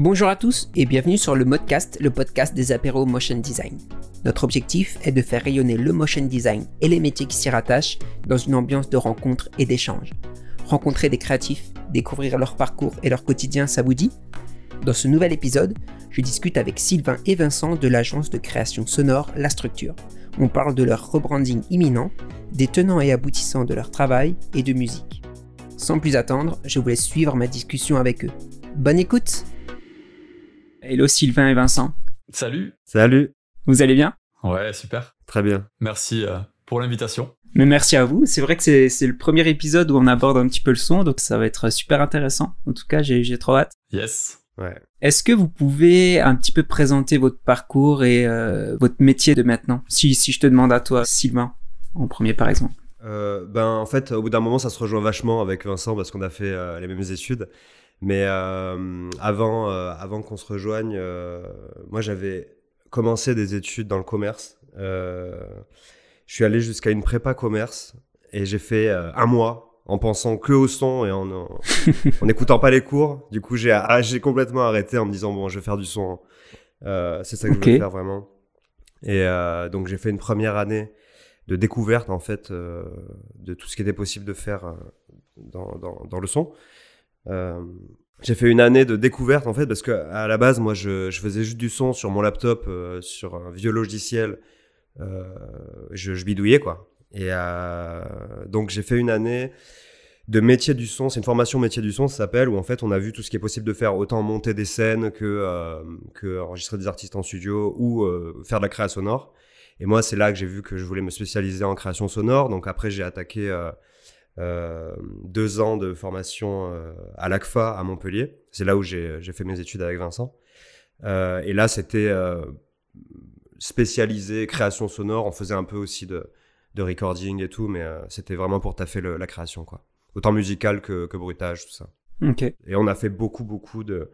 Bonjour à tous et bienvenue sur le Modcast, le podcast des apéros motion design. Notre objectif est de faire rayonner le motion design et les métiers qui s'y rattachent dans une ambiance de rencontre et d'échange. Rencontrer des créatifs, découvrir leur parcours et leur quotidien, ça vous dit ? Dans ce nouvel épisode, je discute avec Sylvain et Vincent de l'agence de création sonore La Structure. On parle de leur rebranding imminent, des tenants et aboutissants de leur travail et de musique. Sans plus attendre, je vous laisse suivre ma discussion avec eux. Bonne écoute! Hello Sylvain et Vincent. Salut. Salut. Vous allez bien? Ouais, super. Très bien. Merci pour l'invitation. Mais merci à vous. C'est vrai que c'est le premier épisode où on aborde un petit peu le son, donc ça va être super intéressant. En tout cas, j'ai trop hâte. Yes. Ouais. Est-ce que vous pouvez un petit peu présenter votre parcours et votre métier de maintenant? Si je te demande à toi, Sylvain, en premier par exemple. En fait, au bout d'un moment, ça se rejoint vachement avec Vincent parce qu'on a fait les mêmes études. Mais avant qu'on se rejoigne, moi j'avais commencé des études dans le commerce. Je suis allé jusqu'à une prépa commerce et j'ai fait un mois en pensant que au son et en n'écoutant pas les cours. Du coup, j'ai complètement arrêté en me disant bon, je vais faire du son. C'est ça que je veux faire vraiment. Et donc j'ai fait une première année de découverte en fait de tout ce qui était possible de faire dans le son. J'ai fait une année de découverte en fait parce que à la base moi je faisais juste du son sur mon laptop sur un vieux logiciel, je bidouillais quoi et donc j'ai fait une année de métier du son. C'est une formation métier du son, ça s'appelle, où en fait on a vu tout ce qui est possible de faire, autant monter des scènes que enregistrer des artistes en studio ou faire de la création sonore. Et moi c'est là que j'ai vu que je voulais me spécialiser en création sonore. Donc après j'ai attaqué 2 ans de formation à l'ACFA à Montpellier. C'est là où j'ai fait mes études avec Vincent. Et là, c'était spécialisé création sonore. On faisait un peu aussi de recording et tout, mais c'était vraiment pour taffer la création, quoi. Autant musical que bruitage, tout ça. Okay. Et on a fait beaucoup de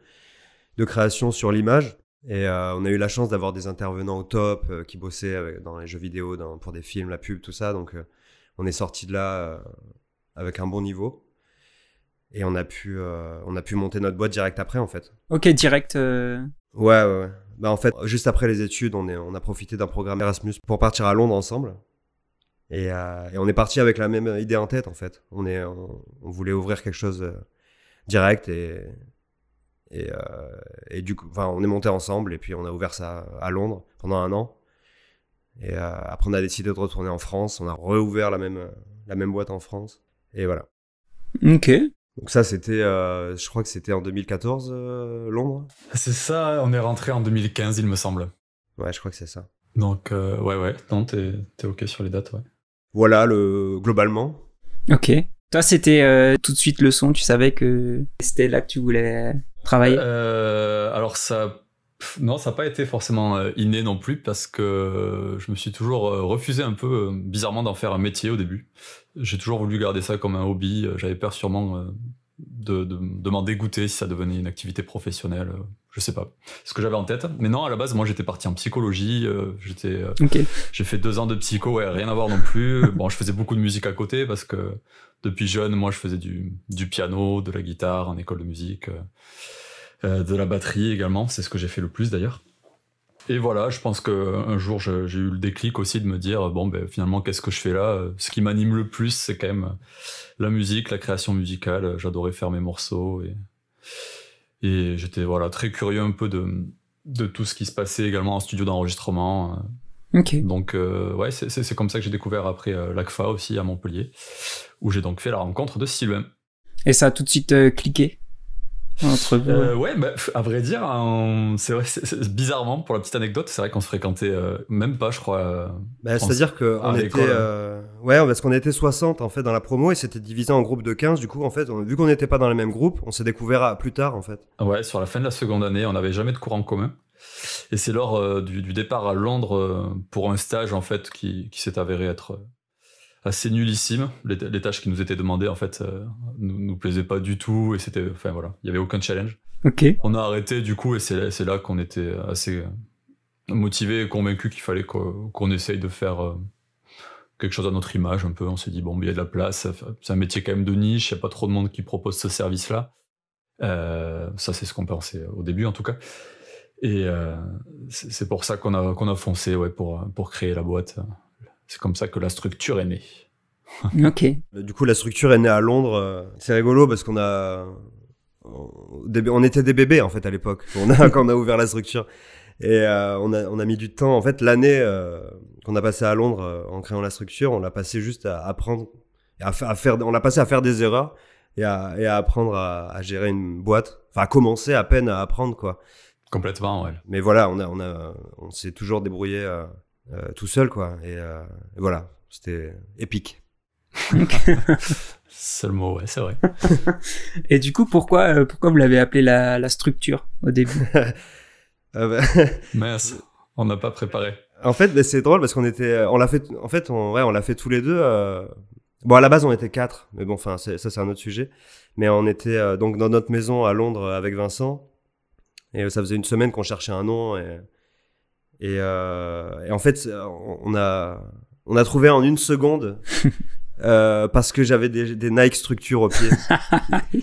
création sur l'image. Et on a eu la chance d'avoir des intervenants au top qui bossaient dans les jeux vidéo, pour des films, la pub, tout ça. Donc, on est sorti de là avec un bon niveau et on a pu monter notre boîte direct après en fait. Ok, direct. Ouais. Bah en fait, juste après les études, on a profité d'un programme Erasmus pour partir à Londres ensemble et on est parti avec la même idée en tête en fait. On voulait ouvrir quelque chose direct et du coup, enfin, on est monté ensemble et puis on a ouvert ça à Londres pendant 1 an. Et après, on a décidé de retourner en France. On a réouvert la même boîte en France. Et voilà. Ok. Donc ça, c'était, je crois que c'était en 2014, Londres. C'est ça, on est rentré en 2015, il me semble. Ouais, je crois que c'est ça. Donc, ouais. Non, t'es OK sur les dates, ouais. Voilà, globalement. Ok. Toi, c'était tout de suite le son. Tu savais que c'était là que tu voulais travailler? Alors, non, ça n'a pas été forcément inné non plus parce que je me suis toujours refusé un peu bizarrement d'en faire un métier au début. J'ai toujours voulu garder ça comme un hobby. J'avais peur sûrement de m'en dégoûter si ça devenait une activité professionnelle. Je sais pas ce que j'avais en tête. Mais non, à la base, moi, j'étais parti en psychologie. J'ai fait 2 ans de psycho, ouais, rien à voir non plus. Bon, je faisais beaucoup de musique à côté parce que depuis jeune, moi, je faisais du piano, de la guitare en école de musique. De la batterie également, c'est ce que j'ai fait le plus d'ailleurs. Et voilà, je pense qu'un jour j'ai eu le déclic aussi de me dire finalement qu'est-ce que je fais là. Ce qui m'anime le plus, c'est quand même la musique, la création musicale. J'adorais faire mes morceaux et j'étais très curieux un peu de tout ce qui se passait également en studio d'enregistrement. Ok. Donc ouais, c'est comme ça que j'ai découvert après l'ACFA aussi à Montpellier, où j'ai donc fait la rencontre de Sylvain. Et ça a tout de suite cliqué entre vous? Ouais, à vrai dire, c'est vrai, bizarrement, pour la petite anecdote, c'est vrai qu'on se fréquentait même pas, je crois. C'est-à-dire qu'on était, parce qu'on était 60 en fait dans la promo et c'était divisé en groupes de 15. Du coup, en fait, vu qu'on n'était pas dans les mêmes groupes, on s'est découvert plus tard en fait. Ouais, sur la fin de la seconde année, on n'avait jamais de cours en commun. Et c'est lors du départ à Londres pour un stage en fait qui s'est avéré être assez nullissime. Les tâches qui nous étaient demandées en fait nous plaisaient pas du tout et il y avait aucun challenge. Ok. On a arrêté du coup et c'est là qu'on était assez motivés et convaincus qu'il fallait qu'on essaye de faire quelque chose à notre image un peu. On s'est dit il y a de la place, c'est un métier quand même de niche, il y a pas trop de monde qui propose ce service là. ça, c'est ce qu'on pensait au début, en tout cas. Et c'est pour ça qu'on a foncé pour créer la boîte. C'est comme ça que la structure est née. Ok. Du coup, la structure est née à Londres. C'est rigolo parce qu'on était des bébés en fait à l'époque quand on a ouvert la structure. Et on a mis du temps. En fait, l'année qu'on a passé à Londres en créant la structure, on l'a passé juste à apprendre, on l'a passé à faire des erreurs et à apprendre à gérer une boîte. Enfin, à commencer à peine à apprendre quoi. Complètement, ouais. Mais voilà, on s'est toujours débrouillé tout seul quoi. Et voilà, c'était épique. C'est le mot, ouais, c'est vrai. Et du coup, pourquoi vous l'avez appelé la structure au début? Mince, on n'a pas préparé. En fait, c'est drôle parce on l'a fait tous les deux. Bon, à la base, on était 4, mais bon, enfin, ça, c'est un autre sujet. Mais on était donc dans notre maison à Londres avec Vincent. Et ça faisait une semaine qu'on cherchait un nom. Et en fait, on a trouvé en une seconde parce que j'avais des Nike Structure au pied.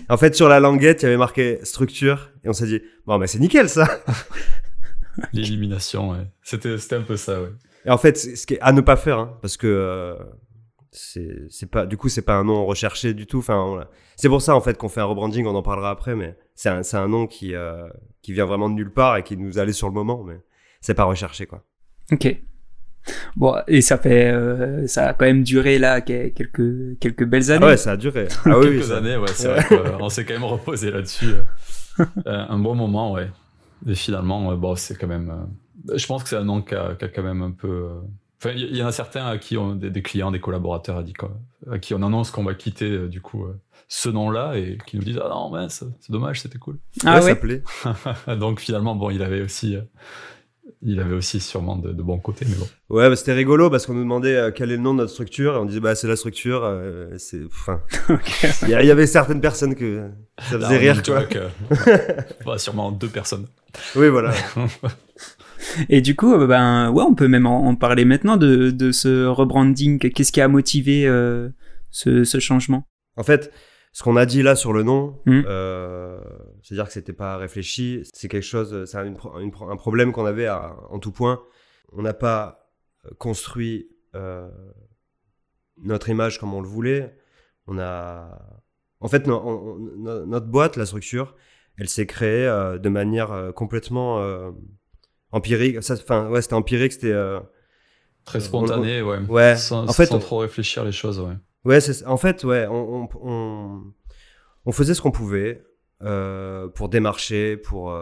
En fait, sur la languette, il y avait marqué Structure. Et on s'est dit, bon, mais c'est nickel ça. L'élimination, ouais. C'était un peu ça, ouais. Et en fait, ce qui est à ne pas faire, hein, parce que c'est pas un nom recherché du tout. Enfin, c'est pour ça en fait qu'on fait un rebranding. On en parlera après, mais c'est un nom qui vient vraiment de nulle part et qui nous allait sur le moment, mais c'est pas recherché quoi. Ok. Bon, et ça a quand même duré là quelques belles années. Ah ouais, ça a duré. Quelques années, ouais. C'est vrai qu'on s'est quand même reposé là-dessus. Un bon moment, ouais. Et finalement, bon, c'est quand même. Je pense que c'est un nom qui a quand même un peu. Enfin, il y en a certains à qui on des clients, des collaborateurs à qui on annonce qu'on va quitter du coup ce nom-là et qui nous disent ah non mince, c'est dommage, c'était cool. Ah ouais. Ça plaît. Donc finalement, bon, il avait aussi sûrement de bons côtés, mais bon. Ouais, bah, c'était rigolo parce qu'on nous demandait quel est le nom de notre structure et on disait bah c'est la structure. Il y avait certaines personnes que ça faisait rire quoi. Bah, sûrement 2 personnes. Oui, voilà. Et du coup, on peut même en parler maintenant de ce rebranding. Qu'est-ce qui a motivé ce changement? En fait, ce qu'on a dit là sur le nom, c'est-à-dire que c'était pas réfléchi, c'est quelque chose, c'est un problème qu'on avait en tout point. On n'a pas construit notre image comme on le voulait. En fait, notre boîte, la structure, elle s'est créée de manière complètement empirique. C'était empirique, c'était très spontané, ouais. Ouais. Sans trop réfléchir les choses, ouais. Ouais, en fait, ouais, on faisait ce qu'on pouvait pour démarcher, pour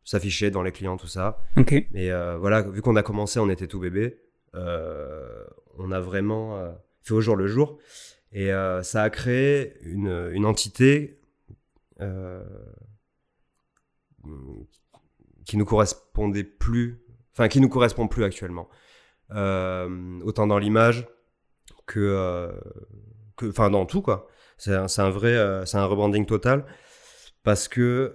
s'afficher dans les clients, tout ça. Ok. Et voilà, vu qu'on a commencé, on était tout bébé. On a vraiment fait au jour le jour. Et ça a créé une entité qui nous correspondait plus, enfin qui nous correspond plus actuellement. Autant dans l'image que dans tout quoi. C'est un rebranding total parce que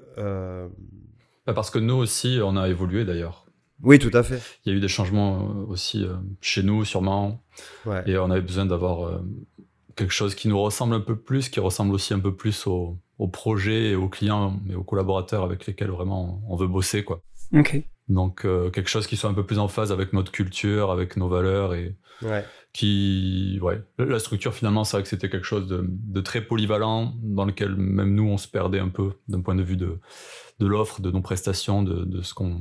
nous aussi on a évolué d'ailleurs. Oui, tout à fait. Il y a eu des changements aussi chez nous sûrement. Ouais. Et on avait besoin d'avoir quelque chose qui nous ressemble un peu plus, qui ressemble aussi un peu plus au projet et aux clients et aux collaborateurs avec lesquels vraiment on veut bosser quoi. Ok. Donc quelque chose qui soit un peu plus en phase avec notre culture, avec nos valeurs et la structure finalement c'est vrai que c'était quelque chose de très polyvalent dans lequel même nous on se perdait un peu d'un point de vue de l'offre, de nos prestations, de ce qu'on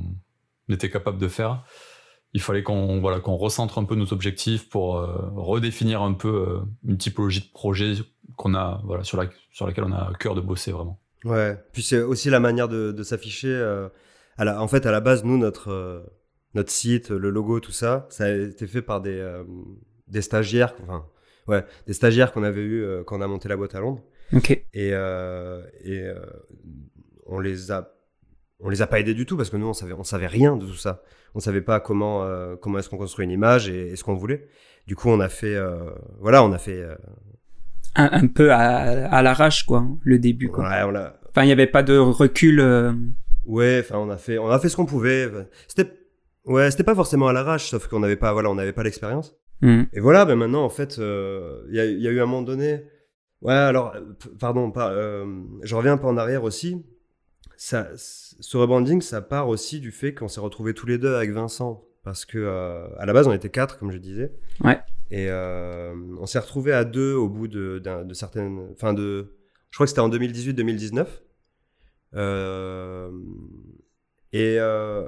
était capable de faire. Il fallait qu'on recentre un peu nos objectifs pour redéfinir un peu une typologie de projet qu'on a, sur laquelle on a à cœur de bosser vraiment. Ouais, puis c'est aussi la manière de s'afficher. En fait, à la base, nous, notre site, le logo, tout ça, ça a été fait par des stagiaires, des stagiaires qu'on avait eu quand on a monté la boîte à Londres. Ok. Et on les a pas aidés du tout parce que nous, on savait rien de tout ça. On savait pas comment est-ce qu'on construit une image et ce qu'on voulait. Du coup, on a fait, un peu à l'arrache quoi, le début quoi. Ouais, Enfin, il y avait pas de recul. Ouais, enfin, on a fait ce qu'on pouvait. C'était pas forcément à l'arrache, sauf qu'on n'avait pas l'expérience. Et voilà, maintenant, en fait, il y a eu un moment donné, Ouais, alors, pardon, je reviens un peu en arrière aussi. Ce rebranding, ça part aussi du fait qu'on s'est retrouvés tous les deux avec Vincent. Parce que à la base, on était 4, comme je disais. Ouais. Et on s'est retrouvés à 2 au bout de certaines. Enfin, je crois que c'était en 2018-2019.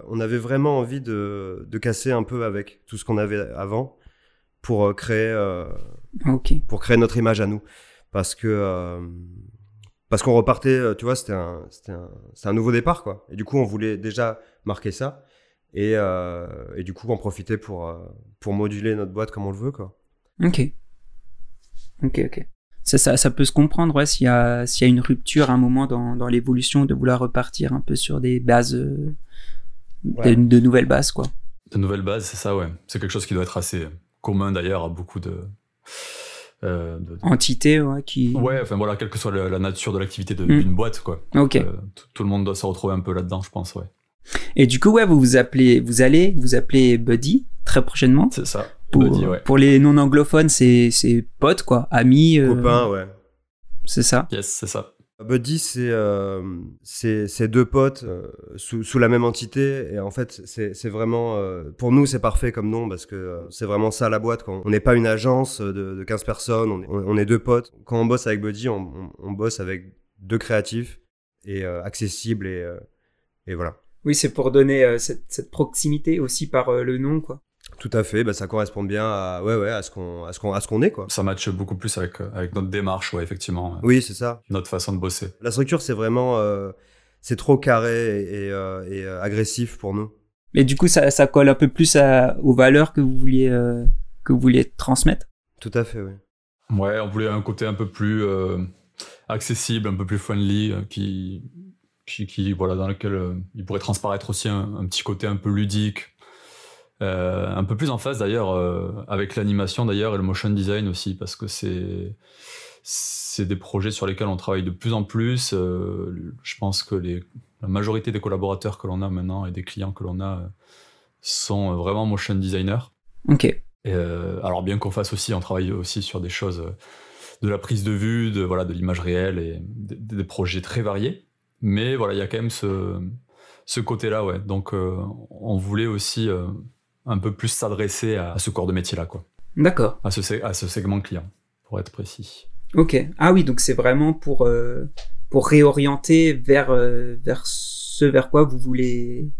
On avait vraiment envie de casser un peu avec tout ce qu'on avait avant pour créer notre image à nous. Parce qu'on repartait, tu vois, c'était un nouveau départ, quoi. Et du coup, on voulait déjà marquer ça. Et du coup, en profiter pour moduler notre boîte comme on le veut, quoi. Ok. Ça peut se comprendre, ouais, s'il y a une rupture à un moment dans l'évolution, de vouloir repartir un peu sur des bases, de nouvelles bases, quoi. De nouvelles bases, c'est ça, ouais. C'est quelque chose qui doit être assez commun d'ailleurs à beaucoup de entités, ouais, qui... Ouais, enfin voilà, quelle que soit la nature de l'activité d'une boîte, quoi. Ok. Tout le monde doit se retrouver un peu là-dedans, je pense, ouais. Et du coup, ouais, vous allez vous appeler Buddy très prochainement. C'est ça. Buddy, ouais. Pour les non anglophones, c'est potes, quoi, amis. Copains, ouais. C'est ça. Yes, c'est ça. Buddy, c'est 2 potes sous la même entité. Et en fait, c'est vraiment... pour nous, c'est parfait comme nom parce que c'est vraiment ça la boîte. On n'est pas une agence de 15 personnes, on est 2 potes. Quand on bosse avec Buddy, on bosse avec 2 créatifs et accessibles et voilà. Oui, c'est pour donner cette proximité aussi par le nom, quoi. Tout à fait, bah ça correspond bien à ce qu'on est, quoi. Ça matche beaucoup plus avec notre démarche, ouais, effectivement. Oui, c'est ça. Notre façon de bosser. La structure, c'est vraiment c'est trop carré et agressif pour nous. Mais du coup, ça colle un peu plus aux valeurs que vous vouliez transmettre. Tout à fait, oui. Ouais, on voulait un côté un peu plus accessible, un peu plus friendly, qui voilà, dans lequel il pourrait transparaître aussi un petit côté un peu ludique. Un peu plus en phase d'ailleurs avec l'animation d'ailleurs et le motion design aussi, parce que c'est des projets sur lesquels on travaille de plus en plus. Je pense que la majorité des collaborateurs que l'on a maintenant et des clients que l'on a sont vraiment motion designers. Ok. Alors bien qu'on fasse aussi, on travaille aussi sur des choses de la prise de vue, de l'image réelle et des projets très variés. Mais voilà, il y a quand même ce côté-là, ouais. Donc on voulait aussi un peu plus s'adresser à ce corps de métier-là, quoi. D'accord. À ce segment client, pour être précis. Ok. Ah oui, donc c'est vraiment pour réorienter vers ce vers quoi vous voulez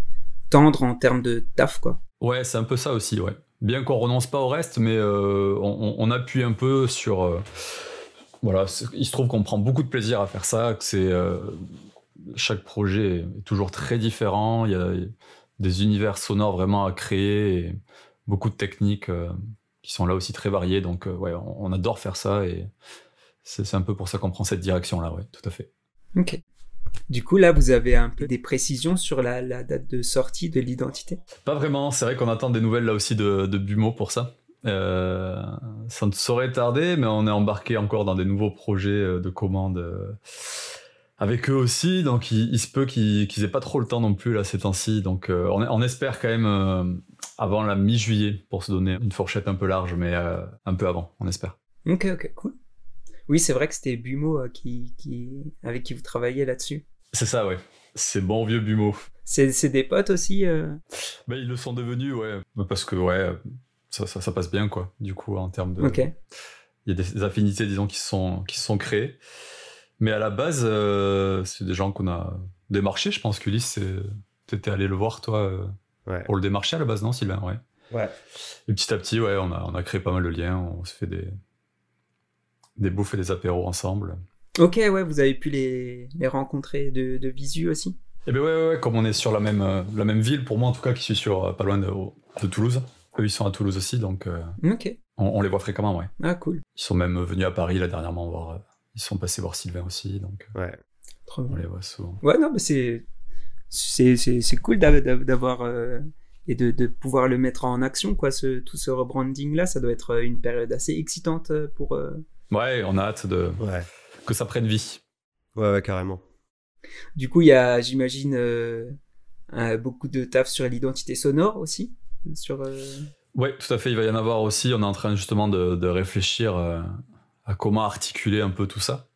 tendre en termes de taf, quoi. Ouais, c'est un peu ça aussi, ouais. Bien qu'on renonce pas au reste, mais on appuie un peu sur... voilà, il se trouve qu'on prend beaucoup de plaisir à faire ça, que chaque projet est toujours très différent, il y a des univers sonores vraiment à créer, et beaucoup de techniques qui sont là aussi très variées, donc ouais, on adore faire ça, et c'est un peu pour ça qu'on prend cette direction-là, ouais, tout à fait. Ok. Du coup, là, vous avez un peu des précisions sur la date de sortie de l'identité ? Pas vraiment, c'est vrai qu'on attend des nouvelles là aussi de Bumo pour ça. Ça ne saurait tarder, mais on est embarqué encore dans des nouveaux projets de commandes avec eux aussi, donc il se peut qu'ils aient pas trop le temps non plus là ces temps-ci, donc on espère quand même avant la mi-juillet pour se donner une fourchette un peu large, mais un peu avant, on espère. Ok, cool. Oui, c'est vrai que c'était Bumo avec qui vous travailliez là-dessus. C'est ça, ouais. C'est bon vieux Bumo. C'est des potes aussi Bah, ils le sont devenus, ouais. Parce que, ouais, ça passe bien, quoi. Du coup, en termes de... Ok. Il y a des affinités, disons, qui se sont créées. Mais à la base, c'est des gens qu'on a démarchés. Je pense qu'Ulysse, t'étais allé le voir, toi, ouais. Pour le démarcher à la base, non, Sylvain? Ouais. Ouais. Et petit à petit, ouais, on a créé pas mal de liens. On se fait des bouffes et des apéros ensemble. Ok, ouais, vous avez pu les rencontrer de visu aussi? Eh ben ouais, comme on est sur la même ville, pour moi en tout cas, qui suis sur pas loin de Toulouse. Eux, ils sont à Toulouse aussi, donc ok. On les voit fréquemment, ouais. Ah, cool. Ils sont même venus à Paris, là, dernièrement, voir... Ils sont passés voir Sylvain aussi, donc ouais. Trop bien. On les voit souvent. Ouais, non, mais c'est cool d'avoir... et de pouvoir le mettre en action, quoi, tout ce rebranding-là. Ça doit être une période assez excitante pour... Ouais, on a hâte que ça prenne vie. Ouais, carrément. Du coup, il y a, j'imagine, beaucoup de taf sur l'identité sonore aussi Ouais, tout à fait, il va y en avoir aussi. On est en train justement de réfléchir comment articuler un peu tout ça,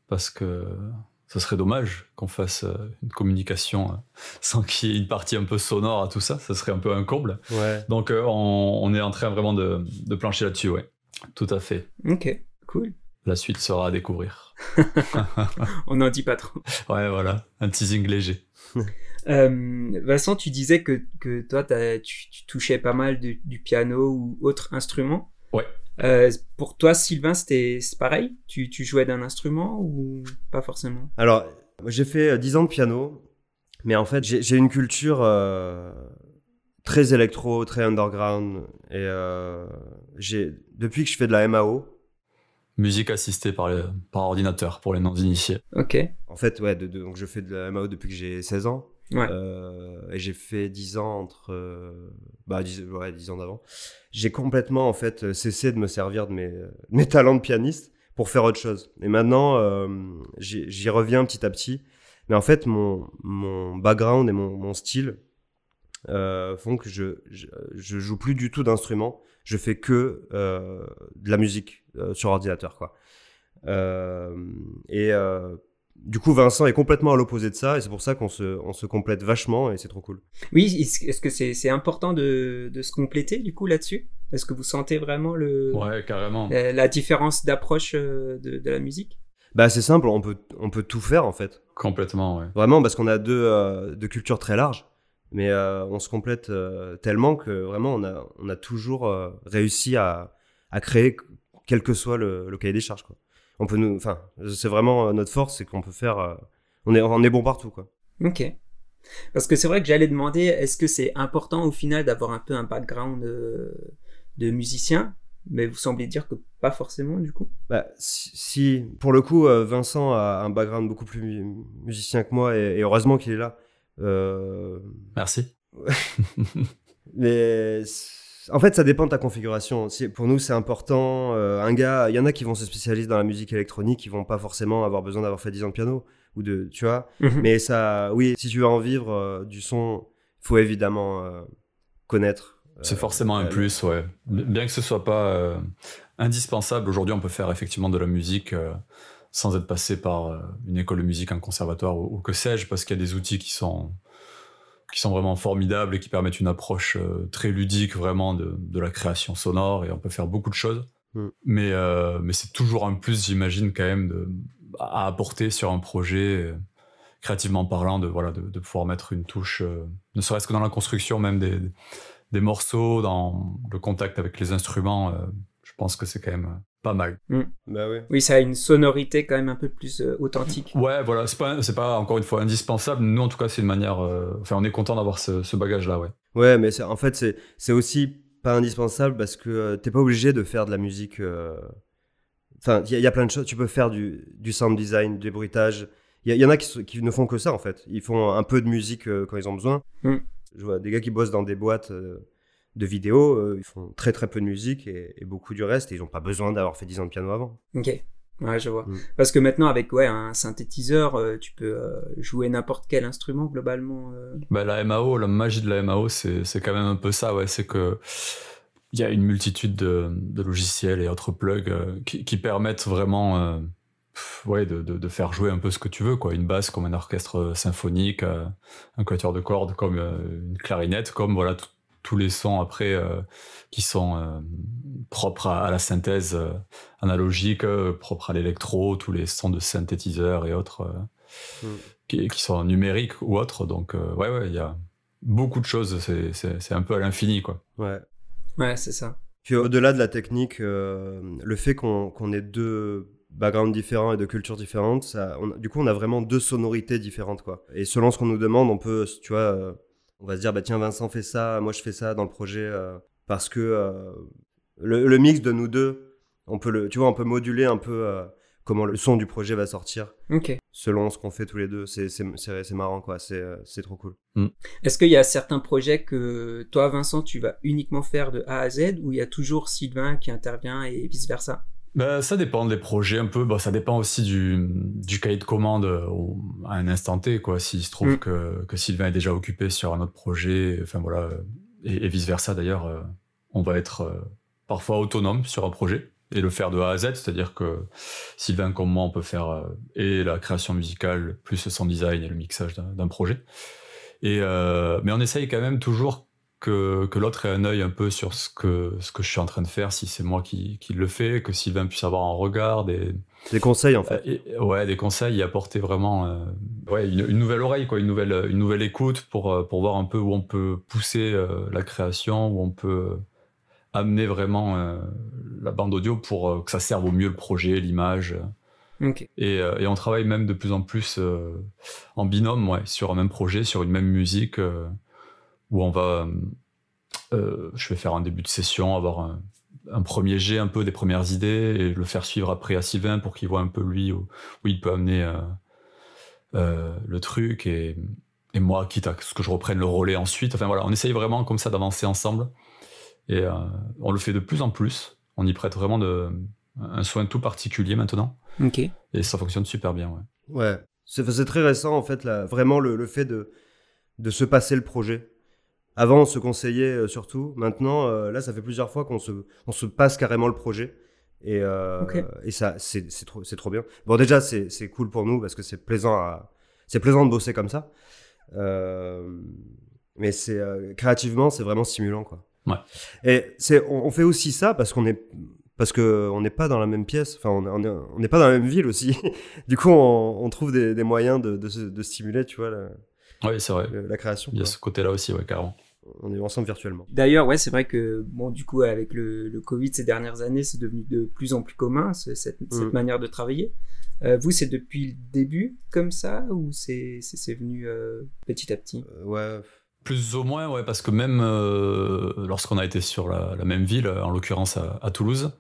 parce que ça serait dommage qu'on fasse une communication sans qu'il y ait une partie un peu sonore à tout ça. Ça serait un peu un comble. Ouais. Donc, on est en train vraiment de plancher là-dessus, ouais. Tout à fait. Ok, cool. La suite sera à découvrir. On n'en dit pas trop. Ouais, voilà, un teasing léger. Vincent, tu disais que toi, tu touchais pas mal du piano ou autre instrument. Ouais. Pour toi, Sylvain, c'est pareil? Tu jouais d'un instrument ou pas forcément? Alors, j'ai fait 10 ans de piano, mais en fait, j'ai une culture très électro, très underground. Et depuis que je fais de la MAO, Musique assistée par ordinateur pour les non-initiés. Ok. en fait, ouais, donc je fais de la MAO depuis que j'ai 16 ans. Ouais. Et j'ai fait 10 ans 10 ans d'avant. J'ai complètement, en fait, cessé de me servir de mes talents de pianiste pour faire autre chose. Et maintenant, j'y reviens petit à petit. Mais en fait, mon background et mon style font que je joue plus du tout d'instruments. Je fais que de la musique sur ordinateur, quoi. Du coup, Vincent est complètement à l'opposé de ça, et c'est pour ça qu'on se complète vachement, et c'est trop cool. Oui, est-ce que c'est important de se compléter du coup là-dessus? Est-ce que vous sentez vraiment Ouais, carrément. la différence d'approche de la musique? Bah, c'est simple, on peut tout faire en fait. Complètement, ouais. Vraiment, parce qu'on a deux cultures très larges, mais on se complète tellement que vraiment on a toujours réussi à créer quel que soit le cahier des charges, quoi. C'est vraiment notre force, c'est qu'on peut faire. On est bon partout, quoi. Ok. Parce que c'est vrai que j'allais demander, est-ce que c'est important au final d'avoir un peu un background de musicien? Mais vous semblez dire que pas forcément, du coup. Bah, si pour le coup, Vincent a un background beaucoup plus musicien que moi, et heureusement qu'il est là. Merci. Mais en fait, ça dépend de ta configuration. Pour nous, c'est important. Il y en a qui vont se spécialiser dans la musique électronique, qui vont pas forcément avoir besoin d'avoir fait 10 ans de piano tu vois. Mais ça, oui, si tu veux en vivre du son, il faut évidemment connaître. C'est forcément un plus, ouais. Bien que ce soit pas indispensable, aujourd'hui, on peut faire effectivement de la musique sans être passé par une école de musique, un conservatoire ou que sais-je, parce qu'il y a des outils qui sont vraiment formidables et qui permettent une approche très ludique vraiment de la création sonore, et on peut faire beaucoup de choses. Mais c'est toujours un plus, j'imagine, quand même à apporter sur un projet, créativement parlant, de pouvoir mettre une touche, ne serait-ce que dans la construction même des morceaux, dans le contact avec les instruments. Je pense que c'est quand même pas mal. Bah oui. Oui, ça a une sonorité quand même un peu plus authentique. Ouais, voilà, c'est pas encore une fois indispensable. Nous, en tout cas, c'est une manière. On est content d'avoir ce bagage-là, ouais. Ouais, mais en fait, c'est aussi pas indispensable parce que t'es pas obligé de faire de la musique. Enfin, il y a plein de choses. Tu peux faire du sound design, du bruitage. Il y en a qui ne font que ça, en fait. Ils font un peu de musique quand ils ont besoin. Je vois des gars qui bossent dans des boîtes de vidéos, ils font très très peu de musique et beaucoup du reste, et ils n'ont pas besoin d'avoir fait 10 ans de piano avant. Ok, ouais, je vois. Parce que maintenant, avec un synthétiseur, tu peux jouer n'importe quel instrument globalement. Bah, la MAO, la magie de la MAO, c'est quand même un peu ça, ouais. C'est que il y a une multitude de logiciels et autres plugs qui permettent vraiment de faire jouer un peu ce que tu veux, quoi. Une basse comme un orchestre symphonique, un quatuor de cordes comme une clarinette, comme voilà tous les sons après qui sont propres à la synthèse analogique, propres à l'électro, tous les sons de synthétiseurs et autres qui sont numériques ou autres. Donc il y a beaucoup de choses, c'est un peu à l'infini, quoi. Ouais, c'est ça. Puis au-delà de la technique, le fait qu'on ait deux backgrounds différents et de cultures différentes, du coup on a vraiment deux sonorités différentes, quoi. Et selon ce qu'on nous demande, on peut, tu vois, on va se dire, bah tiens, Vincent fait ça, moi je fais ça dans le projet, parce que le mix de nous deux, on peut moduler un peu comment le son du projet va sortir, selon ce qu'on fait tous les deux. C'est marrant, quoi. C'est trop cool. Est-ce qu'il y a certains projets que toi, Vincent, tu vas uniquement faire de A à Z, ou il y a toujours Sylvain qui intervient et vice-versa? Bah, ça dépend des projets un peu. Bah, ça dépend aussi du cahier de commande à un instant T, quoi. S'il se trouve que Sylvain est déjà occupé sur un autre projet, enfin voilà, et vice versa d'ailleurs, on va être parfois autonome sur un projet. et le faire de A à Z, c'est-à-dire que Sylvain comme moi, on peut faire et la création musicale, plus le sound design et le mixage d'un projet. Mais on essaye quand même toujours que l'autre ait un œil un peu sur ce que je suis en train de faire, si c'est moi qui le fais, que Sylvain puisse avoir un regard, des conseils en fait. Des conseils et apporter vraiment une nouvelle oreille, quoi, une nouvelle écoute pour voir un peu où on peut pousser la création, où on peut amener vraiment la bande audio pour que ça serve au mieux le projet, l'image. Okay. Et on travaille même de plus en plus en binôme, sur un même projet, sur une même musique, où on va... je vais faire un début de session, avoir un premier jet un peu des premières idées et le faire suivre après à Sylvain pour qu'il voit un peu lui où il peut amener le truc et moi quitte à ce que je reprenne le relais ensuite. Enfin voilà, on essaye vraiment comme ça d'avancer ensemble et on le fait de plus en plus. On y prête vraiment un soin tout particulier maintenant. Okay. Et ça fonctionne super bien. Ouais, c'est très récent en fait, là, vraiment le fait de se passer le projet. Avant, on se conseillait surtout. Maintenant, là, ça fait plusieurs fois qu'on se passe carrément le projet. Et ça, c'est trop bien. Bon, déjà, c'est cool pour nous parce que c'est plaisant de bosser comme ça. Mais créativement, c'est vraiment stimulant, quoi. Ouais. Et on fait aussi ça parce qu'on n'est pas dans la même pièce. Enfin, on n'est pas dans la même ville aussi. Du coup, on trouve des moyens de stimuler, tu vois, oui, c'est vrai. La création. Il y a ce côté-là aussi, carrément. On est ensemble virtuellement. D'ailleurs, c'est vrai que, bon, du coup, avec le Covid ces dernières années, c'est devenu de plus en plus commun, cette manière de travailler. Vous, c'est depuis le début comme ça, ou c'est venu petit à petit? Ouais. Plus ou moins, parce que même lorsqu'on a été sur la même ville, en l'occurrence à Toulouse,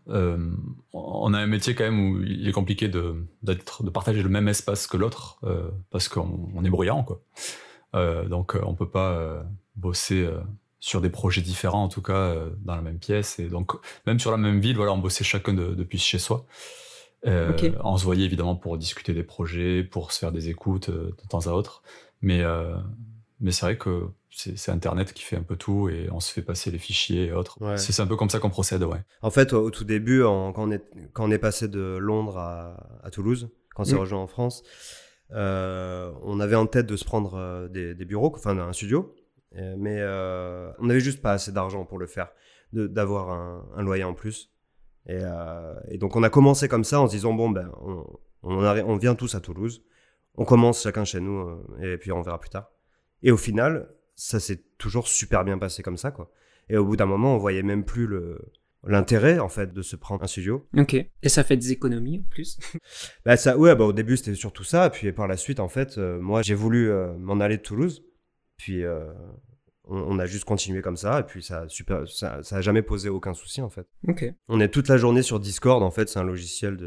on a un métier quand même où il est compliqué de partager le même espace que l'autre, parce qu'on est bruyant, quoi. Donc on peut pas bosser sur des projets différents, en tout cas dans la même pièce, et donc même sur la même ville, on bossait chacun depuis chez soi. On se voyait évidemment pour discuter des projets, pour se faire des écoutes de temps à autre, mais c'est vrai que c'est Internet qui fait un peu tout et on se fait passer les fichiers et autres. Ouais. C'est un peu comme ça qu'on procède, En fait, au tout début, quand on est passé de Londres à Toulouse, quand on s'est rejoint en France, on avait en tête de se prendre des bureaux, enfin un studio, mais on n'avait juste pas assez d'argent pour le faire, d'avoir un loyer en plus. Et donc on a commencé comme ça en se disant bon ben on vient tous à Toulouse, on commence chacun chez nous et puis on verra plus tard. Et au final, ça s'est toujours super bien passé comme ça, quoi. Et au bout d'un moment, on voyait même plus l'intérêt en fait de se prendre un studio. Ok. Et ça fait des économies en plus. Au début c'était surtout ça, et puis par la suite en fait, moi j'ai voulu m'en aller de Toulouse, puis on a juste continué comme ça, et puis ça a jamais posé aucun souci en fait. Ok. On est toute la journée sur Discord en fait, c'est un logiciel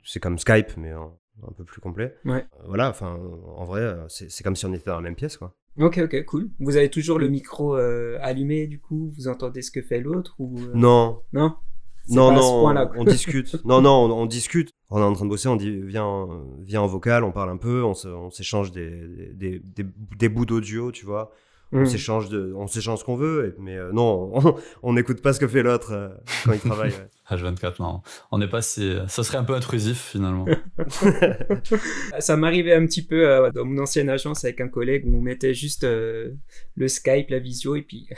c'est comme Skype mais un peu plus complet. Ouais. Voilà, enfin en vrai c'est comme si on était dans la même pièce, quoi. Ok, cool. Vous avez toujours le micro allumé, du coup, vous entendez ce que fait l'autre ou Non. Non. On discute. On discute. On est en train de bosser, on dit viens en vocal, on parle un peu, on s'échange des bouts d'audio, tu vois. On s'échange ce qu'on veut, mais non, on n'écoute pas ce que fait l'autre quand il travaille. Ouais. H24, non. On n'est pas si... Ça serait un peu intrusif, finalement. Ça m'arrivait un petit peu dans mon ancienne agence avec un collègue où on mettait juste le Skype, la visio, et puis...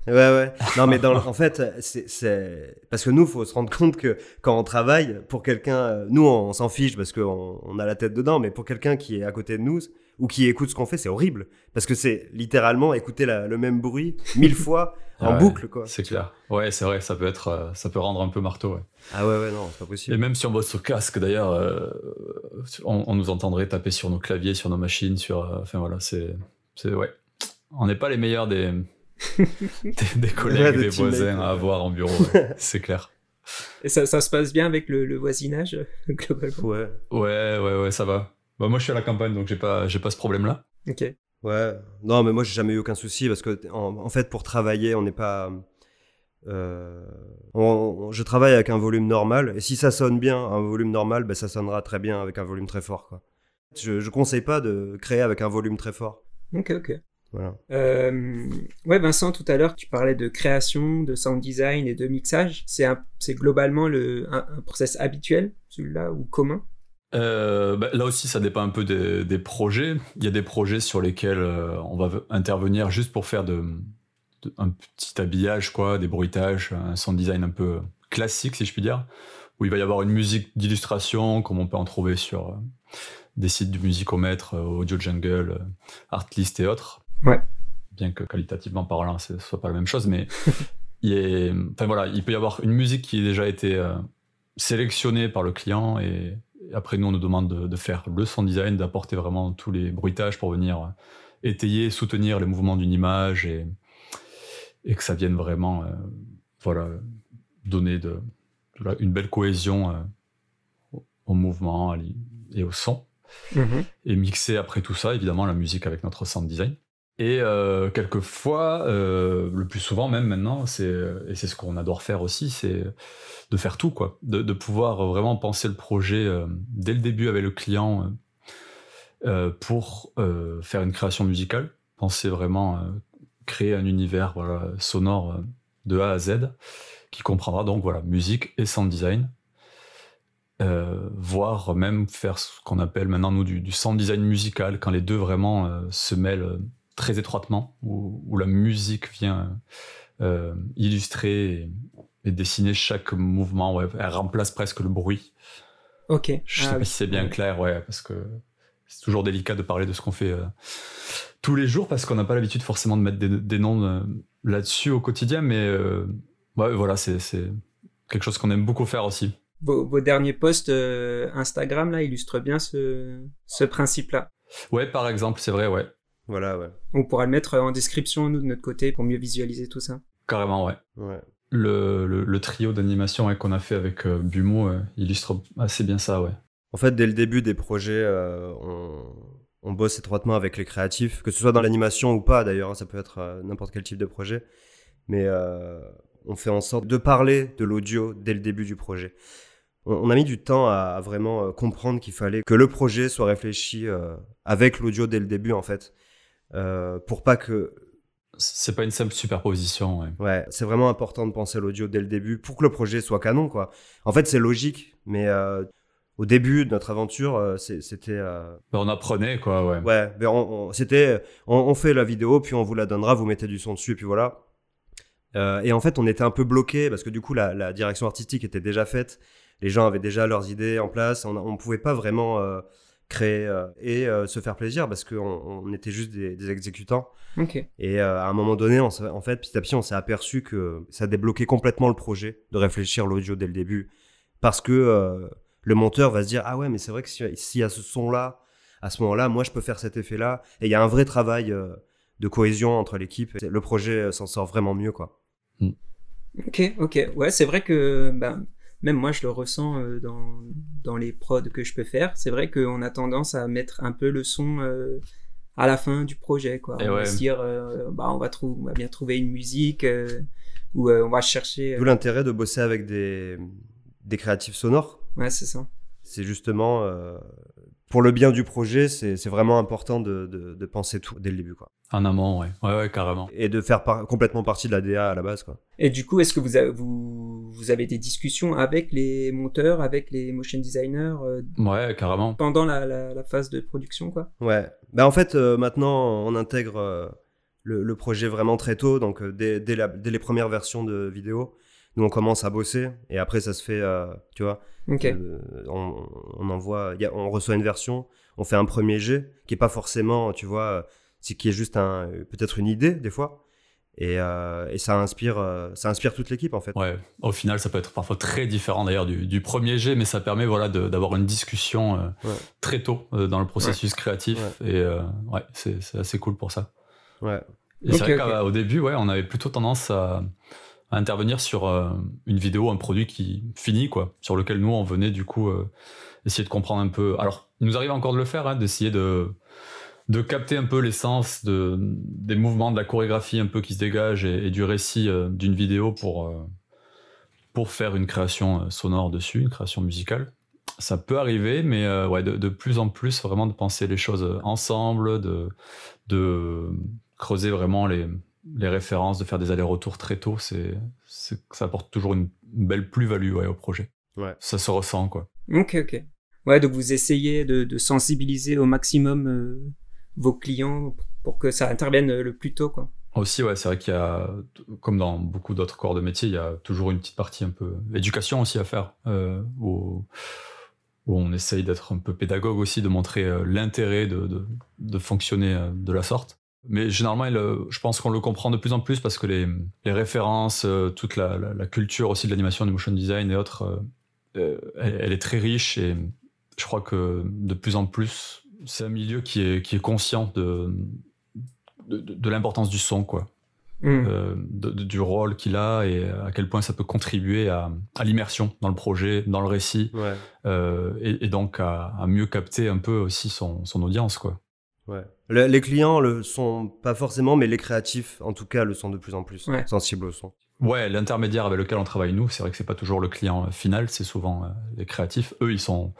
Ouais. Non, mais en fait, c'est parce que nous, faut se rendre compte que quand on travaille pour quelqu'un, nous, on s'en fiche parce qu'on a la tête dedans, mais pour quelqu'un qui est à côté de nous ou qui écoute ce qu'on fait, c'est horrible parce que c'est littéralement écouter le même bruit 1000 fois en boucle, quoi. C'est clair. Ouais, c'est vrai, ça peut rendre un peu marteau, ouais. Ah ouais, non, c'est pas possible. Et même si on bosse au casque, d'ailleurs, on nous entendrait taper sur nos claviers, sur nos machines, enfin voilà, c'est ouais. On n'est pas les meilleurs des collègues, des voisins à avoir en bureau, c'est clair. Et ça se passe bien avec le voisinage, globalement? Ouais, ça va. Bah, moi, je suis à la campagne, donc j'ai pas ce problème-là. Ok. Ouais, non, mais moi, j'ai jamais eu aucun souci parce que, en fait, pour travailler, on n'est pas... je travaille avec un volume normal, et si ça sonne bien, un volume normal, ben, ça sonnera très bien avec un volume très fort, quoi. Je conseille pas de créer avec un volume très fort. Ok. Voilà. Ouais, Vincent, tout à l'heure, tu parlais de création, de sound design et de mixage. C'est globalement un process habituel, celui-là, ou commun? Là aussi, ça dépend un peu des projets. Il y a des projets sur lesquels on va intervenir juste pour faire un petit habillage, quoi, des bruitages, un sound design un peu classique, si je puis dire, où il va y avoir une musique d'illustration, comme on peut en trouver sur des sites du musicomètre, Audio Jungle, Artlist et autres. Ouais. Bien que qualitativement parlant, ce soit pas la même chose, mais il peut y avoir une musique qui a déjà été sélectionnée par le client et après nous on nous demande de faire le sound design, d'apporter vraiment tous les bruitages pour venir étayer, soutenir les mouvements d'une image et que ça vienne vraiment donner une belle cohésion au mouvement et au son. Et mixer après tout ça, évidemment, la musique avec notre sound design. Et quelquefois, le plus souvent même maintenant, et c'est ce qu'on adore faire aussi, c'est de faire tout, quoi. De pouvoir vraiment penser le projet dès le début avec le client pour faire une création musicale. Penser vraiment créer un univers sonore de A à Z qui comprendra donc musique et sound design. Voire même faire ce qu'on appelle maintenant nous du sound design musical, quand les deux vraiment se mêlent très étroitement, où la musique vient illustrer et dessiner chaque mouvement, elle remplace presque le bruit. Ok. Je sais pas si c'est bien clair, parce que c'est toujours délicat de parler de ce qu'on fait tous les jours, parce qu'on n'a pas l'habitude forcément de mettre des noms là-dessus au quotidien, mais c'est quelque chose qu'on aime beaucoup faire aussi. Vos derniers posts Instagram là illustrent bien ce principe-là. Ouais, par exemple, c'est vrai, ouais. Voilà, ouais. On pourra le mettre en description, nous, de notre côté, pour mieux visualiser tout ça. Carrément, ouais. Le trio d'animation qu'on a fait avec Bumo illustre assez bien ça, ouais. En fait, dès le début des projets, on bosse étroitement avec les créatifs, que ce soit dans l'animation ou pas d'ailleurs, ça peut être n'importe quel type de projet. Mais on fait en sorte de parler de l'audio dès le début du projet. On a mis du temps à vraiment comprendre qu'il fallait que le projet soit réfléchi avec l'audio dès le début, en fait. Pour pas que... C'est pas une simple superposition, ouais. Ouais, c'est vraiment important de penser l'audio dès le début pour que le projet soit canon, quoi. En fait, c'est logique, mais au début de notre aventure, c'était... On apprenait, quoi, ouais. Ouais, mais on fait la vidéo, puis on vous la donnera, vous mettez du son dessus, et puis voilà. Et en fait, on était un peu bloqués, parce que du coup, la direction artistique était déjà faite. Les gens avaient déjà leurs idées en place. On ne pouvait pas vraiment créer et se faire plaisir parce qu'on était juste des exécutants. Okay. Et à un moment donné, en fait, petit à petit, on s'est aperçu que ça débloquait complètement le projet de réfléchir l'audio dès le début. Parce que le monteur va se dire « Ah ouais, mais c'est vrai que s'il y a ce son-là, à ce moment-là, moi, je peux faire cet effet-là. » Et il y a un vrai travail de cohésion entre l'équipe. Le projet s'en sort vraiment mieux, quoi. Ok. Ouais, c'est vrai que... même moi, je le ressens dans les prods que je peux faire. C'est vrai qu'on a tendance à mettre un peu le son à la fin du projet, quoi. On va se dire, on va bien trouver une musique ou on va chercher... D'où l'intérêt de bosser avec des créatifs sonores. Ouais, c'est ça. C'est justement... pour le bien du projet, c'est vraiment important de penser tout dès le début, quoi. En amont, ouais, carrément. Et de faire complètement partie de la DA à la base, quoi. Et du coup, est-ce que vous avez des discussions avec les monteurs, avec les motion designers ouais, carrément. Pendant la phase de production, quoi. Ouais. En fait, maintenant, on intègre le projet vraiment très tôt, donc dès les premières versions de vidéo, nous on commence à bosser et après ça se fait, tu vois. Okay. On envoie, on reçoit une version, on fait un premier jet qui est pas forcément, tu vois, qui est juste peut-être une idée des fois, et ça inspire toute l'équipe en fait. Ouais. Au final, ça peut être parfois très différent d'ailleurs du premier jet, mais ça permet d'avoir une discussion très tôt dans le processus créatif, et c'est assez cool pour ça. Ouais. Et c'est vrai qu'au début, on avait plutôt tendance à intervenir sur une vidéo, un produit qui finit, quoi, sur lequel nous on venait du coup essayer de comprendre un peu. Alors, il nous arrive encore de le faire, d'essayer de capter un peu l'essence des mouvements, de la chorégraphie un peu qui se dégage et du récit d'une vidéo pour faire une création sonore dessus, une création musicale. Ça peut arriver, mais de plus en plus vraiment de penser les choses ensemble, de creuser vraiment les références, de faire des allers-retours très tôt, ça apporte toujours une belle plus-value au projet. Ouais. Ça se ressent, quoi. Ok. Ouais, donc vous essayez de sensibiliser au maximum vos clients pour que ça intervienne le plus tôt, quoi. Aussi, ouais, c'est vrai qu'il y a, comme dans beaucoup d'autres corps de métier, il y a toujours une petite partie un peu éducation aussi à faire, où on essaye d'être un peu pédagogue aussi, de montrer l'intérêt de fonctionner de la sorte. Mais généralement, je pense qu'on le comprend de plus en plus parce que les références, toute la culture aussi de l'animation, du motion design et autres, elle est très riche, et je crois que de plus en plus, c'est un milieu qui est conscient de l'importance du son, quoi. Du rôle qu'il a et à quel point ça peut contribuer à l'immersion dans le projet, dans le récit, et donc à mieux capter un peu aussi son audience, quoi. Ouais. Les clients le sont pas forcément, mais les créatifs, en tout cas, le sont de plus en plus sensibles au son. Ouais, l'intermédiaire avec lequel on travaille, nous, c'est vrai que c'est pas toujours le client final, c'est souvent les créatifs. Eux, ils sont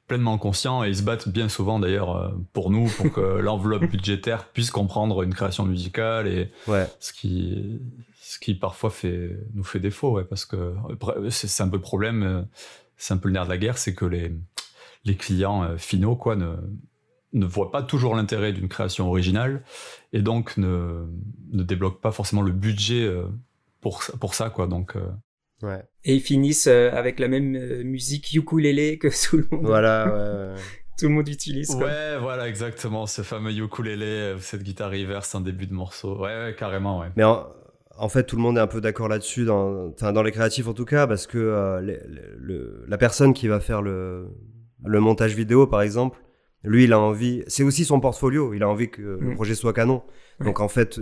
pleinement conscients et ils se battent bien souvent d'ailleurs pour nous, pour que l'enveloppe budgétaire puisse comprendre une création musicale, et ce qui parfois nous fait défaut, parce que c'est un peu le problème, c'est un peu le nerf de la guerre, c'est que les clients finaux, quoi, ne voient pas toujours l'intérêt d'une création originale, et donc ne débloquent pas forcément le budget pour ça, quoi. Donc et ils finissent avec la même musique ukulélé que tout le monde. Voilà, tout le monde utilise, quoi. Ouais, voilà, exactement, ce fameux ukulélé, cette guitare reverse en début de morceau. Ouais, carrément, ouais. Mais en fait, tout le monde est un peu d'accord là-dessus, dans les créatifs en tout cas, parce que la personne qui va faire le montage vidéo, par exemple, lui, il a envie, c'est aussi son portfolio, il a envie que le projet soit canon. Donc en fait,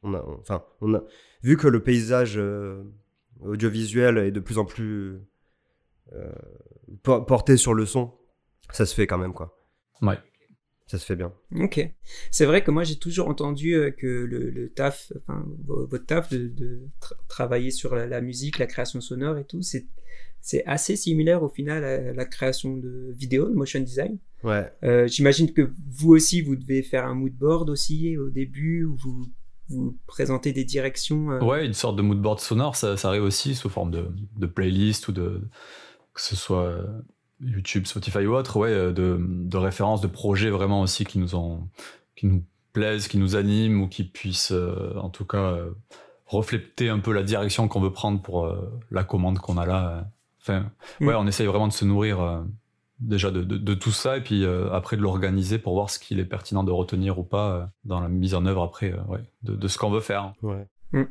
on a vu que le paysage audiovisuel est de plus en plus porté sur le son, ça se fait quand même, quoi. Ouais. Ça se fait bien. Ok. C'est vrai que moi, j'ai toujours entendu que le taf, votre taf de travailler sur la musique, la création sonore et tout, c'est assez similaire au final à la création de vidéos, de motion design. Ouais. J'imagine que vous aussi, vous devez faire un mood board aussi au début, où vous présentez des directions. Ouais, une sorte de mood board sonore, ça arrive aussi sous forme de playlist, ou que ce soit YouTube, Spotify ou autre, de références, de projets vraiment aussi qui nous plaisent, qui nous animent, ou qui puissent en tout cas refléter un peu la direction qu'on veut prendre pour la commande qu'on a là. On essaye vraiment de se nourrir déjà de tout ça, et puis après de l'organiser pour voir ce qu'il est pertinent de retenir ou pas dans la mise en œuvre après de ce qu'on veut faire. Ouais.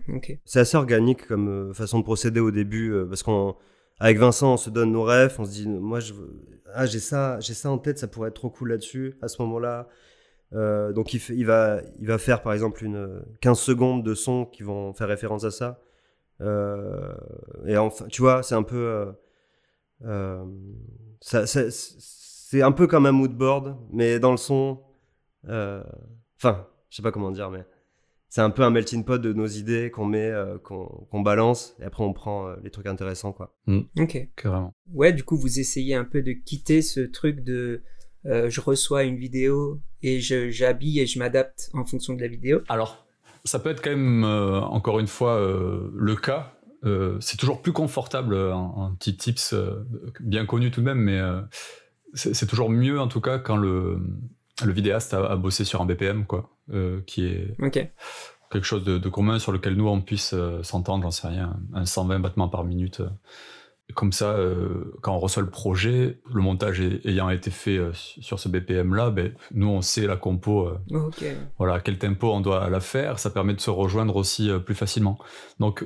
Ok. C'est assez organique comme façon de procéder au début, parce qu'avec Vincent, on se donne nos rêves, on se dit, moi, j'ai ça en tête, ça pourrait être trop cool là-dessus, à ce moment-là. Donc il va faire par exemple 15 secondes de sons qui vont faire référence à ça. Et enfin, tu vois, c'est un peu c'est un peu comme un mood board, mais dans le son. Enfin, je sais pas comment dire, mais c'est un peu un melting pot de nos idées qu'on met, qu'on balance, et après on prend les trucs intéressants, quoi. Ok. Carrément. Ouais, du coup, vous essayez un peu de quitter ce truc de je reçois une vidéo et j'habille et je m'adapte en fonction de la vidéo. Alors, ça peut être quand même, encore une fois, le cas. C'est toujours plus confortable, un petit tips bien connu tout de même, mais c'est toujours mieux en tout cas quand le vidéaste a bossé sur un BPM, quoi, qui est quelque chose de commun sur lequel nous on puisse s'entendre, j'en sais rien, un 120 battements par minute. Comme ça, quand on reçoit le projet, le montage ayant été fait sur ce BPM-là, nous on sait la compo, voilà, à quel tempo on doit la faire, ça permet de se rejoindre aussi plus facilement. Donc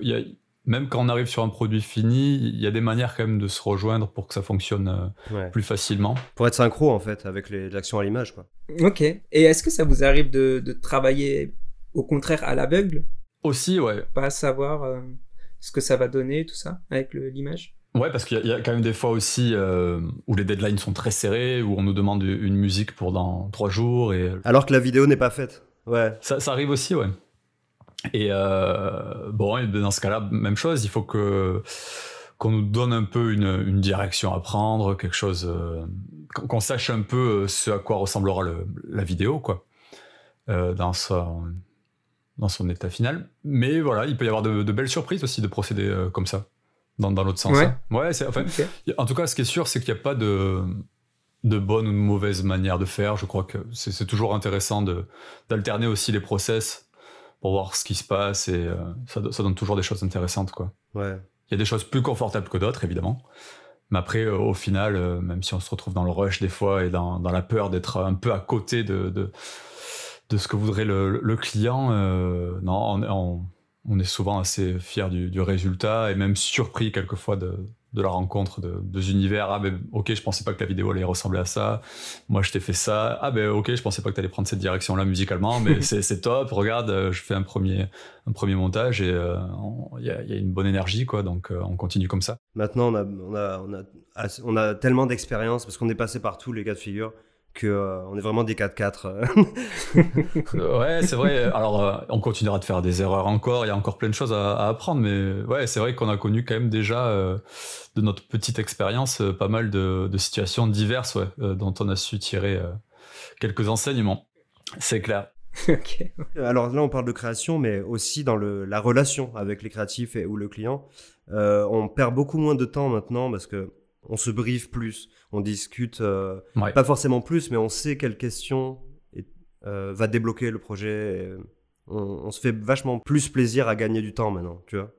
même quand on arrive sur un produit fini, il y a des manières quand même de se rejoindre pour que ça fonctionne plus facilement. Pour être synchro en fait, avec l'action à l'image, quoi. Ok. Et est-ce que ça vous arrive de travailler au contraire à l'aveugle ? Aussi, ouais. Pas savoir ce que ça va donner, tout ça, avec l'image ? Ouais, parce qu'il y a quand même des fois aussi où les deadlines sont très serrés, où on nous demande une musique pour dans 3 jours. Alors que la vidéo n'est pas faite. Ouais. Ça arrive aussi, ouais. Et et dans ce cas-là, même chose, il faut qu'on nous donne un peu une direction à prendre, quelque chose, qu'on sache un peu ce à quoi ressemblera la vidéo, quoi. dans son état final. Mais voilà, il peut y avoir de belles surprises aussi de procéder comme ça, dans l'autre sens. Ouais. Hein. Ouais, en tout cas, ce qui est sûr, c'est qu'il n'y a pas de bonne ou de mauvaise manière de faire. Je crois que c'est toujours intéressant d'alterner aussi les process pour voir ce qui se passe, et ça donne toujours des choses intéressantes, quoi. Ouais. Il y a des choses plus confortables que d'autres, évidemment. Mais après, au final, même si on se retrouve dans le rush des fois et dans la peur d'être un peu à côté de ce que voudrait le client, non, on est souvent assez fiers du résultat, et même surpris quelquefois de la rencontre de univers. Ah ben ok, je pensais pas que la vidéo allait ressembler à ça. Moi je t'ai fait ça. Ah ben ok, je pensais pas que t'allais prendre cette direction-là musicalement, mais c'est top. Regarde, je fais un premier montage, et il y a une bonne énergie, quoi. Donc on continue comme ça. Maintenant, on a tellement d'expérience parce qu'on est passé par tous les cas de figure que on est vraiment des 4x4. Ouais, c'est vrai. Alors, on continuera de faire des erreurs encore. Il y a encore plein de choses à apprendre. Mais ouais, c'est vrai qu'on a connu quand même déjà, de notre petite expérience, pas mal de situations diverses, ouais, dont on a su tirer quelques enseignements. C'est clair. Ok. Alors là, on parle de création, mais aussi dans la relation avec les créatifs ou le client. On perd beaucoup moins de temps maintenant parce que on se briefe plus, on discute, Ouais. pas forcément plus, mais on sait quelle question va débloquer le projet. On se fait vachement plus plaisir à gagner du temps maintenant, tu vois.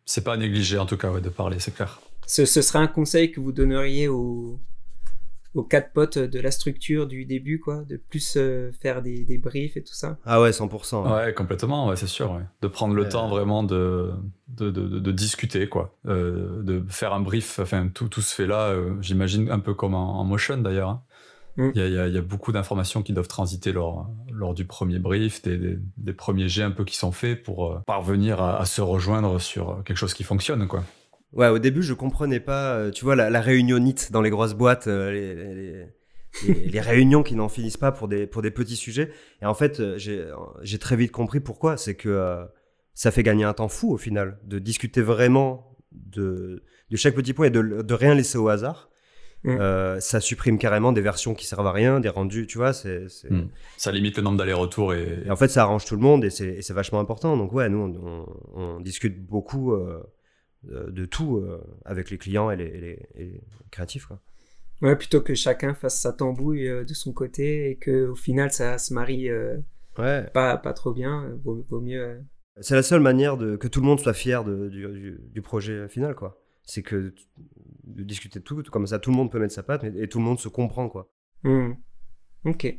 C'est pas à négliger, en tout cas, ouais, de parler, c'est clair. Ce serait un conseil que vous donneriez aux 4 potes de la structure du début, quoi, de plus faire des briefs et tout ça. Ah ouais, 100%. Ouais, complètement, ouais, c'est sûr. Ouais. De prendre le temps vraiment de discuter, quoi. De faire un brief, enfin, tout se fait là, j'imagine, un peu comme en motion d'ailleurs. Hein. Il y a beaucoup d'informations qui doivent transiter lors du premier brief, des premiers jets un peu qui sont faits pour parvenir à se rejoindre sur quelque chose qui fonctionne, quoi. Ouais, au début, je comprenais pas, tu vois, la réunionnite dans les grosses boîtes, les réunions qui n'en finissent pas pour des petits sujets. Et en fait, j'ai très vite compris pourquoi. C'est que ça fait gagner un temps fou au final, de discuter vraiment de chaque petit point et de rien laisser au hasard. Ça supprime carrément des versions qui servent à rien, des rendus, tu vois. Ça limite le nombre d'allers-retours. Et en fait, ça arrange tout le monde, et c'est vachement important. Donc ouais, nous, on discute beaucoup de tout avec les clients et les créatifs, quoi. Ouais, plutôt que chacun fasse sa tambouille de son côté et qu'au final ça se marie Ouais. pas trop bien, vaut mieux. C'est la seule manière que tout le monde soit fier du projet final, quoi. C'est que de discuter de tout, comme ça tout le monde peut mettre sa patte, et tout le monde se comprend, quoi. Ok.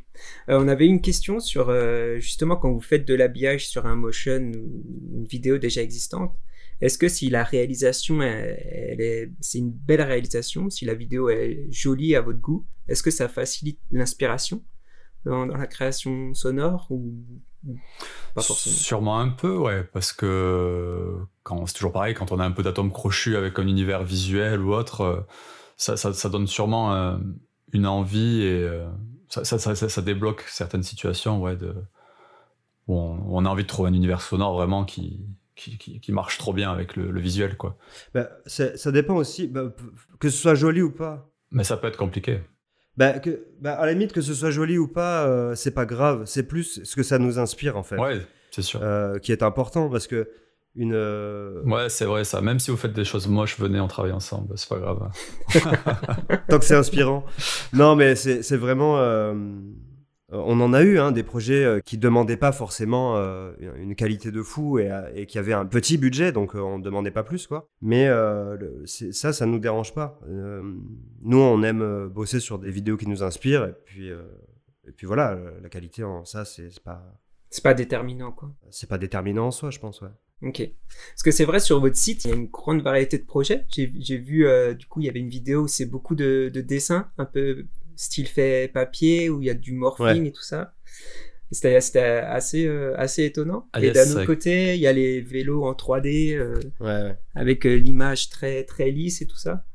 On avait une question sur justement quand vous faites de l'habillage sur un motion ou une vidéo déjà existante. Est-ce que si la réalisation, c'est une belle réalisation, si la vidéo est jolie à votre goût, est-ce que ça facilite l'inspiration dans la création sonore ou pas forcément? Sûrement un peu, ouais, parce que c'est toujours pareil, quand on a un peu d'atomes crochus avec un univers visuel ou autre, ça donne sûrement une envie, et ça débloque certaines situations, ouais, où on a envie de trouver un univers sonore vraiment qui marche trop bien avec le visuel, quoi. Bah, ça dépend aussi, que ce soit joli ou pas. Mais ça peut être compliqué. À la limite, que ce soit joli ou pas, c'est pas grave. C'est plus ce que ça nous inspire, en fait. Ouais, c'est sûr. Qui est important, parce que Ouais, c'est vrai, ça. Même si vous faites des choses moches, venez, on travaille ensemble, c'est pas grave. Tant que c'est inspirant. Non, mais c'est vraiment... on en a eu, hein, des projets qui demandaient pas forcément une qualité de fou, et qui avaient un petit budget, donc on demandait pas plus, quoi. Mais ça nous dérange pas. Nous, on aime bosser sur des vidéos qui nous inspirent, et puis voilà, la qualité en ça, c'est pas déterminant, quoi. C'est pas déterminant en soi, je pense, ouais. Ok. Parce que c'est vrai, sur votre site, il y a une grande variété de projets. J'ai vu, du coup, il y avait une vidéo où c'est beaucoup de dessins, un peu style fait papier, où il y a du morphine, ouais, et tout ça. C'était assez étonnant. Et d'un autre côté, il y a les vélos en 3D, ouais. avec l'image très, très lisse et tout ça.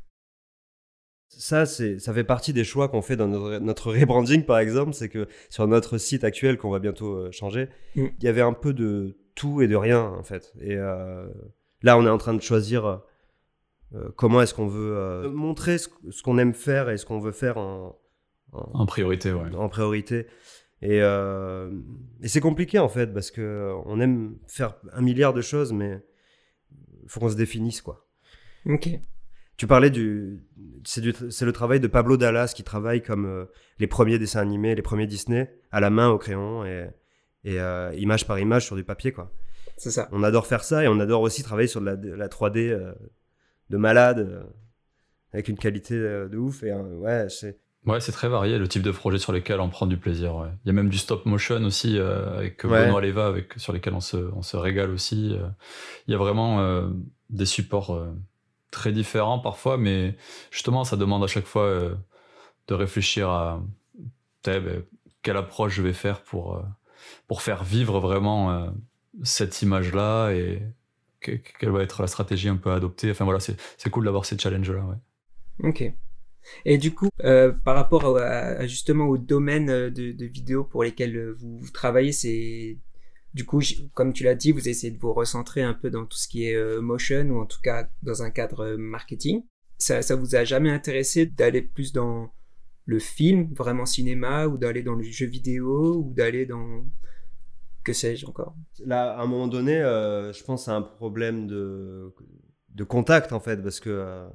Ça fait partie des choix qu'on fait dans notre rebranding, par exemple. C'est que sur notre site actuel, qu'on va bientôt changer, il y avait un peu de tout et de rien, en fait. Et là, on est en train de choisir comment est-ce qu'on veut montrer ce qu'on aime faire et ce qu'on veut faire en priorité, ouais. En priorité. Et c'est compliqué en fait, parce qu'on aime faire 1 milliard de choses, mais il faut qu'on se définisse, quoi. Ok. Tu parlais c'est le travail de Pablo Dallas qui travaille comme les premiers dessins animés, les premiers Disney, à la main au crayon et image par image sur du papier, quoi. C'est ça. On adore faire ça et on adore aussi travailler sur de la 3D de malade, avec une qualité de ouf. Et ouais, c'est très varié le type de projet sur lesquels on prend du plaisir. Ouais. Il y a même du stop motion aussi avec Benoît Léva, sur lesquels on se régale aussi. Il y a vraiment des supports très différents parfois, mais justement, ça demande à chaque fois de réfléchir à quelle approche je vais faire pour faire vivre vraiment cette image-là et quelle va être la stratégie un peu adoptée. Enfin voilà, c'est cool d'avoir ces challenges-là. Ouais. Ok. Et du coup, par rapport justement au domaine de vidéos pour lesquels vous travaillez, c'est du coup, comme tu l'as dit, vous essayez de vous recentrer un peu dans tout ce qui est motion, ou en tout cas dans un cadre marketing. Ça vous a jamais intéressé d'aller plus dans le film, vraiment cinéma, ou d'aller dans le jeu vidéo, ou d'aller dans... que sais-je encore? Là, à un moment donné, je pense que c'est un problème de contact, en fait, parce que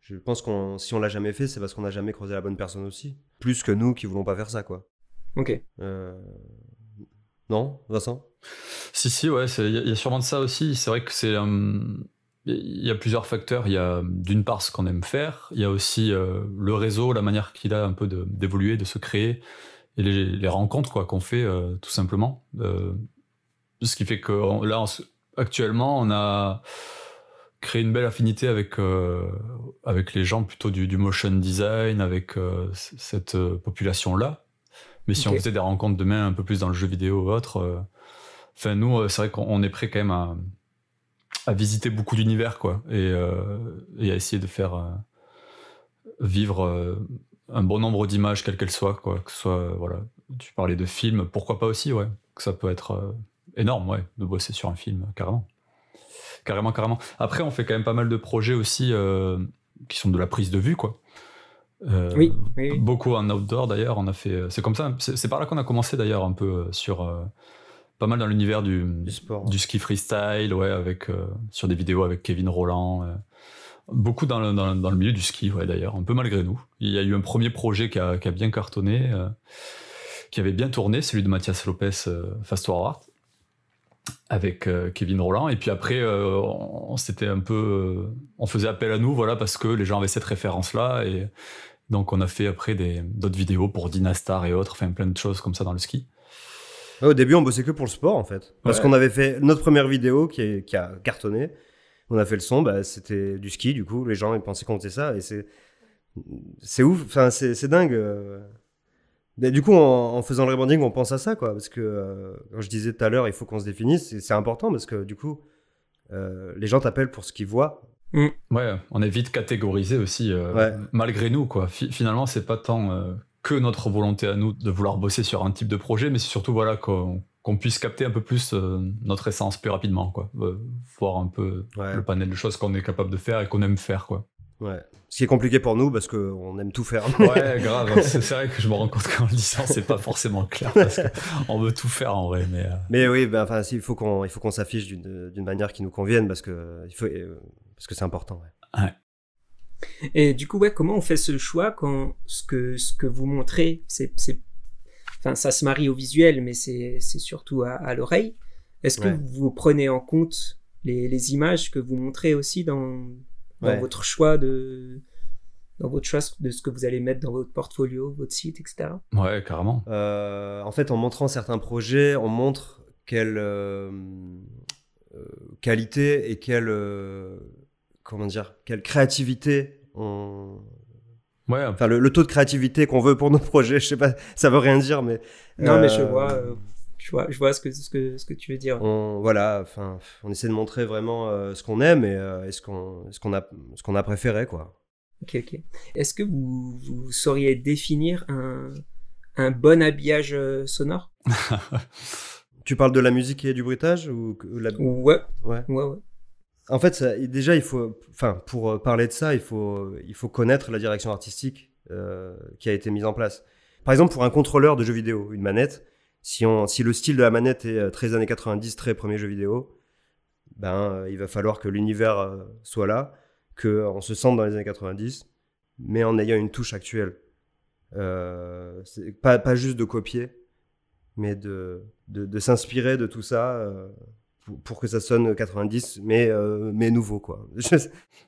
je pense que si on l'a jamais fait, c'est parce qu'on n'a jamais croisé la bonne personne aussi. Plus que nous qui voulons pas faire ça, quoi. Ok. Non, Vincent? Si, ouais, il y a sûrement de ça aussi. C'est vrai que il y a plusieurs facteurs. Il y a d'une part ce qu'on aime faire, il y a aussi le réseau, la manière qu'il a un peu d'évoluer, de se créer, et les rencontres quoi, qu'on fait tout simplement. Ce qui fait que là, actuellement, on a créé une belle affinité avec les gens plutôt du motion design, avec cette population-là. Mais si on faisait des rencontres demain un peu plus dans le jeu vidéo ou autre, nous, c'est vrai qu'on est prêt quand même à visiter beaucoup d'univers, quoi, et à essayer de faire vivre un bon nombre d'images, quelles qu'elles soient, quoi, que ce soit, voilà, tu parlais de films, pourquoi pas aussi, ouais, que ça peut être énorme, ouais, de bosser sur un film, carrément. Après, on fait quand même pas mal de projets aussi qui sont de la prise de vue, quoi. Oui. Beaucoup en outdoor d'ailleurs, on a fait. C'est comme ça, c'est par là qu'on a commencé d'ailleurs un peu sur pas mal dans l'univers du sport, du ski freestyle, ouais, avec sur des vidéos avec Kevin Roland, beaucoup dans le milieu du ski, ouais, d'ailleurs, un peu malgré nous. Il y a eu un premier projet qui a bien cartonné, qui avait bien tourné, celui de Mathias Lopez, Fast Forward, avec Kevin Roland, et puis après on s'était un peu on faisait appel à nous, voilà, parce que les gens avaient cette référence là, et donc on a fait après d'autres vidéos pour Dynastar et autres, enfin plein de choses comme ça dans le ski. Au début on bossait que pour le sport en fait, parce qu'on avait fait notre première vidéo qui a cartonné, on a fait le son, c'était du ski, du coup les gens ils pensaient qu'on faisait ça, et c'est ouf, enfin c'est dingue. Mais du coup, en faisant le rebranding, on pense à ça, quoi. Parce que, quand je disais tout à l'heure, il faut qu'on se définisse. C'est important parce que, du coup, les gens t'appellent pour ce qu'ils voient. Ouais, on est vite catégorisé aussi, malgré nous, quoi. Finalement, c'est pas tant que notre volonté à nous de vouloir bosser sur un type de projet, mais c'est surtout, voilà, qu'on puisse capter un peu plus notre essence plus rapidement, quoi. Voir un peu le panel de choses qu'on est capable de faire et qu'on aime faire, quoi. Ouais. Ce qui est compliqué pour nous parce qu'on aime tout faire. Ouais, grave. C'est vrai que je me rends compte qu'en le disant, c'est pas forcément clair parce qu'on veut tout faire en vrai. Mais oui, il faut qu'on s'affiche d'une manière qui nous convienne parce que c'est important. Ouais. Et du coup, comment on fait ce choix quand ce que vous montrez, enfin, ça se marie au visuel, mais c'est surtout à l'oreille. Est-ce que vous prenez en compte les images que vous montrez aussi dans votre choix de ce que vous allez mettre dans votre portfolio, votre site, etc. Ouais, carrément. En fait, en montrant certains projets, on montre quelle qualité et quelle créativité Ouais. Enfin, le taux de créativité qu'on veut pour nos projets, je sais pas, ça veut rien dire, mais... Non, mais je vois ce que tu veux dire. On essaie de montrer vraiment ce qu'on aime et ce qu'on a préféré, quoi. Ok. Est-ce que vous sauriez définir un bon habillage sonore? Tu parles de la musique et du bruitage ou Ouais. En fait, déjà, pour parler de ça, il faut connaître la direction artistique qui a été mise en place. par exemple, pour un contrôleur de jeux vidéo, une manette, si le style de la manette est très années 90, très premier jeu vidéo, il va falloir que l'univers soit là, qu'on se sente dans les années 90, mais en ayant une touche actuelle. C'est pas juste de copier, mais de s'inspirer de tout ça pour que ça sonne 90, mais nouveau, quoi.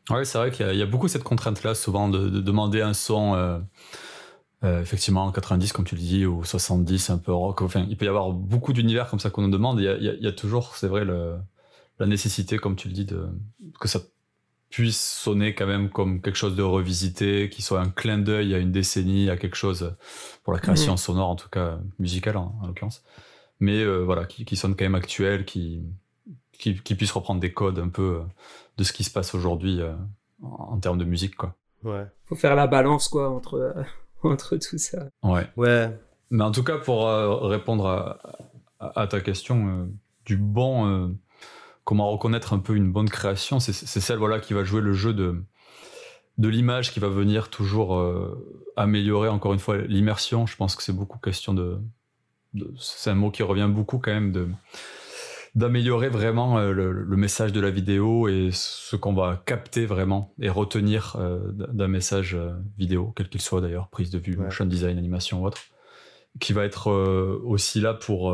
Ouais, c'est vrai qu'il y a beaucoup cette contrainte-là, souvent, de demander un son, effectivement, en 90, comme tu le dis, ou 70, un peu rock. Enfin, il peut y avoir beaucoup d'univers comme ça qu'on nous demande. Il y a toujours, c'est vrai, la nécessité, comme tu le dis, que ça puisse sonner quand même comme quelque chose de revisité, qui soit un clin d'œil à une décennie, à quelque chose pour la création sonore, en tout cas musicale en l'occurrence. Mais voilà, qui sonne quand même actuel, qui puisse reprendre des codes un peu de ce qui se passe aujourd'hui en termes de musique, quoi. Ouais. Faut faire la balance, quoi, entre tout ça. Ouais. Ouais. Mais en tout cas, pour répondre à ta question, comment reconnaître un peu une bonne création, c'est celle, voilà, qui va jouer le jeu de l'image, qui va venir toujours améliorer, encore une fois, l'immersion. Je pense que c'est beaucoup question c'est un mot qui revient beaucoup quand même, d'améliorer vraiment le message de la vidéo et ce qu'on va capter vraiment et retenir d'un message vidéo, quel qu'il soit d'ailleurs, prise de vue, motion design, animation ou autre, qui va être aussi là pour...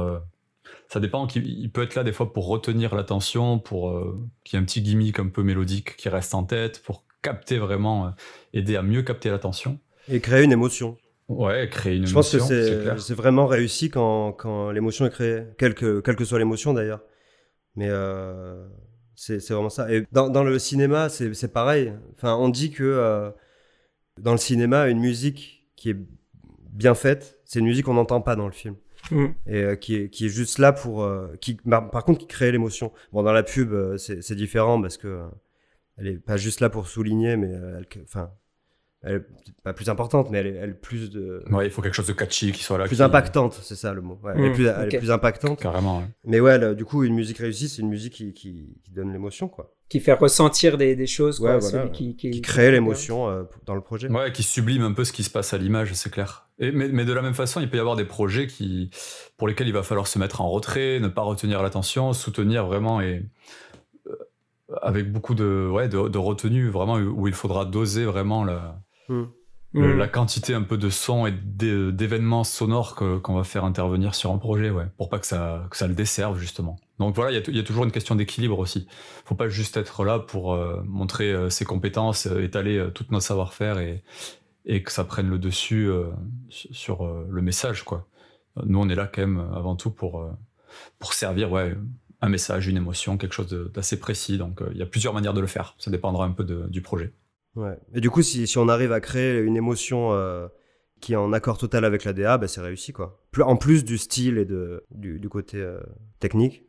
ça dépend, il peut être là des fois pour retenir l'attention, pour qu'il y ait un petit gimmick un peu mélodique qui reste en tête, pour capter vraiment, aider à mieux capter l'attention. Et créer une émotion. Ouais, créer une émotion. Je pense que c'est vraiment réussi quand l'émotion est créée, quelle que soit l'émotion d'ailleurs. Mais c'est vraiment ça. Et dans le cinéma, c'est pareil. Enfin, on dit que dans le cinéma, une musique qui est bien faite, c'est une musique qu'on n'entend pas dans le film. Et qui est juste là pour... par contre, qui crée l'émotion. Bon, dans la pub, c'est différent parce que elle est pas juste là pour souligner, mais elle est pas plus importante, mais elle est plus de... Ouais, il faut quelque chose de catchy qui soit là. Plus impactante, c'est ça le mot. Ouais, elle est plus impactante. Carrément, ouais. Mais ouais, du coup, une musique réussie, c'est une musique qui donne l'émotion, quoi. Qui fait ressentir des choses, quoi. Ouais, voilà, qui crée l'émotion dans le projet. Ouais, qui sublime un peu ce qui se passe à l'image, c'est clair. Mais de la même façon, il peut y avoir des projets pour lesquels il va falloir se mettre en retrait, ne pas retenir l'attention, soutenir vraiment et... avec beaucoup de retenue, vraiment, où il faudra doser vraiment la quantité un peu de sons et d'événements sonores qu'on va faire intervenir sur un projet, pour pas que ça le desserve, justement. Donc voilà, il y a toujours une question d'équilibre aussi. Faut pas juste être là pour montrer ses compétences, étaler tout notre savoir-faire et que ça prenne le dessus sur le message, quoi. Nous, on est là quand même avant tout pour servir, un message, une émotion, quelque chose d'assez précis. Donc, il y a plusieurs manières de le faire. Ça dépendra un peu du projet. Ouais. Et du coup, si on arrive à créer une émotion qui est en accord total avec la DA, c'est réussi, quoi. En plus du style et du côté technique,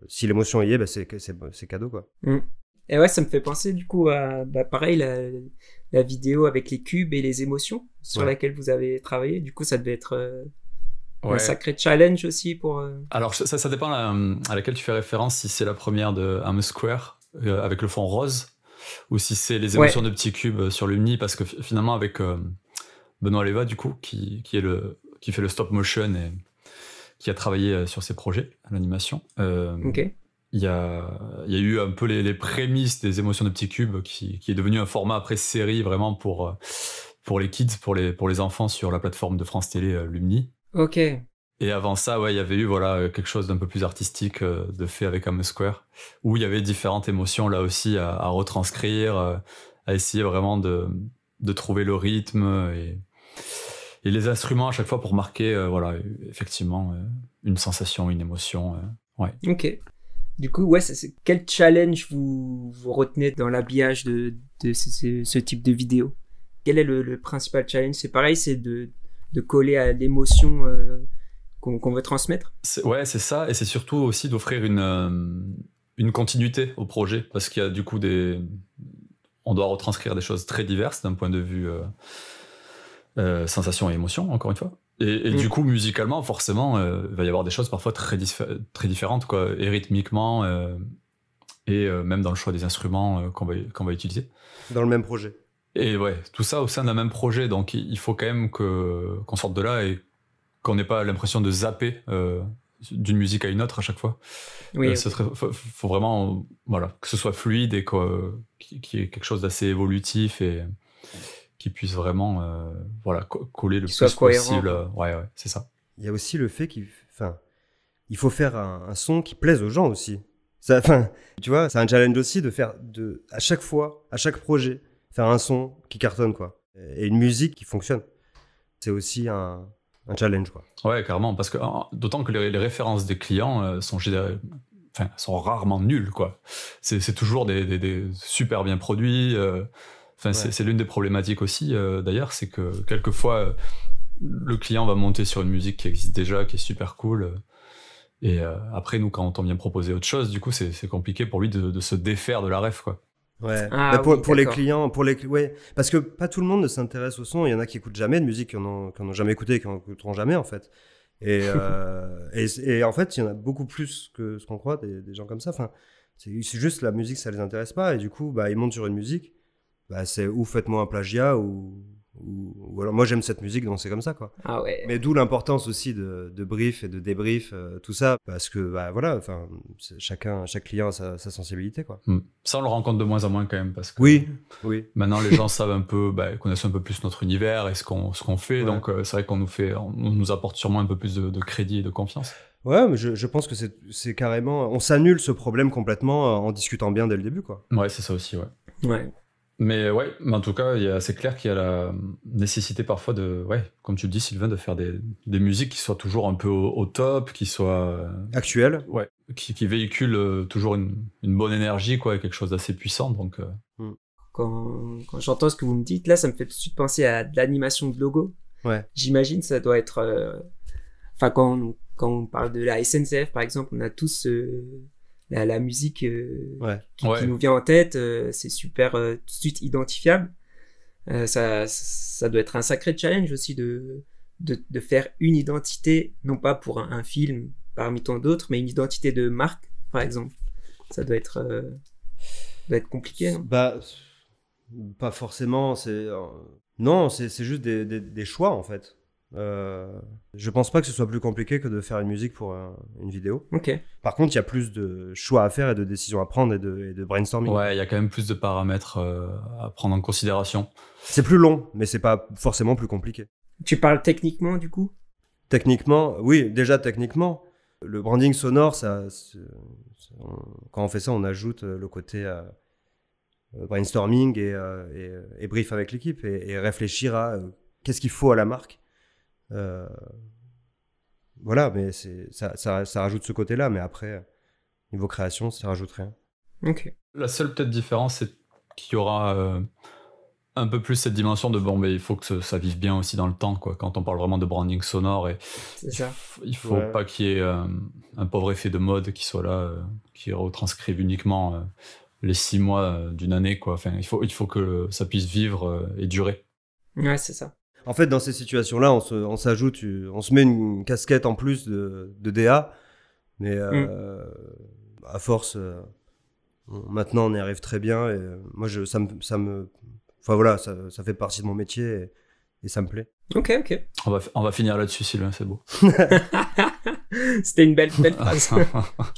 si l'émotion y est, c'est cadeau, quoi. Et ouais, ça me fait penser du coup à pareil la vidéo avec les cubes et les émotions sur laquelle vous avez travaillé. Du coup, ça devait être un sacré challenge aussi pour... Alors, ça dépend à laquelle tu fais référence, si c'est la première de I'm a Square, avec le fond rose, ou si c'est les émotions de petits cubes sur Lumni, parce que finalement, avec Benoît Leva, du coup, qui fait le stop motion et qui a travaillé sur ces projets, l'animation, il y a eu un peu les prémices des émotions de petits cubes, qui est devenu un format après série, vraiment pour les kids, pour les enfants sur la plateforme de France Télé Lumni. Ok. Et avant ça, il y avait eu quelque chose d'un peu plus artistique de fait avec I'm a Square, où il y avait différentes émotions là aussi à retranscrire, à essayer vraiment de trouver le rythme et les instruments à chaque fois pour marquer, effectivement, une sensation, une émotion. Ok. Du coup, quel challenge vous retenez dans l'habillage de ce type de vidéo? Quel est le principal challenge? C'est pareil, c'est de coller à l'émotion qu'on veut transmettre. C'est ça, et c'est surtout aussi d'offrir une continuité au projet, parce qu'il y a du coup on doit retranscrire des choses très diverses d'un point de vue sensation et émotion, encore une fois. Et du coup, musicalement, forcément, il va y avoir des choses parfois très différentes, quoi, et rythmiquement, et même dans le choix des instruments qu'on va utiliser. Dans le même projet. Et tout ça au sein d'un même projet, donc il faut quand même qu'on sorte de là et qu'on n'ait pas l'impression de zapper d'une musique à une autre à chaque fois. Oui, faut vraiment que ce soit fluide et qu'il y ait quelque chose d'assez évolutif et qui puisse vraiment coller le Qu'il soit plus cohérent, possible. quoi. Ouais, c'est ça. Il y a aussi le fait qu'il faut faire un son qui plaise aux gens aussi. Tu vois, c'est un challenge aussi de faire à chaque fois, à chaque projet, faire un son qui cartonne, quoi. Et une musique qui fonctionne. C'est aussi un challenge, quoi. Ouais, carrément, parce que d'autant que les références des clients sont rarement nulles, quoi. C'est toujours des super bien produits. C'est l'une des problématiques aussi, d'ailleurs, c'est que quelquefois, le client va monter sur une musique qui existe déjà, qui est super cool. Et après, nous, quand on vient proposer autre chose, du coup, c'est compliqué pour lui de se défaire de la ref, quoi. Ouais. Ah, pour les d'accord. clients, parce que pas tout le monde ne s'intéresse au son. Il y en a qui écoutent jamais de musique, qui en ont jamais écouté, qui en écouteront jamais, en fait. Et en fait, il y en a beaucoup plus que ce qu'on croit, des gens comme ça. C'est juste la musique, ça les intéresse pas. Et du coup, ils montent sur une musique. C'est ou faites-moi un plagiat ou alors moi j'aime cette musique, donc c'est comme ça, quoi. Ah ouais. Mais d'où l'importance aussi de brief et de débrief, tout ça, parce que chaque client a sa sensibilité, quoi. Ça, on le rencontre de moins en moins quand même, parce que Oui. maintenant les gens savent un peu, connaissent un peu plus notre univers et ce qu'on fait, donc c'est vrai qu'on nous apporte sûrement un peu plus de crédit et de confiance. Ouais, mais je pense que c'est carrément, on s'annule ce problème complètement en discutant bien dès le début, quoi. Ouais, c'est ça aussi, ouais. Ouais. Mais en tout cas, c'est clair qu'il y a la nécessité parfois comme tu le dis, Sylvain, de faire des musiques qui soient toujours un peu au top, qui soient Actuel. Ouais, qui véhiculent toujours une bonne énergie, quoi, et quelque chose d'assez puissant. Donc, Quand j'entends ce que vous me dites, là, ça me fait tout de suite penser à de l'animation de logo. Ouais. J'imagine ça doit être... quand on parle de la SNCF, par exemple, on a tous la musique qui nous vient en tête. C'est super tout de suite identifiable. Ça doit être un sacré challenge aussi de faire une identité, non pas pour un film parmi tant d'autres, mais une identité de marque, par exemple. Ça doit être compliqué, non ? Pas forcément. Non, c'est juste des choix, en fait. Je pense pas que ce soit plus compliqué que de faire une musique pour une vidéo. Ok. Par contre, il y a plus de choix à faire et de décisions à prendre et de brainstorming. Ouais, il y a quand même plus de paramètres à prendre en considération. C'est plus long, mais c'est pas forcément plus compliqué. Tu parles techniquement, du coup ? Techniquement, oui, déjà techniquement. Le branding sonore, quand on fait ça, on ajoute le côté brainstorming et brief avec l'équipe et réfléchir à qu'est-ce qu'il faut à la marque. Voilà, mais ça rajoute ce côté-là, mais après, niveau création, ça rajoute rien. Ok. La seule peut-être différence, c'est qu'il y aura un peu plus cette dimension de il faut que ça vive bien aussi dans le temps, quoi. Quand on parle vraiment de branding sonore, c'est ça. Il faut pas qu'il y ait un pauvre effet de mode qui soit là, qui retranscrive uniquement les 6 mois d'une année, quoi. Enfin, il faut que ça puisse vivre et durer. Ouais, c'est ça. En fait, dans ces situations-là, on se met une casquette en plus de DA, mais à force, maintenant on y arrive très bien. Et moi, ça fait partie de mon métier et ça me plaît. Ok. On va finir là-dessus, Sylvain, c'est beau. C'était une belle phrase.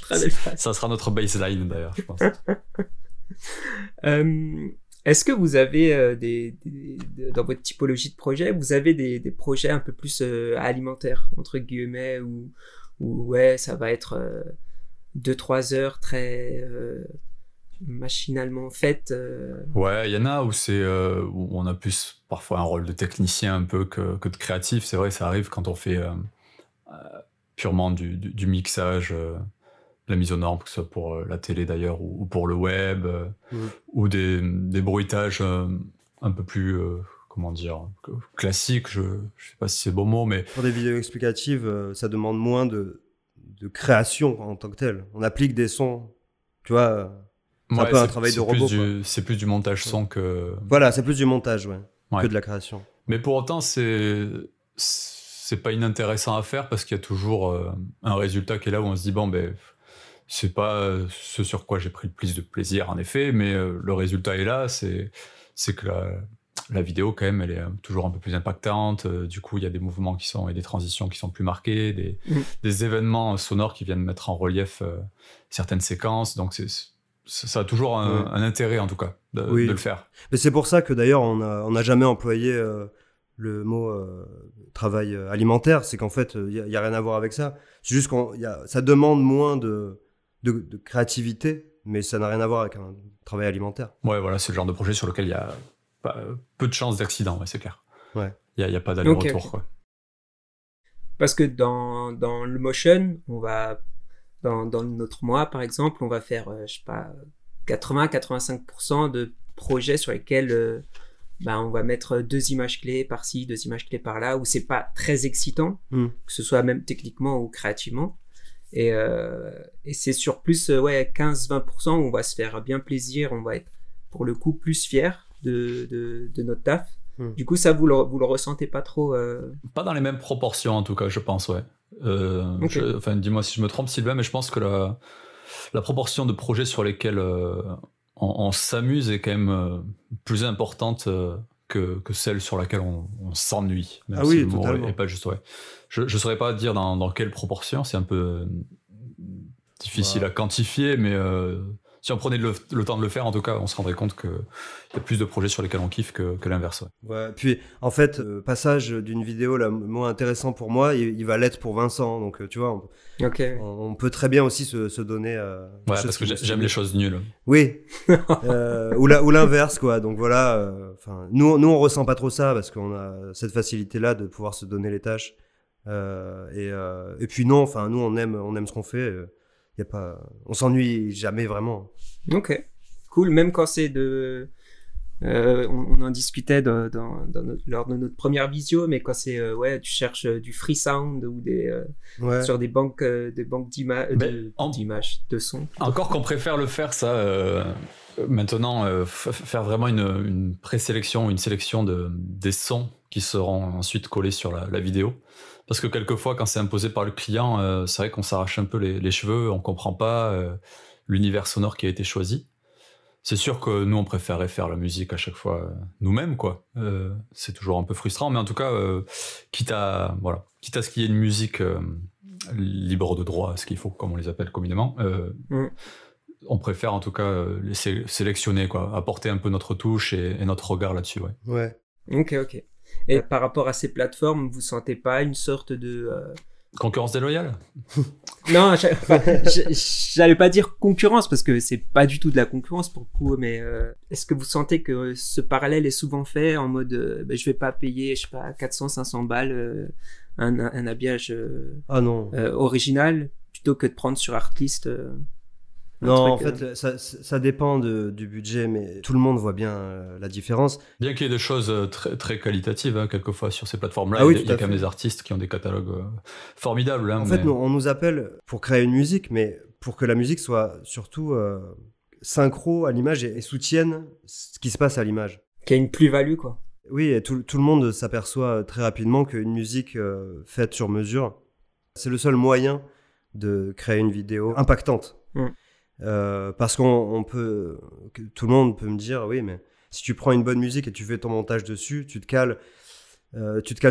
Très belle phrase. Ça sera notre baseline d'ailleurs, je pense. Est-ce que vous avez dans votre typologie de projet, vous avez des projets un peu plus alimentaires, entre guillemets, où ouais, ça va être 2-3 heures très machinalement faites Ouais, il y en a où où on a plus parfois un rôle de technicien un peu que de créatif. C'est vrai, ça arrive quand on fait purement du mixage, la mise aux normes, que ce soit pour la télé d'ailleurs ou pour le web, ou des bruitages un peu plus, classiques, je sais pas si c'est le bon mot, mais... Pour des vidéos explicatives, ça demande moins de création en tant que tel. On applique des sons, tu vois, c'est un peu un travail de robot. C'est plus du montage son que... Voilà, c'est plus du montage, que de la création. Mais pour autant, c'est pas inintéressant à faire parce qu'il y a toujours un résultat qui est là où on se dit, c'est pas ce sur quoi j'ai pris le plus de plaisir, en effet, mais le résultat est là, c'est que la vidéo, quand même, elle est toujours un peu plus impactante. Du coup, il y a des mouvements et des transitions qui sont plus marquées, des événements sonores qui viennent mettre en relief certaines séquences. Donc, ça a toujours un intérêt, en tout cas, de le faire. Mais c'est pour ça que, d'ailleurs, on n'a jamais employé le mot travail alimentaire. C'est qu'en fait, il n'y a rien à voir avec ça. C'est juste ça demande moins de créativité, mais ça n'a rien à voir avec un travail alimentaire. Ouais, voilà, c'est le genre de projet sur lequel il y a peu de chances d'accident, ouais, c'est clair. Ouais. Il n'y a pas d'aller-retour. Okay. Quoi. Parce que dans le motion, on va, dans notre mois par exemple, on va faire, je sais pas, 80-85% de projets sur lesquels on va mettre 2 images clés par-ci, 2 images clés par-là, où c'est pas très excitant, que ce soit même techniquement ou créativement. Et c'est sur plus 15-20% où on va se faire bien plaisir, on va être pour le coup plus fier de notre taf. Du coup, ça, vous le ressentez pas trop Pas dans les mêmes proportions, en tout cas, je pense, ouais. Okay. Dis-moi si je me trompe, Sylvain, mais je pense que la proportion de projets sur lesquels on s'amuse est quand même plus importante que celle sur laquelle on s'ennuie. Ah oui, totalement. Et pas juste, ouais. Je saurais pas dire dans quelle proportion, c'est un peu difficile à quantifier, mais si on prenait le temps de le faire, en tout cas, on se rendrait compte qu'il y a plus de projets sur lesquels on kiffe que l'inverse. Ouais. Puis, en fait, le passage d'une vidéo le moins intéressant pour moi, il va l'être pour Vincent. Donc, tu vois, on peut très bien aussi se donner... parce que j'aime les choses nulles. Oui. Ou l'inverse, quoi. Donc, voilà. Nous, on ressent pas trop ça parce qu'on a cette facilité-là de pouvoir se donner les tâches. Et puis, non, nous, on aime ce qu'on fait. On s'ennuie jamais vraiment. Ok, cool. Même quand c'est on en discutait lors de notre première visio, mais quand c'est tu cherches du free sound ou sur des banques d'images, de sons. Encore qu'on préfère le faire ça maintenant, faire vraiment une présélection, une sélection des sons qui seront ensuite collés sur la vidéo. Parce que quelquefois, quand c'est imposé par le client, c'est vrai qu'on s'arrache un peu les cheveux, on comprend pas l'univers sonore qui a été choisi. C'est sûr que nous, on préférerait faire la musique à chaque fois nous-mêmes, quoi. C'est toujours un peu frustrant, mais en tout cas, quitte à ce qu'il y ait une musique libre de droit, ce qu'il faut, comme on les appelle communément, on préfère en tout cas les sélectionner, quoi, apporter un peu notre touche et notre regard là-dessus, ouais. Ouais. Ok. Et par rapport à ces plateformes, vous sentez pas une sorte de... Concurrence déloyale ? Non, j'allais pas dire concurrence parce que c'est pas du tout de la concurrence pour le coup, mais est-ce que vous sentez que ce parallèle est souvent fait en mode je vais pas payer, je sais pas, 400-500 balles un habillage original plutôt que de prendre sur Artlist Non, en fait, ça dépend du budget, mais tout le monde voit bien la différence. Bien qu'il y ait des choses très, très qualitatives, hein, quelquefois, sur ces plateformes-là, il y a quand même des artistes qui ont des catalogues formidables. Hein, en fait, on nous appelle pour créer une musique, mais pour que la musique soit surtout synchro à l'image et soutienne ce qui se passe à l'image. Qu'il y a une plus-value, quoi. Oui, et tout le monde s'aperçoit très rapidement qu'une musique faite sur mesure, c'est le seul moyen de créer une vidéo impactante. Parce tout le monde peut me dire, oui, mais si tu prends une bonne musique et tu fais ton montage dessus, tu te cales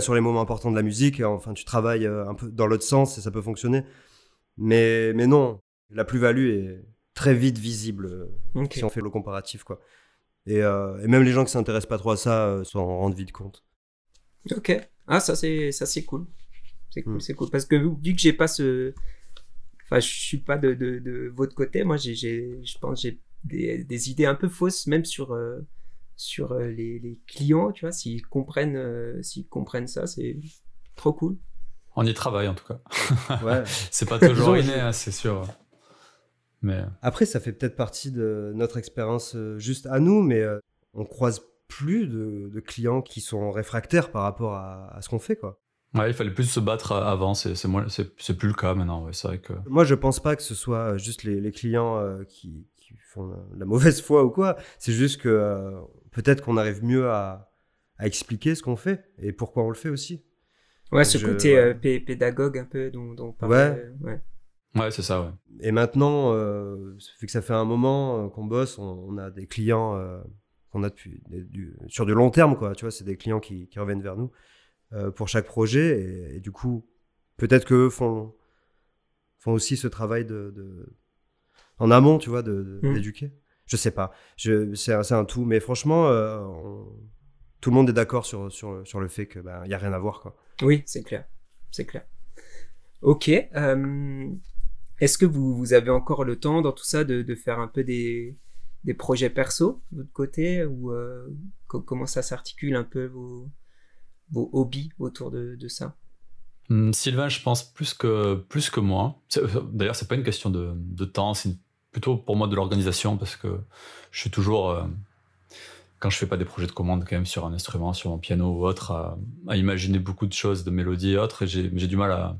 sur les moments importants de la musique, et enfin tu travailles un peu dans l'autre sens et ça peut fonctionner. Mais non, la plus-value est très vite visible si on fait le comparatif, quoi. Et même les gens qui s'intéressent pas trop à ça s'en rendent vite compte. Ok, ça c'est cool. C'est cool parce que vu que j'ai pas je suis pas de votre côté. Moi, je pense que j'ai des idées un peu fausses, même sur les clients, tu vois, s'ils comprennent ça, c'est trop cool. On y travaille, en tout cas. Ouais. C'est pas toujours inné, hein, c'est sûr. Mais... Après, ça fait peut-être partie de notre expérience juste à nous, mais on croise plus de clients qui sont réfractaires par rapport à ce qu'on fait, quoi. Ouais, il fallait plus se battre avant, c'est plus le cas maintenant, ouais, c'est vrai que... Moi, je pense pas que ce soit juste les clients qui font la mauvaise foi ou quoi, c'est juste que peut-être qu'on arrive mieux à expliquer ce qu'on fait et pourquoi on le fait aussi. Ouais, ce côté pédagogue un peu dont on parlait. Ouais, c'est ça, ouais. Et maintenant, vu que ça fait un moment qu'on bosse, on a des clients qu'on a sur du long terme, quoi. Tu vois, c'est des clients qui reviennent vers nous pour chaque projet. Et du coup, peut-être qu'eux font aussi ce travail en amont, tu vois, d'éduquer. Je sais pas. C'est un tout. Mais franchement, tout le monde est d'accord sur le fait qu'il n'y a rien à voir, quoi. Oui, c'est clair. C'est clair. Ok. Est-ce que vous avez encore le temps dans tout ça de faire un peu des projets perso de votre côté, ou comment ça s'articule un peu vos hobbies autour de ça? Sylvain, je pense plus que moi. D'ailleurs, c'est pas une question de temps, c'est plutôt pour moi de l'organisation, parce que je suis toujours, quand je fais pas des projets de commande quand même sur un instrument, sur mon piano ou autre, à imaginer beaucoup de choses, de mélodies et autres, et j'ai du mal à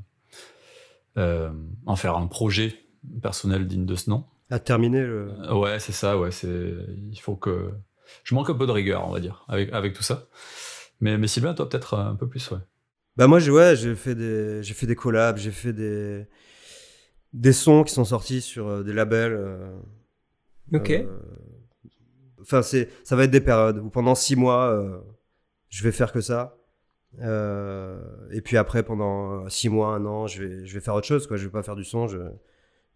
en faire un projet personnel digne de ce nom. À terminer ouais, c'est ça, ouais, il faut que... Je manque un peu de rigueur, on va dire, avec tout ça. Mais Sylvain, toi, peut-être un peu plus, ouais. Bah moi, j'ai fait des collabs, j'ai fait des sons qui sont sortis sur des labels. Ok. Enfin, ça va être des périodes où pendant 6 mois, je vais faire que ça. Et puis après, pendant 6 mois, 1 an, je vais faire autre chose, quoi. Je vais pas faire du son, je vais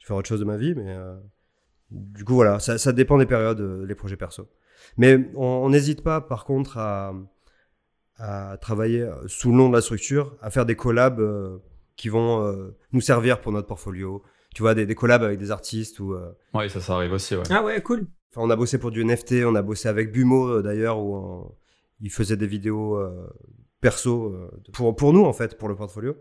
faire autre chose de ma vie. Mais du coup, voilà, ça dépend des périodes, les projets perso. Mais on n'hésite pas, par contre, à travailler sous le nom de la structure, à faire des collabs qui vont nous servir pour notre portfolio. Tu vois, des collabs avec des artistes ou... Ouais, ça arrive aussi, ouais. Ah ouais, cool. Enfin, on a bossé pour du NFT, on a bossé avec Bumo d'ailleurs, où il faisait des vidéos perso pour nous, en fait, pour le portfolio.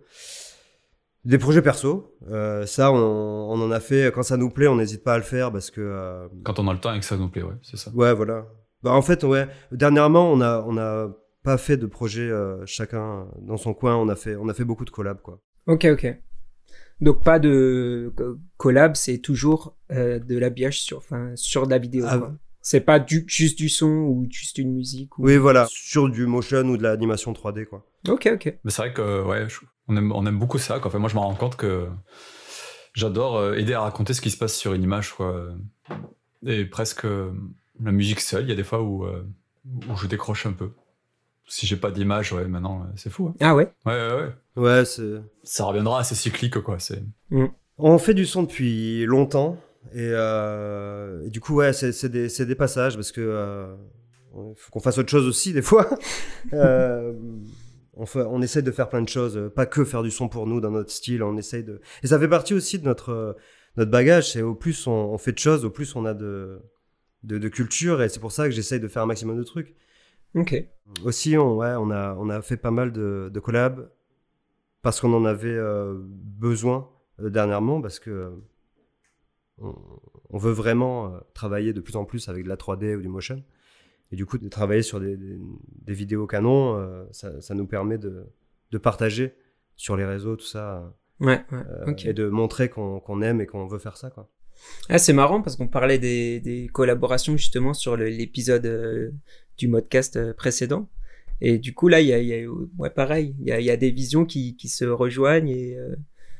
Des projets perso, ça, on en a fait. Quand ça nous plaît, on n'hésite pas à le faire parce que... Quand on a le temps et que ça nous plaît, ouais, c'est ça. Ouais, voilà. Bah, en fait, ouais, dernièrement, on a pas fait de projet chacun dans son coin, on a fait beaucoup de collabs, quoi. Ok. Donc pas de collab, c'est toujours de l'habillage sur de la vidéo, quoi. C'est pas juste du son ou juste une musique. Oui, voilà, sur du motion ou de l'animation 3D, quoi. Ok. Mais c'est vrai que ouais, on aime beaucoup ça, quoi. Enfin, moi, je me rends compte que j'adore aider à raconter ce qui se passe sur une image, quoi. Et presque la musique seule, il y a des fois où je décroche un peu. Si j'ai pas d'image, ouais, maintenant, c'est fou. Hein. Ah ouais? Ouais, ça reviendra, c'est cyclique, quoi. On fait du son depuis longtemps. Et du coup, ouais, c'est des passages parce que faut qu'on fasse autre chose aussi, des fois. On essaye de faire plein de choses, pas que faire du son pour nous dans notre style. On essaye de... Et ça fait partie aussi de notre bagage. C'est au plus on fait de choses, au plus on a de culture. Et c'est pour ça que j'essaye de faire un maximum de trucs. Ok. Aussi, on a fait pas mal de collabs parce qu'on en avait besoin dernièrement, parce que on veut vraiment travailler de plus en plus avec de la 3D ou du motion. Et du coup, de travailler sur des vidéos canons, ça nous permet de partager sur les réseaux, tout ça. Ouais, okay. Et de montrer qu'on aime et qu'on veut faire ça, quoi. Ah, c'est marrant parce qu'on parlait des collaborations justement sur l'épisode du podcast précédent. Et du coup, là, il y a ouais, pareil, il y a des visions qui se rejoignent et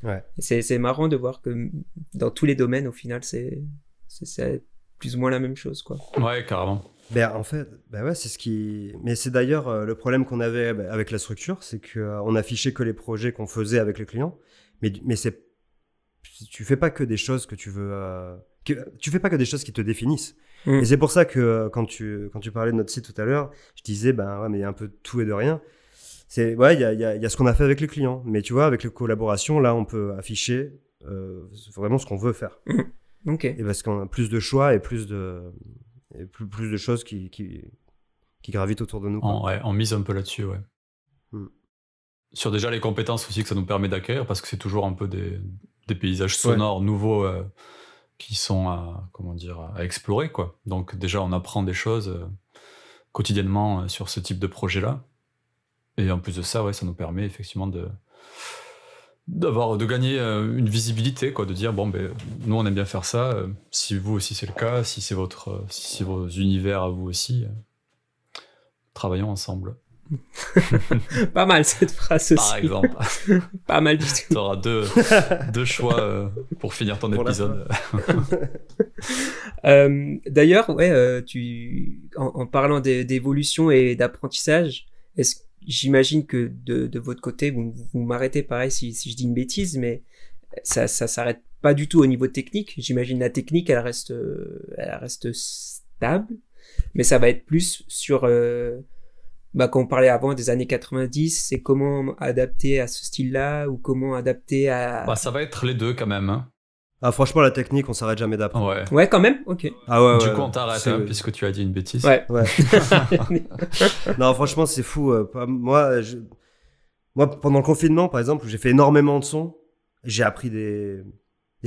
ouais. C'est marrant de voir que dans tous les domaines, au final, c'est plus ou moins la même chose, quoi. Ouais, carrément. Ben, en fait, ouais, c'est ce qui... Mais c'est d'ailleurs le problème qu'on avait avec la structure, c'est qu'on affichait que les projets qu'on faisait avec les clients, mais tu fais pas que des choses que tu veux... tu fais pas que des choses qui te définissent. Et c'est pour ça que quand tu parlais de notre site tout à l'heure, je disais, ouais, mais il y a un peu de tout et de rien. Ouais, il y a ce qu'on a fait avec les clients. Mais tu vois, avec les collaborations, là, on peut afficher vraiment ce qu'on veut faire. Ok. Et parce qu'on a plus de choix et plus de choses qui gravitent autour de nous. On mise un peu là-dessus, ouais. Sur déjà les compétences aussi que ça nous permet d'acquérir, parce que c'est toujours un peu des paysages sonores nouveaux qui sont à explorer, quoi. Donc déjà, on apprend des choses quotidiennement sur ce type de projet-là. Et en plus de ça, ouais, ça nous permet effectivement de gagner une visibilité, quoi, de dire bon, nous on aime bien faire ça, si vous aussi c'est le cas, si c'est vos univers à vous aussi, travaillons ensemble. Pas mal cette phrase aussi. Par exemple. Pas mal du tout. Tu auras deux choix pour finir ton épisode. D'ailleurs, ouais, en parlant d'évolution et d'apprentissage, j'imagine que de votre côté, vous m'arrêtez pareil si je dis une bêtise, mais ça s'arrête pas du tout au niveau technique. J'imagine la technique, elle reste stable, mais ça va être plus sur, quand on parlait avant des années 90, c'est comment adapter à ce style-là ou comment adapter à... Bah, ça va être les deux quand même. Hein. Ah, franchement, la technique, on s'arrête jamais d'apprendre. Ouais. Ouais, quand même. Ok. Ah ouais, Du coup, on t'arrête, hein, puisque tu as dit une bêtise. Ouais. Non, franchement, c'est fou. Moi, pendant le confinement, par exemple, où j'ai fait énormément de sons, j'ai appris des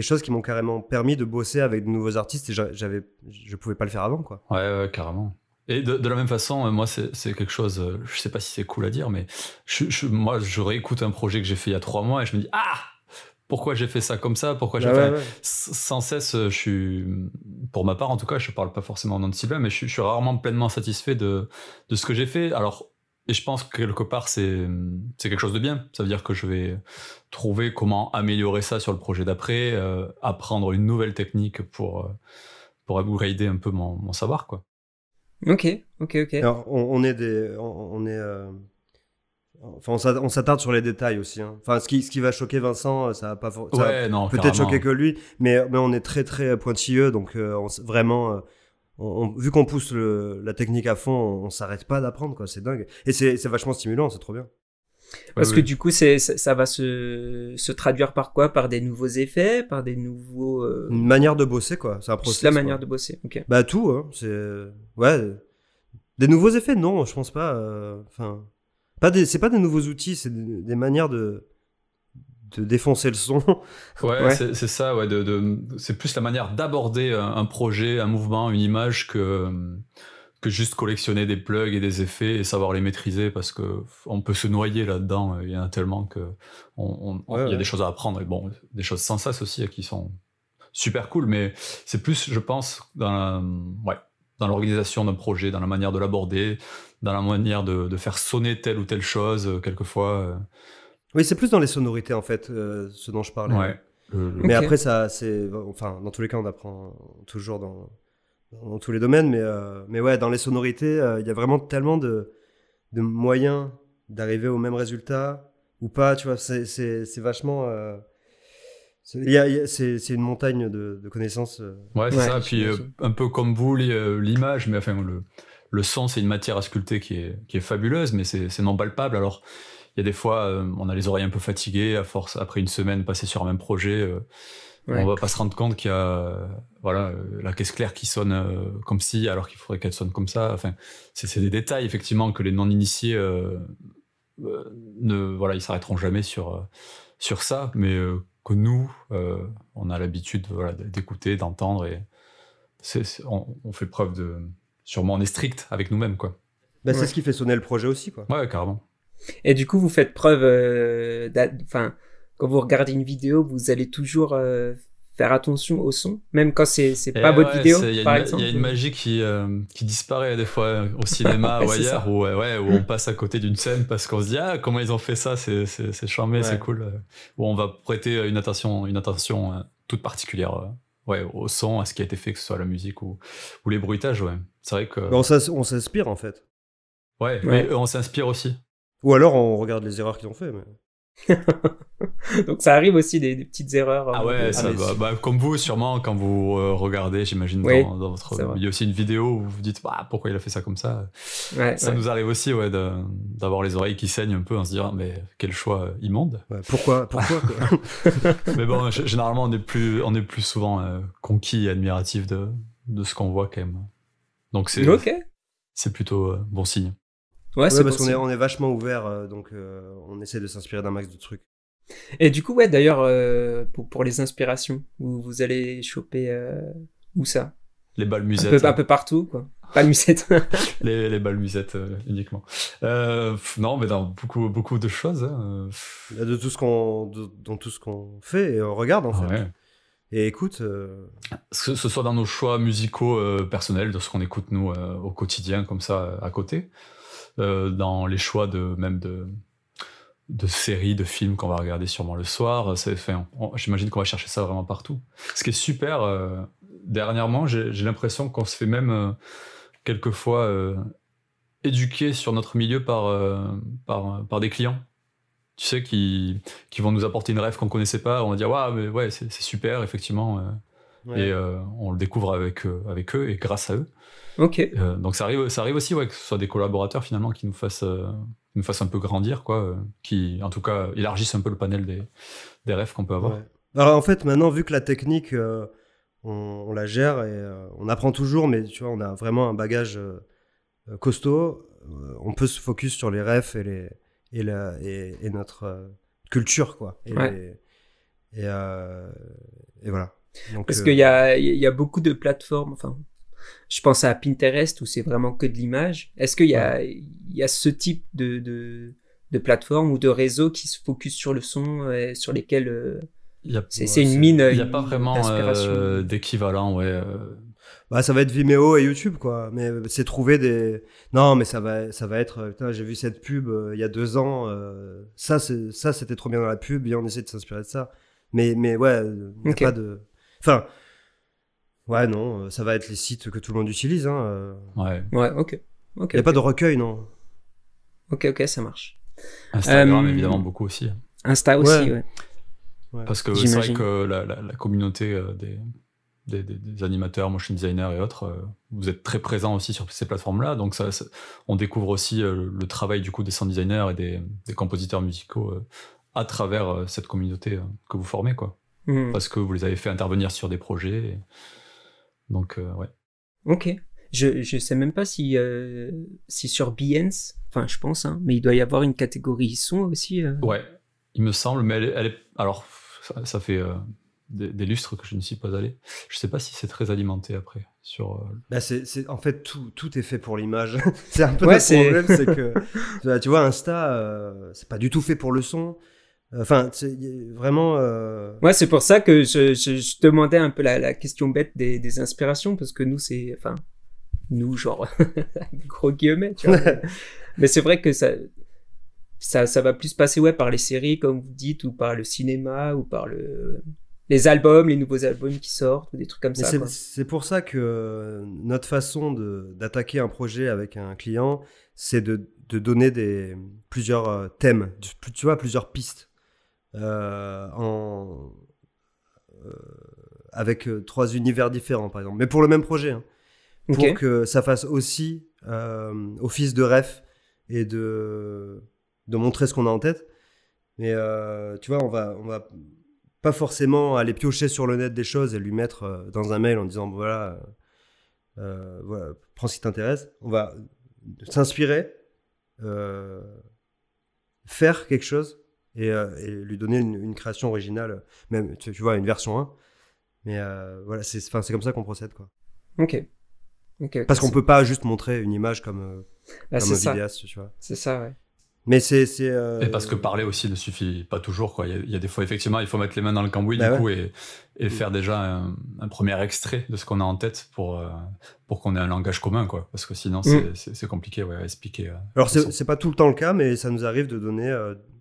choses qui m'ont carrément permis de bosser avec de nouveaux artistes et je pouvais pas le faire avant, quoi. Ouais, carrément. Et de la même façon, moi, c'est quelque chose, je sais pas si c'est cool à dire, mais moi, je réécoute un projet que j'ai fait il y a 3 mois et je me dis, pourquoi j'ai fait ça comme ça, pourquoi j'ai fait... Ouais. Sans cesse, pour ma part en tout cas, je parle pas forcément au nom de Sylvain, mais je suis rarement pleinement satisfait de ce que j'ai fait. Alors, et je pense que quelque part, c'est quelque chose de bien. Ça veut dire que je vais trouver comment améliorer ça sur le projet d'après, apprendre une nouvelle technique pour upgrader un peu mon savoir, quoi. Ok. Alors, on s'attarde sur les détails aussi. Hein. Enfin, ce qui va choquer Vincent, ça va pas peut-être choquer que lui, mais on est très très pointilleux, donc vraiment, vu qu'on pousse la technique à fond, on s'arrête pas d'apprendre, quoi. C'est dingue. Et c'est vachement stimulant, c'est trop bien. Parce que du coup, ça va se traduire par quoi? Par des nouveaux effets, par des nouveaux... Une manière de bosser, quoi. C'est un process. La manière de bosser, ok. Bah tout, hein. Des nouveaux effets, non, je pense pas. Enfin, c'est pas des nouveaux outils, c'est des manières de défoncer le son. Ouais. C'est ça, ouais. C'est plus la manière d'aborder un projet, un mouvement, une image que juste collectionner des plugs et des effets et savoir les maîtriser, parce que on peut se noyer là-dedans. Il y en a tellement que il y a des choses à apprendre, et bon, des choses sans cesse aussi qui sont super cool, mais c'est plus, je pense, dans l'organisation d'un projet, dans la manière de l'aborder, dans la manière de faire sonner telle ou telle chose, quelquefois. Oui, c'est plus dans les sonorités, en fait, ce dont je parlais. Ouais. Mais après, enfin, dans tous les cas, on apprend toujours dans tous les domaines, mais ouais, dans les sonorités, il y a vraiment tellement de moyens d'arriver au même résultat ou pas, tu vois, c'est vachement... c'est une montagne de connaissances. Ouais, c'est ça. Puis un peu comme vous, l'image, mais enfin, le son, c'est une matière à sculpter qui est fabuleuse, mais c'est non palpable. Alors, il y a des fois, on a les oreilles un peu fatiguées, à force, après une semaine passée sur un même projet, on va pas se rendre compte qu'il y a la caisse claire qui sonne comme ci, alors qu'il faudrait qu'elle sonne comme ça. Enfin, c'est des détails, effectivement, que les non-initiés, ils s'arrêteront jamais sur ça, mais que nous, on a l'habitude d'écouter, d'entendre, et on fait preuve sûrement on est strict avec nous-mêmes, quoi. Bah, c'est ce qui fait sonner le projet aussi, quoi. Ouais, carrément. Et du coup, vous faites preuve, quand vous regardez une vidéo, vous allez toujours faire attention au son, même quand c'est pas votre vidéo, par exemple. Il y a une magie qui disparaît des fois au cinéma ou ailleurs, où on passe à côté d'une scène parce qu'on se dit comment ils ont fait ça, c'est charmé, c'est cool. Où on va prêter une attention toute particulière au son, à ce qui a été fait, que ce soit la musique ou les bruitages. Ouais. C'est vrai que... On s'inspire, en fait. Ouais. Mais on s'inspire aussi. Ou alors on regarde les erreurs qu'ils ont fait. Mais... Donc ça arrive aussi des petites erreurs. Ah ouais, comme vous, sûrement, quand vous regardez, j'imagine, dans votre milieu aussi une vidéo où vous vous dites pourquoi il a fait ça comme ça. Ça nous arrive aussi d'avoir les oreilles qui saignent un peu en se disant mais quel choix immonde. Ouais, pourquoi Mais bon, généralement on est plus souvent conquis et admiratif de ce qu'on voit quand même. Donc c'est plutôt bon signe. Ouais, parce qu'on est vachement ouvert, donc on essaie de s'inspirer d'un max de trucs. Et du coup, d'ailleurs, pour les inspirations, vous allez choper où ça? Les balles musettes. Un peu partout, quoi. Pas de musette. les balles musettes uniquement. Non, mais dans beaucoup de choses. Hein. De tout ce qu'on fait et on regarde, en fait. Ouais. Et écoute... Que ce soit dans nos choix musicaux personnels, de ce qu'on écoute, nous, au quotidien, comme ça, à côté. Dans les choix de séries, de films qu'on va regarder sûrement le soir. J'imagine qu'on va chercher ça vraiment partout. Ce qui est super dernièrement, j'ai l'impression qu'on se fait même quelquefois éduquer sur notre milieu par des clients. Tu sais, qui vont nous apporter une ref qu'on connaissait pas. On va dire, ouais, mais ouais, c'est super, effectivement. Et on le découvre avec eux et grâce à eux. Ok. Donc ça arrive aussi, ouais, que ce soit des collaborateurs finalement qui nous fassent un peu grandir, quoi, qui en tout cas élargissent un peu le panel des refs qu'on peut avoir. Ouais. Alors en fait, maintenant, vu que la technique, on la gère et on apprend toujours, mais tu vois, on a vraiment un bagage costaud. On peut se focus sur les refs et notre culture, quoi. Et voilà. Donc, parce qu'il y a beaucoup de plateformes, enfin, je pense à Pinterest où c'est vraiment que de l'image. Est-ce qu'il y a ce type de plateforme ou de réseau qui se focus sur le son et sur lesquels c'est une mine. Il n'y a pas vraiment d'équivalent, ouais. Bah, ça va être Vimeo et YouTube, quoi. Mais c'est trouver des. Non, mais ça va être. Putain, j'ai vu cette pub il y a 2 ans. Ça, c'était trop bien dans la pub. Et on essaie de s'inspirer de ça. Mais ouais, il n'y a pas de. Enfin. Ouais, non, ça va être les sites que tout le monde utilise. Hein. Ouais, ok. Il n'y a pas de recueil, non. Ok, ça marche. Instagram, évidemment, beaucoup aussi. Insta aussi, ouais. Parce que c'est vrai que la communauté des animateurs, motion designers et autres, vous êtes très présents aussi sur ces plateformes-là. Donc on découvre aussi le travail du coup des sound designers et des compositeurs musicaux à travers cette communauté que vous formez, quoi. Parce que vous les avez fait intervenir sur des projets. Donc, ouais. Ok. Je sais même pas si sur Behance, enfin je pense, hein, mais il doit y avoir une catégorie son aussi. Ouais, il me semble, mais elle est... Alors, ça fait des lustres que je ne suis pas allé. Je sais pas si c'est très alimenté après. Bah en fait, tout est fait pour l'image. C'est un peu notre problème, c'est que... tu vois, Insta, c'est pas du tout fait pour le son. Enfin, c'est vraiment... Ouais, c'est pour ça que je demandais un peu la question bête des inspirations, parce que nous, c'est... Enfin, nous, genre, gros guillemets, tu vois. Mais c'est vrai que ça va plus passer, ouais, par les séries, comme vous dites, ou par le cinéma, ou par les albums, les nouveaux albums qui sortent, ou des trucs comme ça. C'est pour ça que notre façon d'attaquer un projet avec un client, c'est de donner plusieurs thèmes, tu vois, plusieurs pistes. Avec 3 univers différents, par exemple, mais pour le même projet, hein, pour que ça fasse aussi office de ref et de montrer ce qu'on a en tête. Mais tu vois, on va pas forcément aller piocher sur le net des choses et lui mettre dans un mail en disant voilà, prends ce qui t'intéresse. On va s'inspirer, faire quelque chose et lui donner une création originale, même tu vois, une version 1. Mais voilà, c'est comme ça qu'on procède, quoi. Ok. Parce qu'on peut pas juste montrer une image comme un vidéaste, tu vois. C'est ça, ouais. Mais c'est et parce que parler aussi ne suffit pas toujours, quoi. Il y a des fois, effectivement, il faut mettre les mains dans le cambouis, bah du coup, et faire déjà un premier extrait de ce qu'on a en tête pour qu'on ait un langage commun, quoi. Parce que sinon, c'est compliqué, ouais, à expliquer. Alors, c'est pas tout le temps le cas, mais ça nous arrive de donner,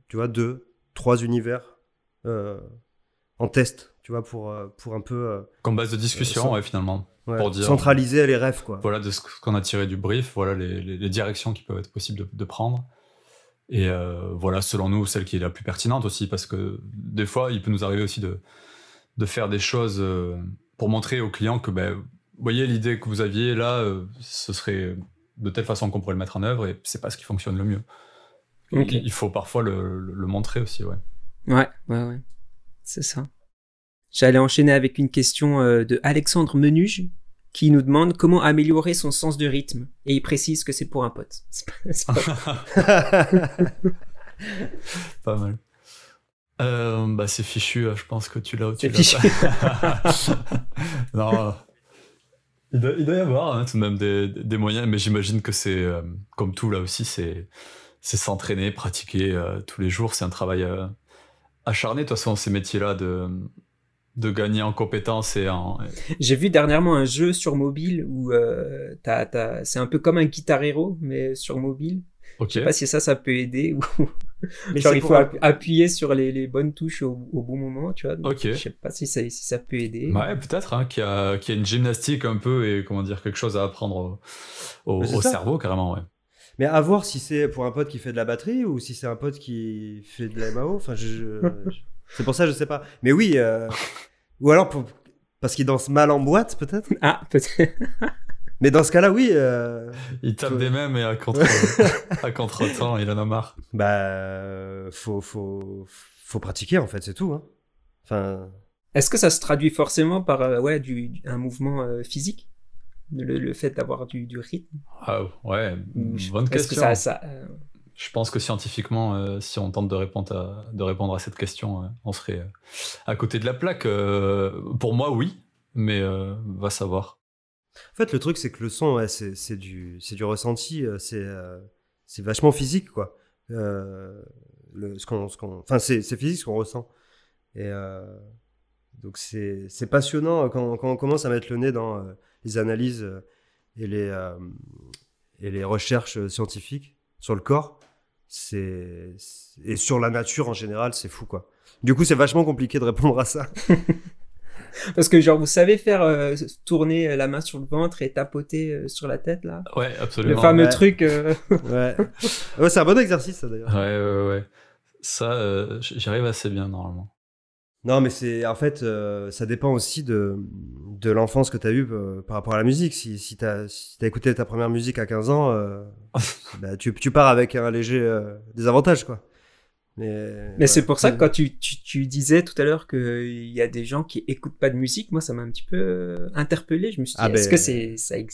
tu vois, 2-3 univers en test, tu vois, pour un peu... comme base de discussion, ouais, finalement. Ouais, pour dire, centraliser les refs, quoi. Voilà de ce qu'on a tiré du brief, voilà les directions qui peuvent être possibles de prendre. Et voilà, selon nous, celle qui est la plus pertinente aussi, parce que des fois, il peut nous arriver aussi de faire des choses pour montrer aux clients que, vous voyez, l'idée que vous aviez là, ce serait de telle façon qu'on pourrait le mettre en œuvre, et c'est pas ce qui fonctionne le mieux. Il faut parfois le montrer aussi, ouais. Ouais, c'est ça. J'allais enchaîner avec une question de Alexandre Menuge, qui nous demande comment améliorer son sens de rythme. Et il précise que c'est pour un pote. C'est pas mal. C'est fichu, je pense que tu l'as ou tu l'as pas. Non, il doit y avoir tout de même des moyens, mais j'imagine que c'est, comme tout là aussi, c'est s'entraîner, pratiquer tous les jours. C'est un travail acharné, de toute façon, ces métiers-là de gagner en compétences J'ai vu dernièrement un jeu sur mobile où c'est un peu comme un Guitar Hero, mais sur mobile. Okay. Je sais pas si ça peut aider ou... Mais Genre, c'est il faut pour appuyer sur les bonnes touches au bon moment, tu vois. Donc, Ok. je sais pas si ça peut aider. Ouais, peut-être hein, qu'il y a une gymnastique un peu et comment dire quelque chose à apprendre Mais c'est au ça. cerveau carrément, ouais. Mais à voir si c'est pour un pote qui fait de la batterie ou si c'est un pote qui fait de la MAO. Enfin, c'est pour ça, je sais pas. Mais oui, ou alors parce qu'il danse mal en boîte, peut-être. Ah, peut-être. Mais dans ce cas-là, oui. Il tape faut- des mêmes et à contre-temps, il en a marre. Bah, faut pratiquer en fait, c'est tout. Hein. Enfin, Est-ce que ça se traduit forcément par un mouvement physique? Le fait d'avoir du rythme? Ah, ouais, bonne Est-ce que question. ça Je pense que scientifiquement, si on tente de répondre à cette question, on serait à côté de la plaque. Pour moi, oui, mais va savoir. en fait, le truc, c'est que le son, ouais, c'est du ressenti, c'est vachement physique, quoi. Enfin, c'est physique ce qu'on ressent. Et donc, c'est passionnant quand on commence à mettre le nez dans les analyses et les recherches scientifiques sur le corps. Et sur la nature en général, c'est fou, quoi. Du coup, c'est vachement compliqué de répondre à ça. Parce que genre vous savez faire tourner la main sur le ventre et tapoter sur la tête là, Ouais, le absolument. fameux Ouais. truc. Ouais, ouais, c'est un bon exercice, ça, d'ailleurs. Ouais. Ça, j'y arrive assez bien normalement. Non, mais en fait, ça dépend aussi de l'enfance que tu as eue par rapport à la musique. Si tu as écouté ta première musique à 15 ans, bah, tu pars avec un léger désavantage, quoi. Mais Mais c'est voilà. pour ça que quand tu disais tout à l'heure qu'il y a des gens qui écoutent pas de musique, moi ça m'a un petit peu interpellé. Je me suis dit, Ah est-ce ben, que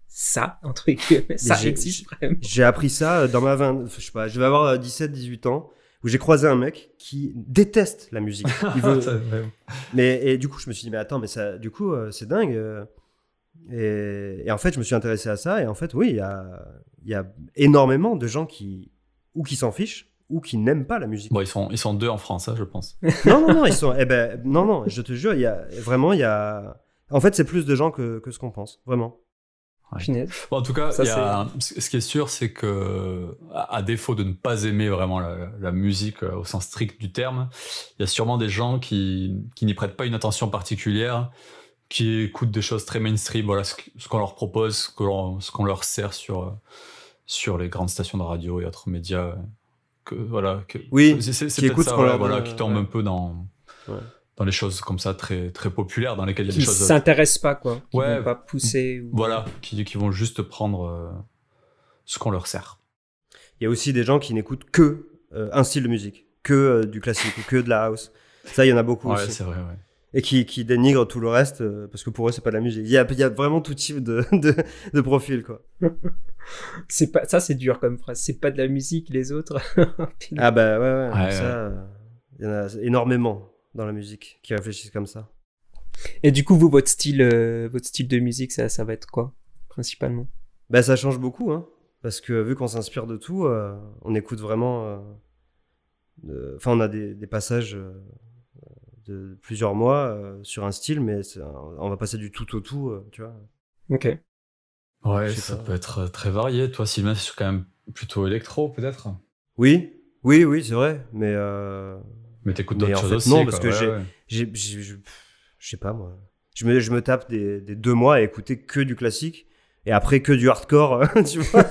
ça, entre guillemets, ça j'ai- existe vraiment? J'ai appris ça dans je sais pas, je vais avoir 17-18 ans, où j'ai croisé un mec qui déteste la musique. Il veut, et du coup, je me suis dit, mais attends, mais ça, du coup, c'est dingue. Et en fait, je me suis intéressé à ça. Et en fait, oui, il y a énormément de gens qui s'en fichent ou qui n'aiment pas la musique. Bon, ils sont deux en France, hein, je pense. Non, ils sont. Eh ben, non, je te jure, il y a. En fait, c'est plus de gens que ce qu'on pense, vraiment. Ouais. Punaise. Bon, en tout cas, Ça, ce qui est sûr, c'est que, à défaut de ne pas aimer vraiment la musique au sens strict du terme, il y a sûrement des gens qui n'y prêtent pas une attention particulière, qui écoutent des choses très mainstream, voilà, ce qu'on leur propose, ce qu'on leur sert sur les grandes stations de radio et autres médias. Oui, c'est qui peut-être écoutent ça, ce qu'on leur voilà, donne, qui tombent ouais. un peu dans les choses comme ça très, très populaires, dans lesquelles il y a qui des choses. s'intéressent pas quoi, qui Ouais, vont pas pousser. Voilà, qui vont juste prendre ce qu'on leur sert. Il y a aussi des gens qui n'écoutent que un style de musique, que du classique ou que de la house. Ça, il y en a beaucoup Ouais, aussi. c'est vrai, ouais. Et qui dénigrent tout le reste parce que pour eux, c'est pas de la musique. Il y a vraiment tout type de profil, quoi. C'est pas ça, c'est dur comme phrase. C'est pas de la musique, les autres. Ah bah ouais. Ouais, Ça, il y en a énormément dans la musique qui réfléchissent comme ça. Et du coup, vous, votre style de musique, ça va être quoi, principalement? Bah ça change beaucoup, hein. Parce que vu qu'on s'inspire de tout, on écoute vraiment... Enfin, on a des passages de plusieurs mois sur un style, mais on va passer du tout au tout, tu vois. Ok. Ouais, Je sais ça pas. peut être très varié. Toi, Sylvain, c'est quand même plutôt électro, peut-être. Oui, c'est vrai, mais... Mais t'écoutes Mais d'autres en choses fait, aussi. non, quoi. parce que Ouais. je sais pas, moi. Je me tape des 2 mois à écouter que du classique et après que du hardcore, tu vois.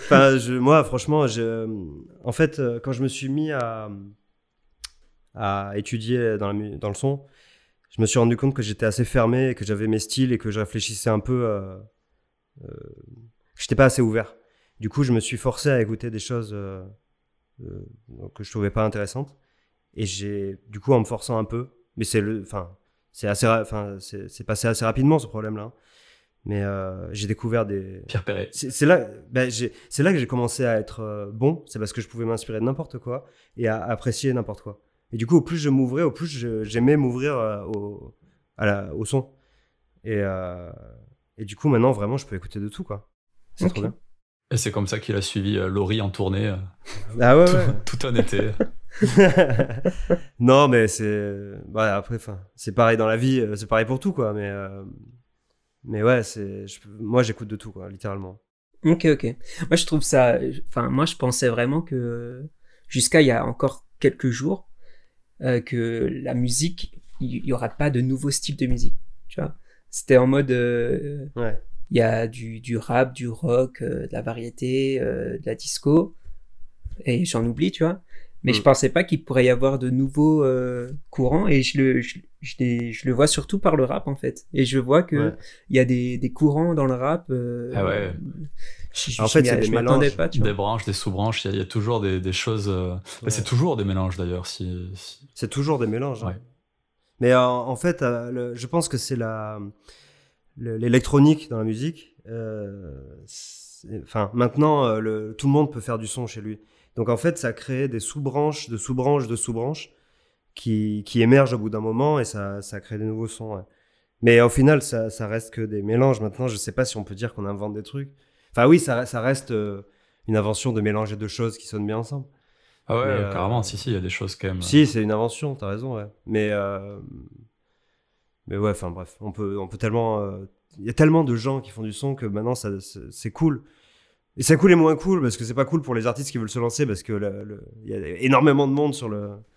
Enfin, moi, franchement, en fait, quand je me suis mis à étudier dans le son, je me suis rendu compte que j'étais assez fermé et que j'avais mes styles et que je réfléchissais un peu. J'étais pas assez ouvert. Du coup, je me suis forcé à écouter des choses que je trouvais pas intéressantes. Et du coup, en me forçant un peu, mais c'est passé assez rapidement ce problème-là. Mais j'ai découvert des. Pierre Perret. C'est là que j'ai commencé à être bon. C'est parce que je pouvais m'inspirer de n'importe quoi et à apprécier n'importe quoi. Et du coup, au plus je m'ouvrais, au plus j'aimais m'ouvrir au son. Et du coup, maintenant, vraiment, je peux écouter de tout, quoi. C'est Ok. trop bien. Et c'est comme ça qu'il a suivi Laurie en tournée Ah ouais, tout un été. Non, mais bah, après, c'est pareil dans la vie, c'est pareil pour tout, quoi. Mais ouais, moi, j'écoute de tout, quoi, littéralement. Ok. Moi, je trouve ça. Enfin, moi, je pensais vraiment que jusqu'à il y a encore quelques jours, que la musique, il y aura pas de nouveau style de musique. Tu vois, c'était en mode. Ouais. Il y a du rap, du rock, de la variété, de la disco, et j'en oublie, tu vois. Mais je pensais pas qu'il pourrait y avoir de nouveaux courants, et je le vois surtout par le rap, en fait. Et je vois que il y a des courants dans le rap. Ah ouais. En fait, c'est des je m'attendais mélanges. pas, tu vois. Des branches, des sous-branches, il y a toujours des choses. C'est toujours des mélanges d'ailleurs. C'est toujours des mélanges. Ouais. Hein. Mais en fait, je pense que c'est l'électronique dans la musique. Enfin, maintenant, tout le monde peut faire du son chez lui. Donc en fait, ça crée des sous-branches, de sous-branches, de sous-branches qui émergent au bout d'un moment et ça crée des nouveaux sons. Ouais. Mais au final, ça reste que des mélanges. Maintenant, je sais pas si on peut dire qu'on invente des trucs. Enfin oui, ça reste une invention de mélanger deux choses qui sonnent bien ensemble. Ah ouais, Mais, carrément, si, il y a des choses quand même. Si, c'est une invention, t'as raison, ouais. Mais ouais, enfin bref, on peut tellement... Il y a tellement de gens qui font du son que maintenant, c'est cool. Et c'est cool et moins cool, parce que c'est pas cool pour les artistes qui veulent se lancer, parce que il y a énormément de monde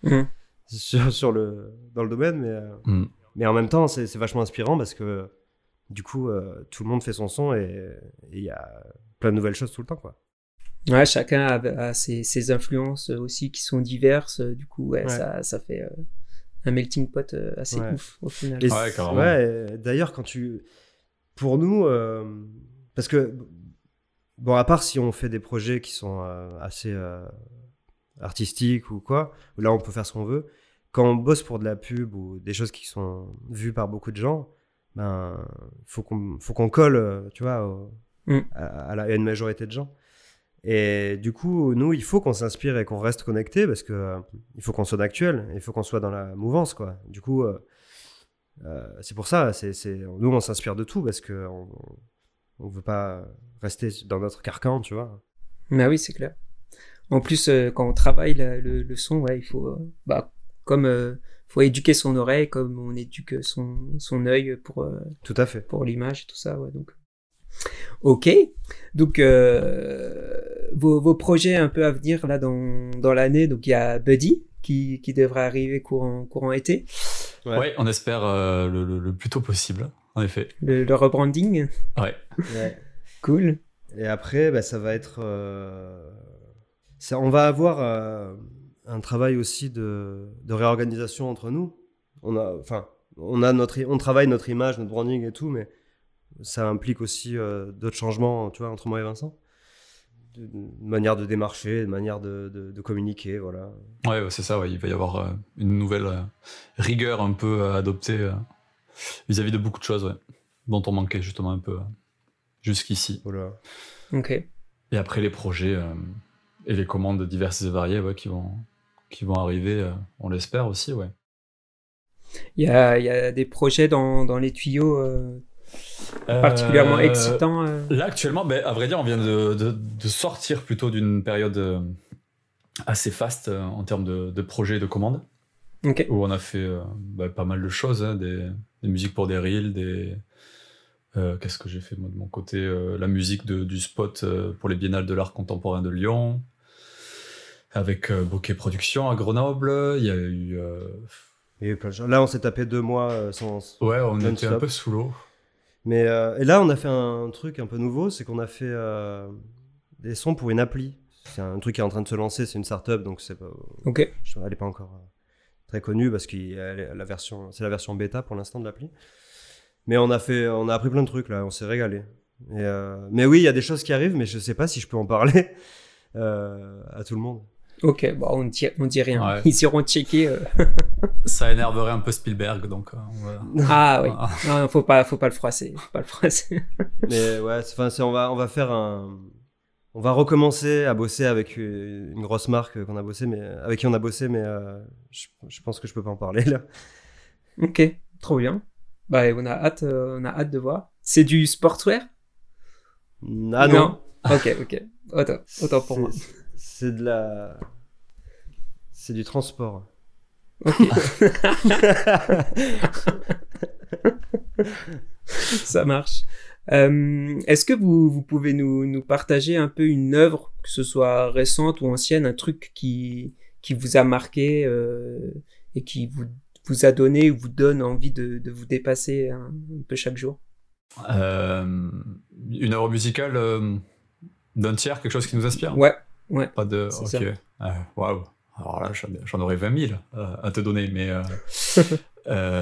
dans le domaine, mais en même temps, c'est vachement inspirant, parce que du coup, tout le monde fait son son, et il y a plein de nouvelles choses tout le temps, quoi. Ouais, chacun a ses influences aussi qui sont diverses. Du coup, ouais. Ça fait un melting pot assez ouf au final. Et carrément. Ouais, d'ailleurs, pour nous, parce que, bon, à part si on fait des projets qui sont assez artistiques ou quoi, où là on peut faire ce qu'on veut, quand on bosse pour de la pub ou des choses qui sont vues par beaucoup de gens, ben, faut qu'on colle, tu vois, à une majorité de gens. Et du coup, nous, il faut qu'on s'inspire et qu'on reste connecté, parce que il faut qu'on soit actuel, il faut qu'on soit dans la mouvance, quoi. Du coup, c'est pour ça, nous, on s'inspire de tout, parce que on veut pas rester dans notre carcan, tu vois. Mais oui, c'est clair. En plus, quand on travaille le son, ouais, il faut, faut éduquer son oreille comme on éduque son œil pour tout à fait, pour l'image et tout ça, ouais. Donc, ok. Donc, vos projets un peu à venir là dans l'année. Donc, il y a Buddy qui devrait arriver courant été. Ouais, on espère le plus tôt possible, en effet. Le rebranding. Ouais. Cool. Et après, ça va être... on va avoir un travail aussi de réorganisation entre nous. On travaille notre image, notre branding et tout, mais ça implique aussi d'autres changements, tu vois, entre moi et Vincent. De manière de démarcher, de manière de communiquer, voilà. Ouais, c'est ça, ouais. Il va y avoir une nouvelle rigueur un peu à adopter vis-à-vis de beaucoup de choses, ouais, dont on manquait justement un peu jusqu'ici. Voilà. Ok. Et après les projets et les commandes diverses et variées, ouais, qui vont arriver, on l'espère aussi, ouais. Il y a des projets dans les tuyaux particulièrement excitants. Là actuellement, à vrai dire, on vient de sortir plutôt d'une période assez faste en termes de projets et de commandes. Okay. Où on a fait pas mal de choses, hein, des musiques pour des reels, qu'est-ce que j'ai fait moi de mon côté, la musique du spot pour les biennales de l'art contemporain de Lyon, avec Bokeh Productions à Grenoble. Il y a eu... Il y a eu plein de choses. Là, on s'est tapé 2 mois sans... Ouais, on était un peu sous l'eau. Mais et là, on a fait un truc un peu nouveau, c'est qu'on a fait des sons pour une appli. C'est un truc qui est en train de se lancer, c'est une startup, donc c'est pas... Ok. Elle n'est pas encore très connue, parce que c'est la version bêta pour l'instant de l'appli. Mais on a appris plein de trucs là, on s'est régalé. Mais oui, il y a des choses qui arrivent, mais je sais pas si je peux en parler à tout le monde. Ok, bon, on dit rien. Ouais. Ils iront checker. Ça énerverait un peu Spielberg, donc on va... Ah oui, non, faut pas le froisser. Mais ouais, on va faire on va recommencer à bosser avec une grosse marque avec qui on a bossé, mais je pense que je peux pas en parler là. Ok, trop bien. Bah, on a hâte de voir. C'est du sportswear? Ah non. Ok. Autant pour moi. C'est du transport. Ok. Ça marche. Est-ce que vous pouvez nous partager un peu une œuvre, que ce soit récente ou ancienne, un truc qui vous a marqué et qui vous a donné ou vous donne envie de vous dépasser un peu chaque jour? Une œuvre musicale d'un tiers, quelque chose qui nous inspire? Ouais. Pas de... C'est Ok. Waouh. Alors là, j'en aurais 20 000 à te donner, mais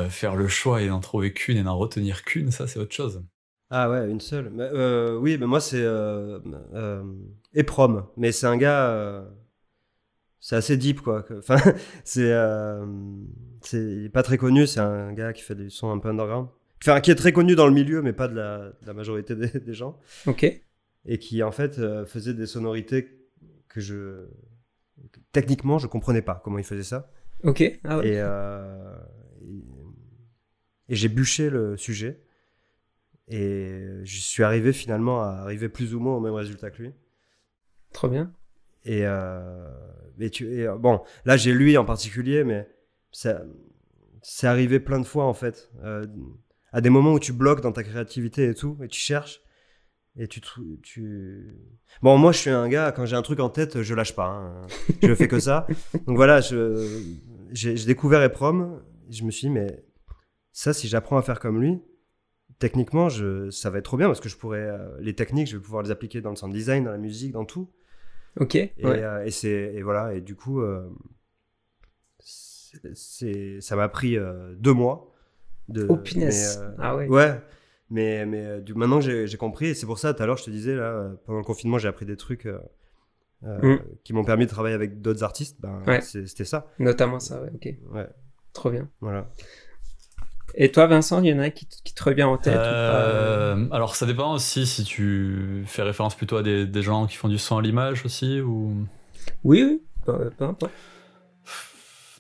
faire le choix et n'en trouver qu'une et n'en retenir qu'une, ça c'est autre chose. Ah ouais, une seule. Oui, mais moi c'est Eprom, mais c'est un gars, c'est assez deep quoi. Enfin, c'est pas très connu, c'est un gars qui fait des sons un peu underground. Enfin, qui est très connu dans le milieu, mais pas de la majorité des gens. Ok. Et qui en fait faisait des sonorités que techniquement je comprenais pas comment il faisait ça. Ok. Ah ouais. Et j'ai bûché le sujet. Et je suis arrivé finalement à arriver plus ou moins au même résultat que lui. Trop bien. Bon, là j'ai lui en particulier, mais c'est arrivé plein de fois en fait. À des moments où tu bloques dans ta créativité et tout, et tu cherches, et Bon, moi je suis un gars, quand j'ai un truc en tête, je lâche pas. Hein. Je fais que ça. Donc voilà, j'ai découvert Eprom, je me suis dit, mais ça, si j'apprends à faire comme lui, techniquement, ça va être trop bien parce que je pourrais les techniques, je vais pouvoir les appliquer dans le sound design, dans la musique, dans tout. Ok. Et voilà. Et du coup, ça m'a pris 2 mois. Oh punaise. Ah ouais. Ouais. Mais maintenant que j'ai compris, et c'est pour ça, tout à l'heure, je te disais, là, pendant le confinement, j'ai appris des trucs qui m'ont permis de travailler avec d'autres artistes. C'était ça. Notamment ça, ouais. Ok. Ouais. Trop bien. Voilà. Et toi, Vincent, il y en a qui te revient en tête ou pas Alors, ça dépend aussi si tu fais référence plutôt à des gens qui font du son à l'image aussi ou... Oui, peu importe.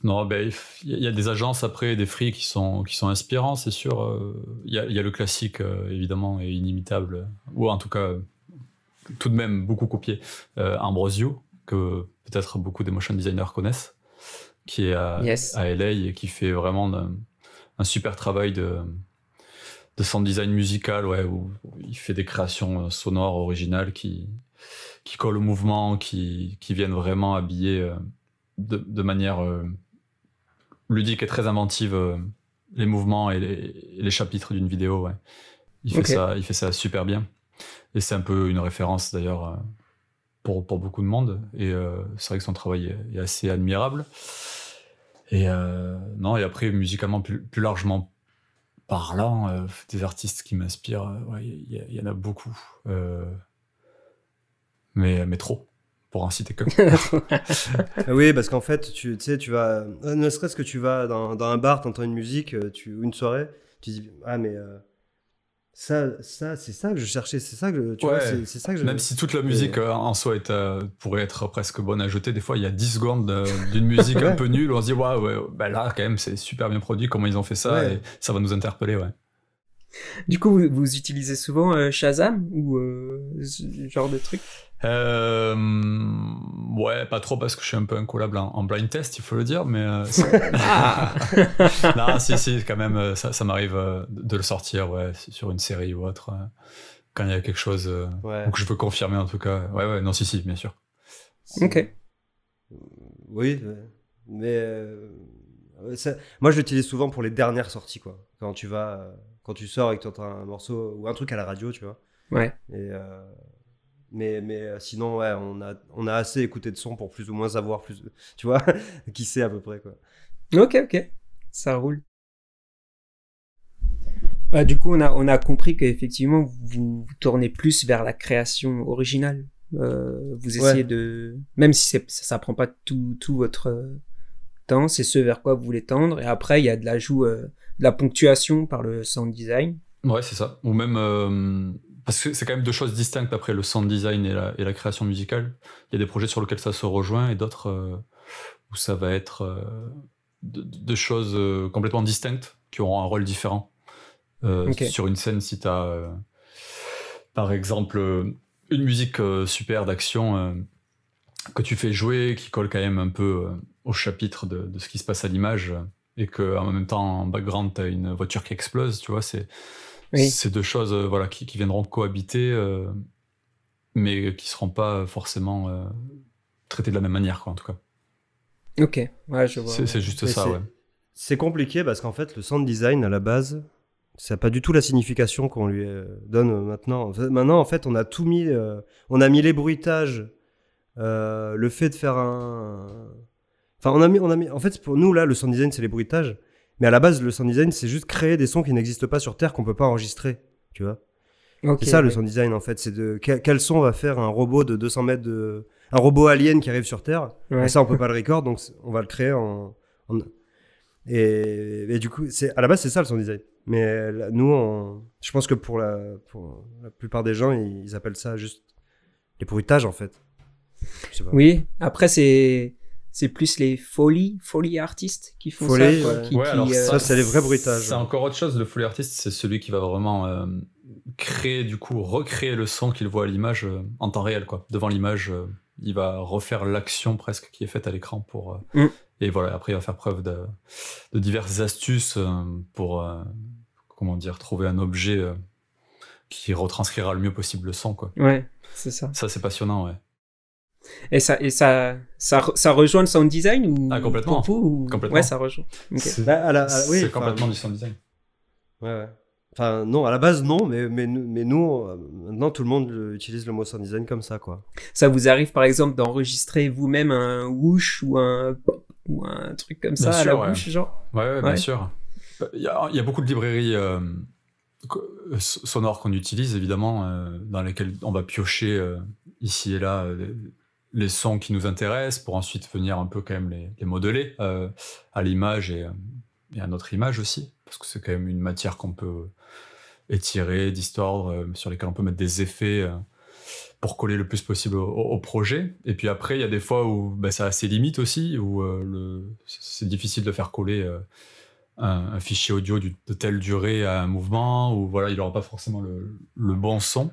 Non, il y a des agences après, des free qui sont inspirants, c'est sûr. Il y a le classique, évidemment, et inimitable, ou en tout cas, tout de même beaucoup copié, Ambrosio, que peut-être beaucoup des motion designers connaissent, qui est à LA et qui fait vraiment un super travail de sound design musical, ouais, où il fait des créations sonores originales qui collent au mouvement, qui viennent vraiment habiller de manière ludique et très inventive les mouvements et les chapitres d'une vidéo. Ouais. Il fait ça super bien. Et c'est un peu une référence d'ailleurs pour beaucoup de monde. Et c'est vrai que son travail est assez admirable. Et non, et après, musicalement, plus largement parlant, des artistes qui m'inspirent, il y en a beaucoup. Mais trop, pour en citer que. Oui, parce qu'en fait, tu sais, tu vas... Ne serait-ce que tu vas dans un bar, t'entends une musique, ou une soirée, tu dis, ah mais... Ça, c'est ça que je cherchais, c'est ça que tu vois, c'est ça que je... Même si toute la musique en soi pourrait être presque bonne à jeter, des fois il y a 10 secondes d'une musique un peu nulle, on se dit waouh, là quand même c'est super bien produit, comment ils ont fait ça, et ça va nous interpeller, ouais. Du coup, vous utilisez souvent Shazam ou ce genre de truc? Ouais, pas trop parce que je suis un peu incollable en blind test, il faut le dire, mais non, si, quand même, ça m'arrive de le sortir, ouais, sur une série ou autre, quand il y a quelque chose ou que je veux confirmer en tout cas. Ouais, non, si, bien sûr. Ok. Oui, mais moi je l'utilise souvent pour les dernières sorties, quoi. Quand tu sors et que tu entends un morceau ou un truc à la radio, tu vois. Ouais. Et mais sinon, ouais, on a assez écouté de son pour plus ou moins savoir tu vois, qui sait à peu près, quoi. Ok, ça roule. Du coup, on a compris qu'effectivement, vous tournez plus vers la création originale. Vous essayez de... Même si ça prend pas tout votre temps, c'est ce vers quoi vous voulez tendre. Et après, il y a de l'ajout, de la ponctuation par le sound design. Ouais, c'est ça. Ou même... parce que c'est quand même deux choses distinctes après le sound design et la création musicale. Il y a des projets sur lesquels ça se rejoint et d'autres où ça va être deux choses complètement distinctes qui auront un rôle différent. Sur une scène, si tu as par exemple une musique super d'action que tu fais jouer, qui colle quand même un peu au chapitre de ce qui se passe à l'image, et qu'en même temps en background tu as une voiture qui explose, tu vois, Oui. c'est deux choses voilà, qui viendront cohabiter, mais qui seront pas forcément traitées de la même manière, quoi, en tout cas. Ok, ouais, je vois. C'est juste Mais ça, ouais. c'est compliqué parce qu'en fait, le sound design, à la base, ça n'a pas du tout la signification qu'on lui donne maintenant. Maintenant, en fait, on a tout mis. On a mis les bruitages, le fait de faire un. Enfin, on a mis. En fait, pour nous, là, le sound design, c'est les bruitages. Mais à la base, le sound design, c'est juste créer des sons qui n'existent pas sur Terre, qu'on peut pas enregistrer. Tu vois? Ok, C'est ça, le oui. sound design, en fait. C'est de quel son va faire un robot de 200 mètres de. Un robot alien qui arrive sur Terre. Ouais. Et ça, on peut pas le record, donc on va le créer en. Et du coup, à la base, c'est ça le sound design. Mais là, nous, je pense que pour la plupart des gens, ils appellent ça juste les bruitages, en fait. Je sais pas. Oui, après, c'est plus les Foley artistes qui font Foley, ça, quoi. ouais. Ouais, alors ça, c'est les vrais bruitages. C'est encore autre chose. Le Foley artist, c'est celui qui va vraiment créer, du coup, recréer le son qu'il voit à l'image en temps réel, quoi. Devant l'image, il va refaire l'action presque qui est faite à l'écran pour. Et voilà, après, il va faire preuve de diverses astuces pour, comment dire, trouver un objet qui retranscrira le mieux possible le son, quoi. Ouais, c'est ça. Ça, c'est passionnant, ouais. Et ça rejoint le sound design ou Ah, complètement. pour vous, ou... Complètement. Ouais, ça rejoint. Ok. C'est Oui, c'est complètement du sound design. Ouais. Enfin, non, à la base, non, mais nous, maintenant, tout le monde utilise le mot sound design comme ça, quoi. Ça vous arrive, par exemple, d'enregistrer vous-même un whoosh ou un truc comme ça Bien à sûr, la ouais. bouche, genre? Ouais, bien sûr. Il y a beaucoup de librairies sonores qu'on utilise, évidemment, dans lesquelles on va piocher ici et là les sons qui nous intéressent pour ensuite venir un peu quand même les modeler à l'image et à notre image aussi, parce que c'est quand même une matière qu'on peut étirer, distordre, sur lesquelles on peut mettre des effets pour coller le plus possible au projet. Et puis après, il y a des fois où ça a ses limites aussi, où c'est difficile de faire coller un fichier audio de telle durée à un mouvement, où voilà, il n'aura pas forcément le bon son.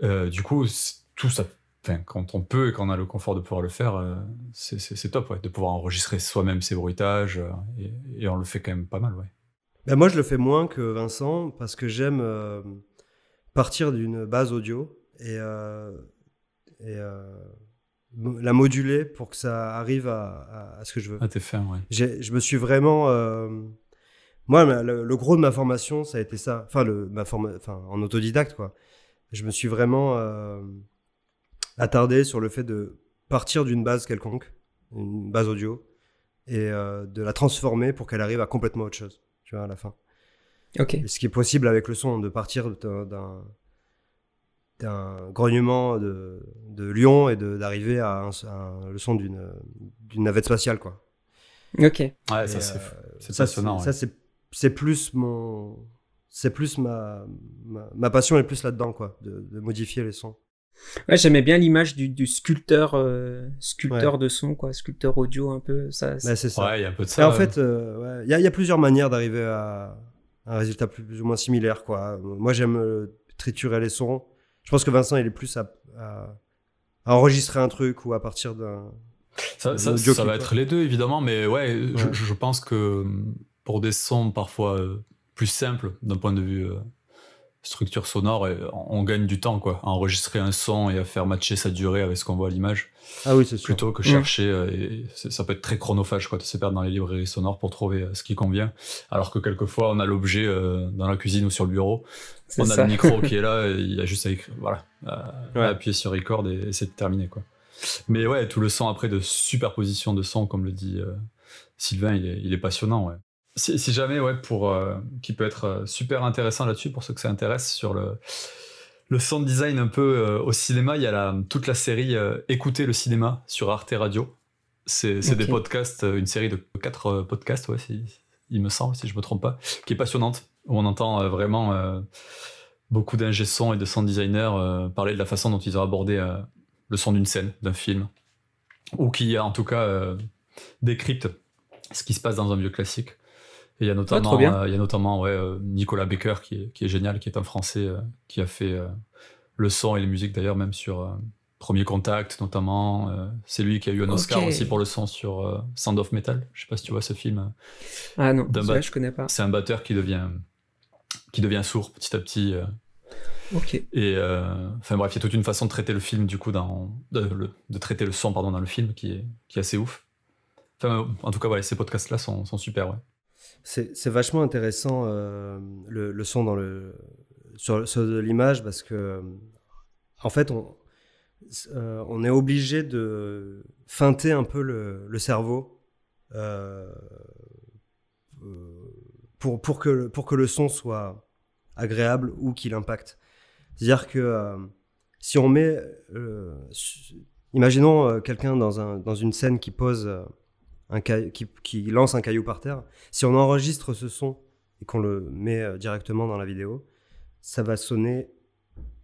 Du coup, tout ça, quand on peut et qu'on a le confort de pouvoir le faire, c'est top, ouais, de pouvoir enregistrer soi-même ses bruitages, et on le fait quand même pas mal, ouais. Ben moi, je le fais moins que Vincent parce que j'aime partir d'une base audio et la moduler pour que ça arrive à ce que je veux. À tes fins, ouais. Je me suis vraiment... moi, le gros de ma formation, ça a été ça. Enfin, en autodidacte, quoi. Je me suis vraiment attardé sur le fait de partir d'une base quelconque, une base audio, et de la transformer pour qu'elle arrive à complètement autre chose, tu vois, à la fin. Ok. Et ce qui est possible avec le son, de partir d'un grognement de lion et d'arriver à le son d'une navette spatiale, quoi. Ok. Ouais, Et, ça c'est passionnant. Ça, c'est plus ma passion est plus là-dedans, quoi, de modifier les sons. Ouais, j'aimais bien l'image du sculpteur Ouais. de son, quoi, sculpteur audio un peu. Ça, C'est ça. Ouais, il y a un peu de Et ça. en fait, il y a plusieurs manières d'arriver à un résultat plus ou moins similaire, quoi. Moi, j'aime triturer les sons. Je pense que Vincent, il est plus à enregistrer un truc ou à partir d'un... Ça audio va clip, être les deux, évidemment, mais ouais, Ouais. je pense que pour des sons parfois plus simples d'un point de vue structure sonore, on gagne du temps, quoi, à enregistrer un son et à faire matcher sa durée avec ce qu'on voit à l'image, Ah oui, c'est sûr. plutôt que chercher, et ça peut être très chronophage, quoi, de se perdre dans les librairies sonores pour trouver ce qui convient, alors que quelquefois on a l'objet dans la cuisine ou sur le bureau, c'est on a ça. le micro qui est là, et il y a juste à écrire, voilà, Ouais. à appuyer sur record et c'est terminé, quoi. Mais ouais, tout le son après de superposition de sons, comme le dit Sylvain, il est passionnant, ouais. Si jamais, ouais, qui peut être super intéressant là-dessus, pour ceux que ça intéresse, sur le sound design un peu au cinéma, il y a toute la série Écoutez le cinéma sur Arte Radio. C'est Ok. des podcasts, une série de 4 podcasts, ouais, il me semble, si je me trompe pas, qui est passionnante, où on entend vraiment beaucoup d'ingé son et de sound designers parler de la façon dont ils ont abordé le son d'une scène, d'un film, ou qui en tout cas décrypte ce qui se passe dans un vieux classique. Et il y a trop bien. notamment Nicolas Becker qui est génial, qui est un Français qui a fait le son et les musiques d'ailleurs, même sur Premier Contact notamment. C'est lui qui a eu un Oscar Ok. aussi pour le son sur Sound of Metal. Je sais pas si tu vois ce film. Ah non, D'un ça, je connais pas. C'est un batteur qui devient qui devient sourd petit à petit. Ok. Et enfin bref, il y a toute une façon de traiter le film du coup de traiter le son dans le film qui est assez ouf. Enfin, en tout cas, voilà, ces podcasts-là sont super, ouais. C'est vachement intéressant le son sur de l'image parce que en fait on est obligé de feinter un peu le cerveau pour que le son soit agréable ou qu'il impacte. C'est-à-dire que si on met imaginons quelqu'un dans une scène qui pose qui lance un caillou par terre, si on enregistre ce son et qu'on le met directement dans la vidéo, ça va sonner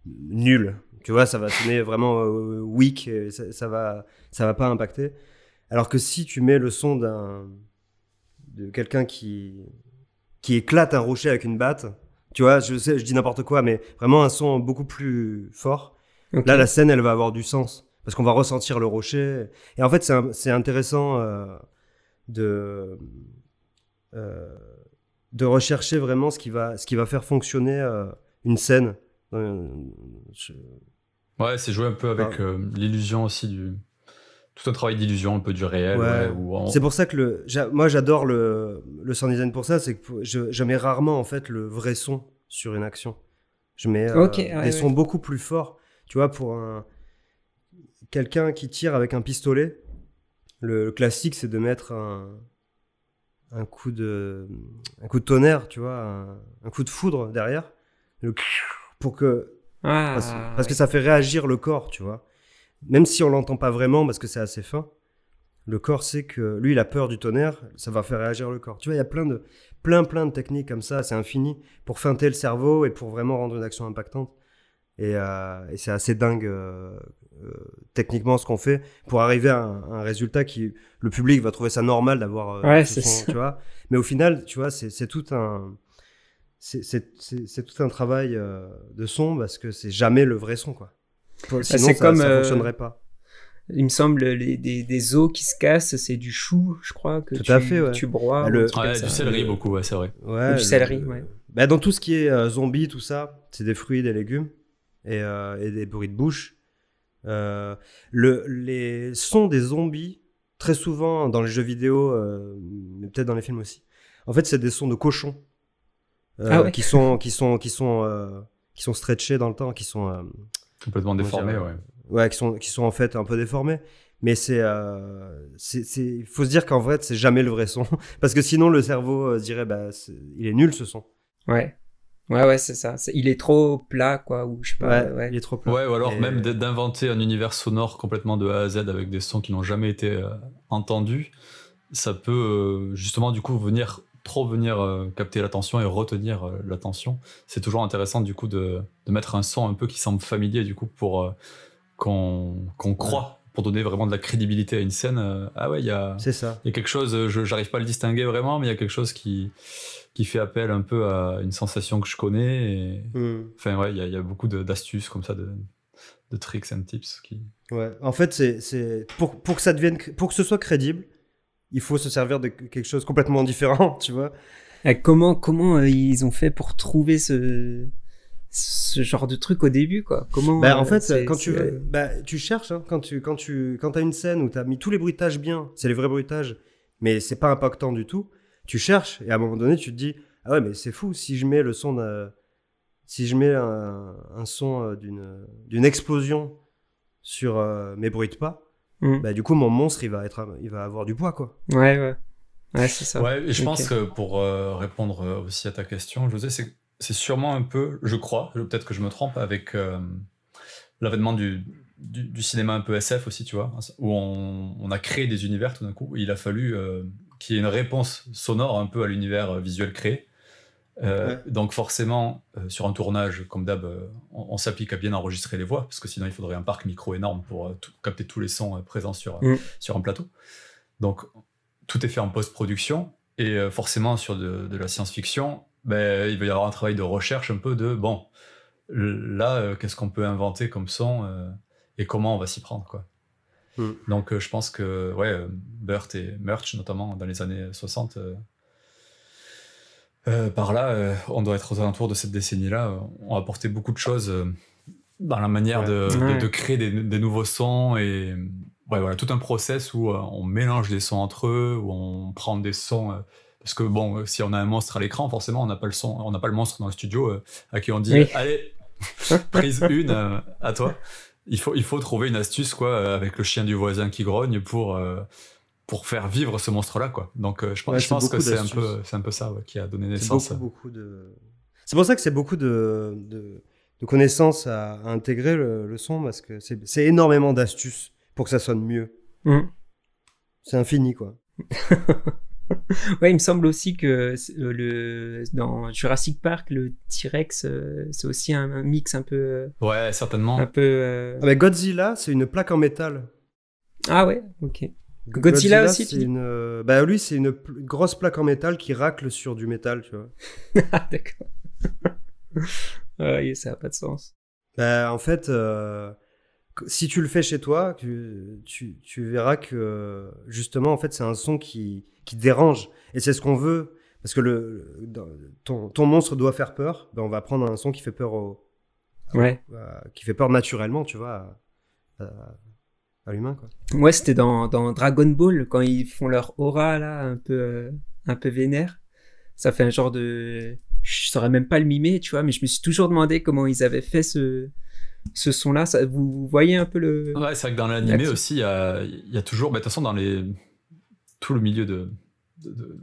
nul. Tu vois, ça va sonner vraiment weak, et ça va pas impacter. Alors que si tu mets le son de quelqu'un qui éclate un rocher avec une batte, tu vois, je dis n'importe quoi, mais vraiment un son beaucoup plus fort. Okay. Là, la scène, elle va avoir du sens parce qu'on va ressentir le rocher. Et en fait, c'est intéressant de rechercher vraiment ce qui va faire fonctionner une scène. Ouais, c'est jouer un peu avec l'illusion aussi tout un travail d'illusion un peu du réel. Ouais. C'est pour ça que moi j'adore le sound design pour ça, c'est que je mets rarement en fait le vrai son sur une action. Je mets des sons beaucoup plus forts. Tu vois, pour quelqu'un qui tire avec un pistolet, le classique c'est de mettre un coup de tonnerre, tu vois, un coup de foudre derrière, pour que parce que ça fait réagir le corps, tu vois. Même si on l'entend pas vraiment parce que c'est assez fin, le corps sait que lui il a peur du tonnerre, ça va faire réagir le corps. Tu vois, il y a plein de techniques comme ça, c'est infini pour feinter le cerveau et pour vraiment rendre une action impactante. Et c'est assez dingue techniquement ce qu'on fait pour arriver à un résultat qui le public va trouver ça normal d'avoir ce son, tu vois. Mais au final, tu vois, c'est tout un travail de son parce que c'est jamais le vrai son, quoi. Sinon, ça fonctionnerait pas. Il me semble des os qui se cassent, c'est du chou, je crois, que tu broies. Du céleri beaucoup, ouais, c'est vrai. Ouais, du céleri, ouais. Bah, dans tout ce qui est zombie, tout ça, c'est des fruits, des légumes et des bruits de bouche. Les sons des zombies, très souvent dans les jeux vidéo, mais peut-être dans les films aussi. En fait, c'est des sons de cochons qui sont stretchés dans le temps, qui sont complètement déformés, ouais. Ouais, qui sont en fait un peu déformés. Mais il faut se dire qu'en vrai, c'est jamais le vrai son. Parce que sinon, le cerveau dirait, il est nul ce son. Ouais, c'est ça. Il est trop plat, quoi, ou je sais pas. Ouais, il est trop plat. Ouais, ou alors même d'inventer un univers sonore complètement de A à Z avec des sons qui n'ont jamais été entendus. Ça peut justement, du coup, venir capter l'attention et retenir l'attention. C'est toujours intéressant, du coup, de mettre un son un peu qui semble familier, du coup, pour qu'on croit, pour donner vraiment de la crédibilité à une scène. C'est ça. Il y a quelque chose, j'arrive pas à le distinguer vraiment, mais il y a quelque chose qui fait appel un peu à une sensation que je connais. Enfin, ouais, il y a beaucoup d'astuces comme ça, de tricks and tips. Ouais, en fait, c'est pour que ce soit crédible, il faut se servir de quelque chose complètement différent, tu vois. Comment ils ont fait pour trouver ce genre de truc au début, quoi? Comment en fait, quand tu cherches, hein, quand t'as une scène où t'as mis tous les bruitages bien, c'est les vrais bruitages, mais c'est pas impactant du tout. Tu cherches et à un moment donné, tu te dis ah ouais, mais c'est fou si je mets un son d'une explosion sur mes bruits de pas. Du coup, mon monstre, il va avoir du poids, quoi. Ouais, c'est ça. Ouais, et je pense que pour répondre aussi à ta question, José, c'est sûrement un peu, je crois, peut-être que je me trompe, avec l'avènement du cinéma un peu SF aussi, tu vois, où on a créé des univers tout d'un coup, où il a fallu qu'il y ait une réponse sonore un peu à l'univers visuel créé. Donc forcément, sur un tournage, comme d'hab, on s'applique à bien enregistrer les voix, parce que sinon il faudrait un parc micro énorme pour capter tous les sons présents sur un plateau. Donc tout est fait en post-production, et forcément sur de la science-fiction, il va y avoir un travail de recherche un peu de, là, qu'est-ce qu'on peut inventer comme son, et comment on va s'y prendre, quoi. Donc je pense que Burt et Murch, notamment dans les années 60, Par là, on doit être aux alentours de cette décennie-là. On a apporté beaucoup de choses dans la manière de créer des nouveaux sons et voilà, tout un process où on mélange des sons entre eux, où on prend des sons. Parce que bon, si on a un monstre à l'écran, forcément, on n'a pas le monstre dans le studio à qui on dit allez, prise 1, à toi. Il faut trouver une astuce quoi, avec le chien du voisin qui grogne pour faire vivre ce monstre-là, quoi. Donc, je pense que c'est un peu ça qui a donné naissance. C'est pour ça que c'est beaucoup de connaissances à intégrer le son, parce que c'est énormément d'astuces pour que ça sonne mieux. C'est infini, quoi. Ouais, il me semble aussi que dans Jurassic Park, le T-Rex, c'est aussi un mix un peu... ouais, certainement. Un peu... Ah, mais Godzilla, c'est une plaque en métal. Ah ouais, ok. Godzilla aussi, c'est lui, c'est une grosse plaque en métal qui racle sur du métal, tu vois. Ah, d'accord. Ouais, ça n'a pas de sens. En fait, si tu le fais chez toi, tu verras que justement, en fait, c'est un son qui dérange. Et c'est ce qu'on veut. Parce que ton monstre doit faire peur. Ben, on va prendre un son qui fait peur qui fait peur naturellement, tu vois, à l'humain, quoi. Ouais, c'était dans Dragon Ball, quand ils font leur aura, là, un peu vénère. Ça fait un genre de... Je saurais même pas le mimer, tu vois, mais je me suis toujours demandé comment ils avaient fait ce son-là. Vous voyez un peu le... Ouais, c'est vrai que dans l'animé aussi, il y a toujours... de toute façon, dans tout le milieu de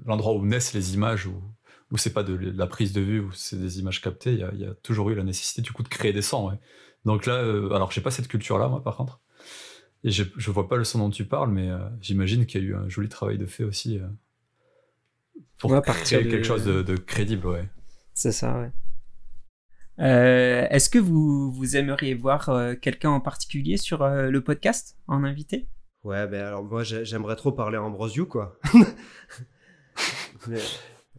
l'endroit où naissent les images, où c'est pas de la prise de vue, où c'est des images captées, il y a toujours eu la nécessité, du coup, de créer des sons, ouais. Donc là, alors j'ai pas cette culture-là, moi, par contre. Et je vois pas le son dont tu parles, mais j'imagine qu'il y a eu un joli travail de fait aussi pour créer quelque chose de crédible, ouais. C'est ça, ouais. Est-ce que vous aimeriez voir quelqu'un en particulier sur le podcast en invité? Ouais, ben alors moi j'aimerais trop parler à Ambrosiu, quoi.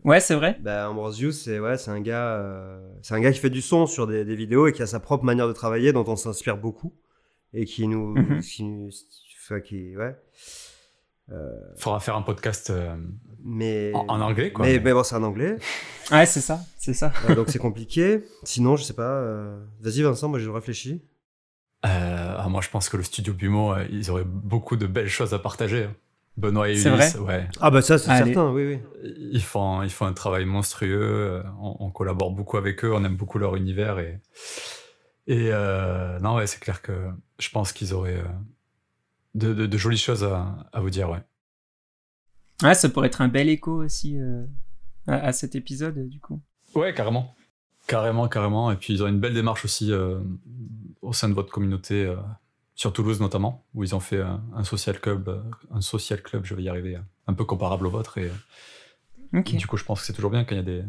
Ouais, c'est vrai. Ambrosiu, c'est un gars qui fait du son sur des vidéos et qui a sa propre manière de travailler dont on s'inspire beaucoup et qui nous, Faudra faire un podcast en anglais, quoi. Mais bon, c'est en anglais. Ouais, c'est ça. Donc c'est compliqué. Sinon, je sais pas. Vas-y, Vincent, moi je réfléchis. Moi, je pense que le studio Bumo, ils auraient beaucoup de belles choses à partager. Benoît et Ulysse, ouais. Ah bah ça, c'est certain, oui. Ils font un travail monstrueux. On collabore beaucoup avec eux. On aime beaucoup leur univers non, ouais, c'est clair que je pense qu'ils auraient de jolies choses à vous dire, ouais. Ouais, ça pourrait être un bel écho aussi à cet épisode, du coup. Ouais, carrément. Carrément. Et puis, ils ont une belle démarche aussi au sein de votre communauté, sur Toulouse notamment, où ils ont fait un social club, je vais y arriver, un peu comparable au vôtre. Et du coup, je pense que c'est toujours bien quand il y a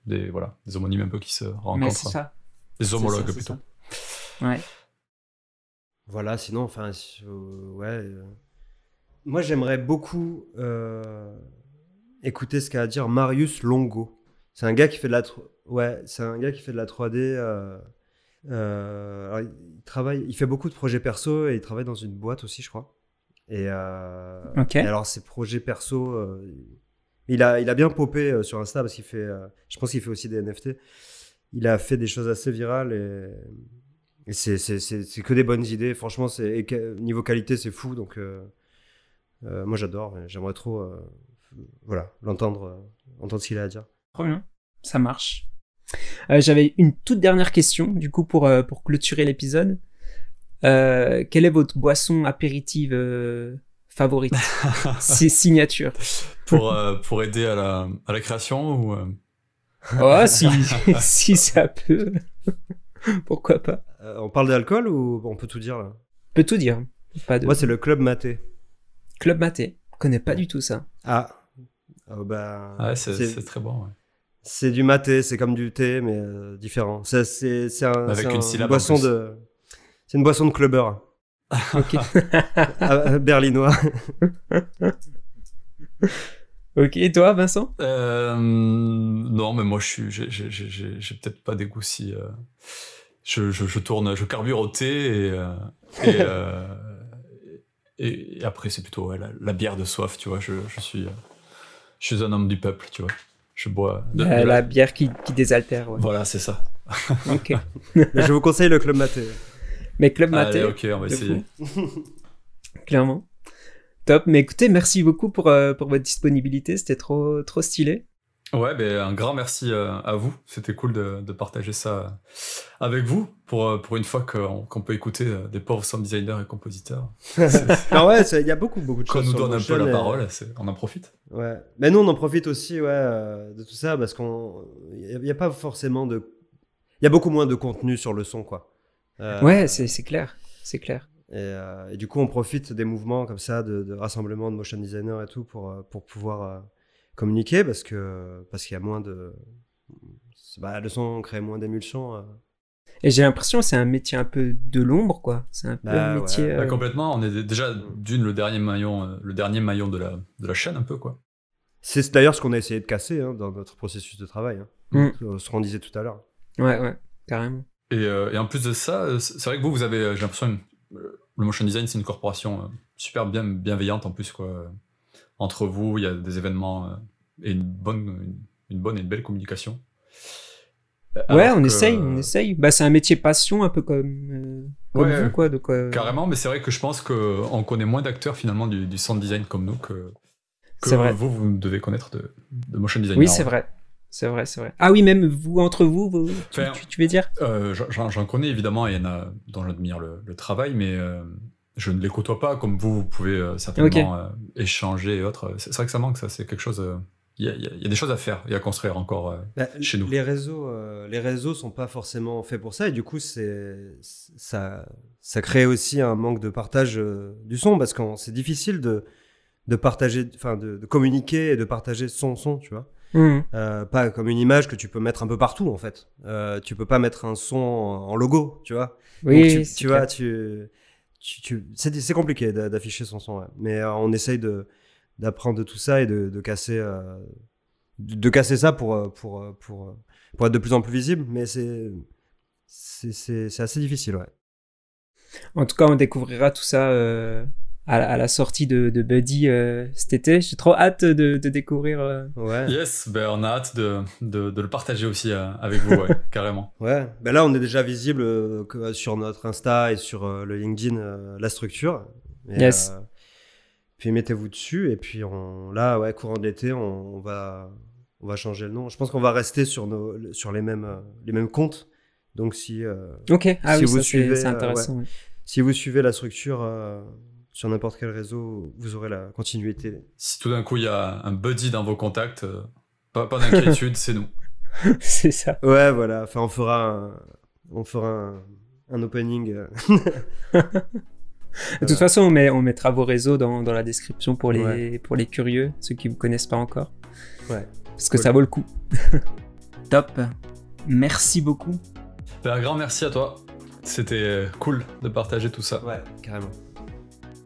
des homonymes un peu qui se rencontrent. Mais c'est ça. Des homologues, plutôt. Ouais. Voilà, sinon, moi, j'aimerais beaucoup écouter ce qu'a à dire Marius Longo. C'est un gars qui fait de la 3D. Alors, il fait beaucoup de projets perso et il travaille dans une boîte aussi, je crois. Et alors, ses projets perso, il a bien popé sur Insta parce qu'il fait, je pense qu'il fait aussi des NFT. Il a fait des choses assez virales et c'est que des bonnes idées. Franchement, niveau qualité, c'est fou. Donc, moi, j'adore. J'aimerais trop l'entendre ce qu'il a à dire. Trop bien. Ça marche. J'avais une toute dernière question, du coup, pour clôturer l'épisode. Quelle est votre boisson apéritive favorite? C'est signature. Pour aider à la création ou Oh, si ça peut. Pourquoi pas. On parle d'alcool ou on peut tout dire là? On peut tout dire. Moi, c'est le Club Maté. Club Maté. Je connais pas du tout ça. Ouais, c'est très bon, ouais. C'est du maté, c'est comme du thé, mais différent. C'est une boisson c'est une boisson de clubber. Ok. Berlinois. Ok, et toi, Vincent? Non, mais moi, j'ai peut-être pas des goûts si... je carbure au thé et après, c'est plutôt la bière de soif, tu vois. Je suis un homme du peuple, tu vois. je bois la bière qui désaltère. Ouais. Voilà, c'est ça. Ok. Mais je vous conseille le Club Maté. Mais Club Maté. Allez, ok, on va essayer. Clairement. Top. Mais écoutez, merci beaucoup pour votre disponibilité. C'était trop stylé. Ouais, un grand merci à vous. C'était cool de partager ça avec vous pour une fois qu'on peut écouter des pauvres sound designers et compositeurs. Non, ouais, il y a beaucoup de Qu'on choses. nous donne un peu la parole, on en profite. Ouais. Mais nous, on en profite aussi de tout ça parce qu'il n'y a pas forcément de. Il y a beaucoup moins de contenu sur le son, quoi. Ouais, c'est clair. C'est clair. Et du coup, on profite des mouvements comme ça, de rassemblement de motion designers et tout pour pouvoir communiquer parce qu'il y a moins de. Le son crée moins d'émulsion. Et j'ai l'impression que c'est un métier un peu de l'ombre, quoi. C'est un peu un métier. Ouais. Complètement. On est déjà le dernier maillon de la chaîne, un peu, quoi. C'est d'ailleurs ce qu'on a essayé de casser dans notre processus de travail. Ce qu'on disait tout à l'heure. Ouais, carrément. Et en plus de ça, c'est vrai que vous avez, j'ai l'impression, le motion design, c'est une corporation super bienveillante en plus, quoi. Entre vous, il y a des événements et une bonne et une belle communication. Ouais, on essaye. C'est un métier passion, un peu comme vous, quoi. Donc, carrément, mais c'est vrai que je pense qu'on connaît moins d'acteurs finalement du sound design comme nous que vrai. vous devez connaître de motion design. Oui, c'est vrai. C'est vrai. Ah oui, même vous, entre vous, tu veux dire j'en connais évidemment, et il y en a dont j'admire le travail, mais je ne les côtoie pas comme vous pouvez certainement échanger et autres. C'est vrai que ça manque, ça, c'est quelque chose... Il y a des choses à faire et à construire encore chez nous. Les réseaux sont pas forcément faits pour ça, et du coup, ça crée aussi un manque de partage du son, parce que c'est difficile de partager, enfin de communiquer et de partager son, tu vois. Pas comme une image que tu peux mettre un peu partout, en fait. Tu peux pas mettre un son en logo, tu vois. Oui, donc tu vois, c'est compliqué d'afficher son son, ouais. Mais on essaye d'apprendre de tout ça et de casser ça pour être de plus en plus visible, mais c'est assez difficile, ouais. En tout cas, on découvrira tout ça à la sortie de Buddy cet été. J'ai trop hâte de découvrir. Ouais. Yes, on a hâte de le partager aussi avec vous, ouais, carrément. Ouais, là on est déjà visible sur notre Insta et sur le LinkedIn, la structure. Et, yes. Puis mettez-vous dessus, et puis courant de l'été, on va changer le nom. Je pense qu'on va rester sur les mêmes comptes. Donc si vous suivez, c'est intéressant. Ouais. Si vous suivez la structure sur n'importe quel réseau, vous aurez la continuité. Si tout d'un coup il y a un buddy dans vos contacts, pas d'inquiétude, c'est nous. C'est ça. Ouais, voilà. Enfin, on fera un opening. De toute façon, on mettra vos réseaux dans la description pour les curieux, ceux qui ne vous connaissent pas encore. Ouais. Parce que ça vaut le coup. Top. Merci beaucoup. Un grand merci à toi. C'était cool de partager tout ça. Ouais, carrément.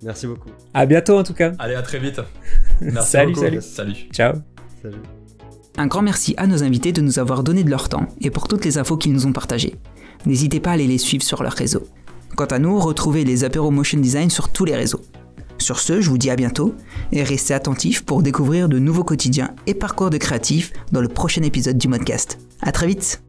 Merci beaucoup. À bientôt en tout cas. Allez, à très vite. Merci salut, beaucoup. Salut. Ciao. Salut. Un grand merci à nos invités de nous avoir donné de leur temps et pour toutes les infos qu'ils nous ont partagées. N'hésitez pas à aller les suivre sur leurs réseaux. Quant à nous, retrouvez les apéros Motion Design sur tous les réseaux. Sur ce, je vous dis à bientôt et restez attentifs pour découvrir de nouveaux quotidiens et parcours de créatifs dans le prochain épisode du Modcast. À très vite.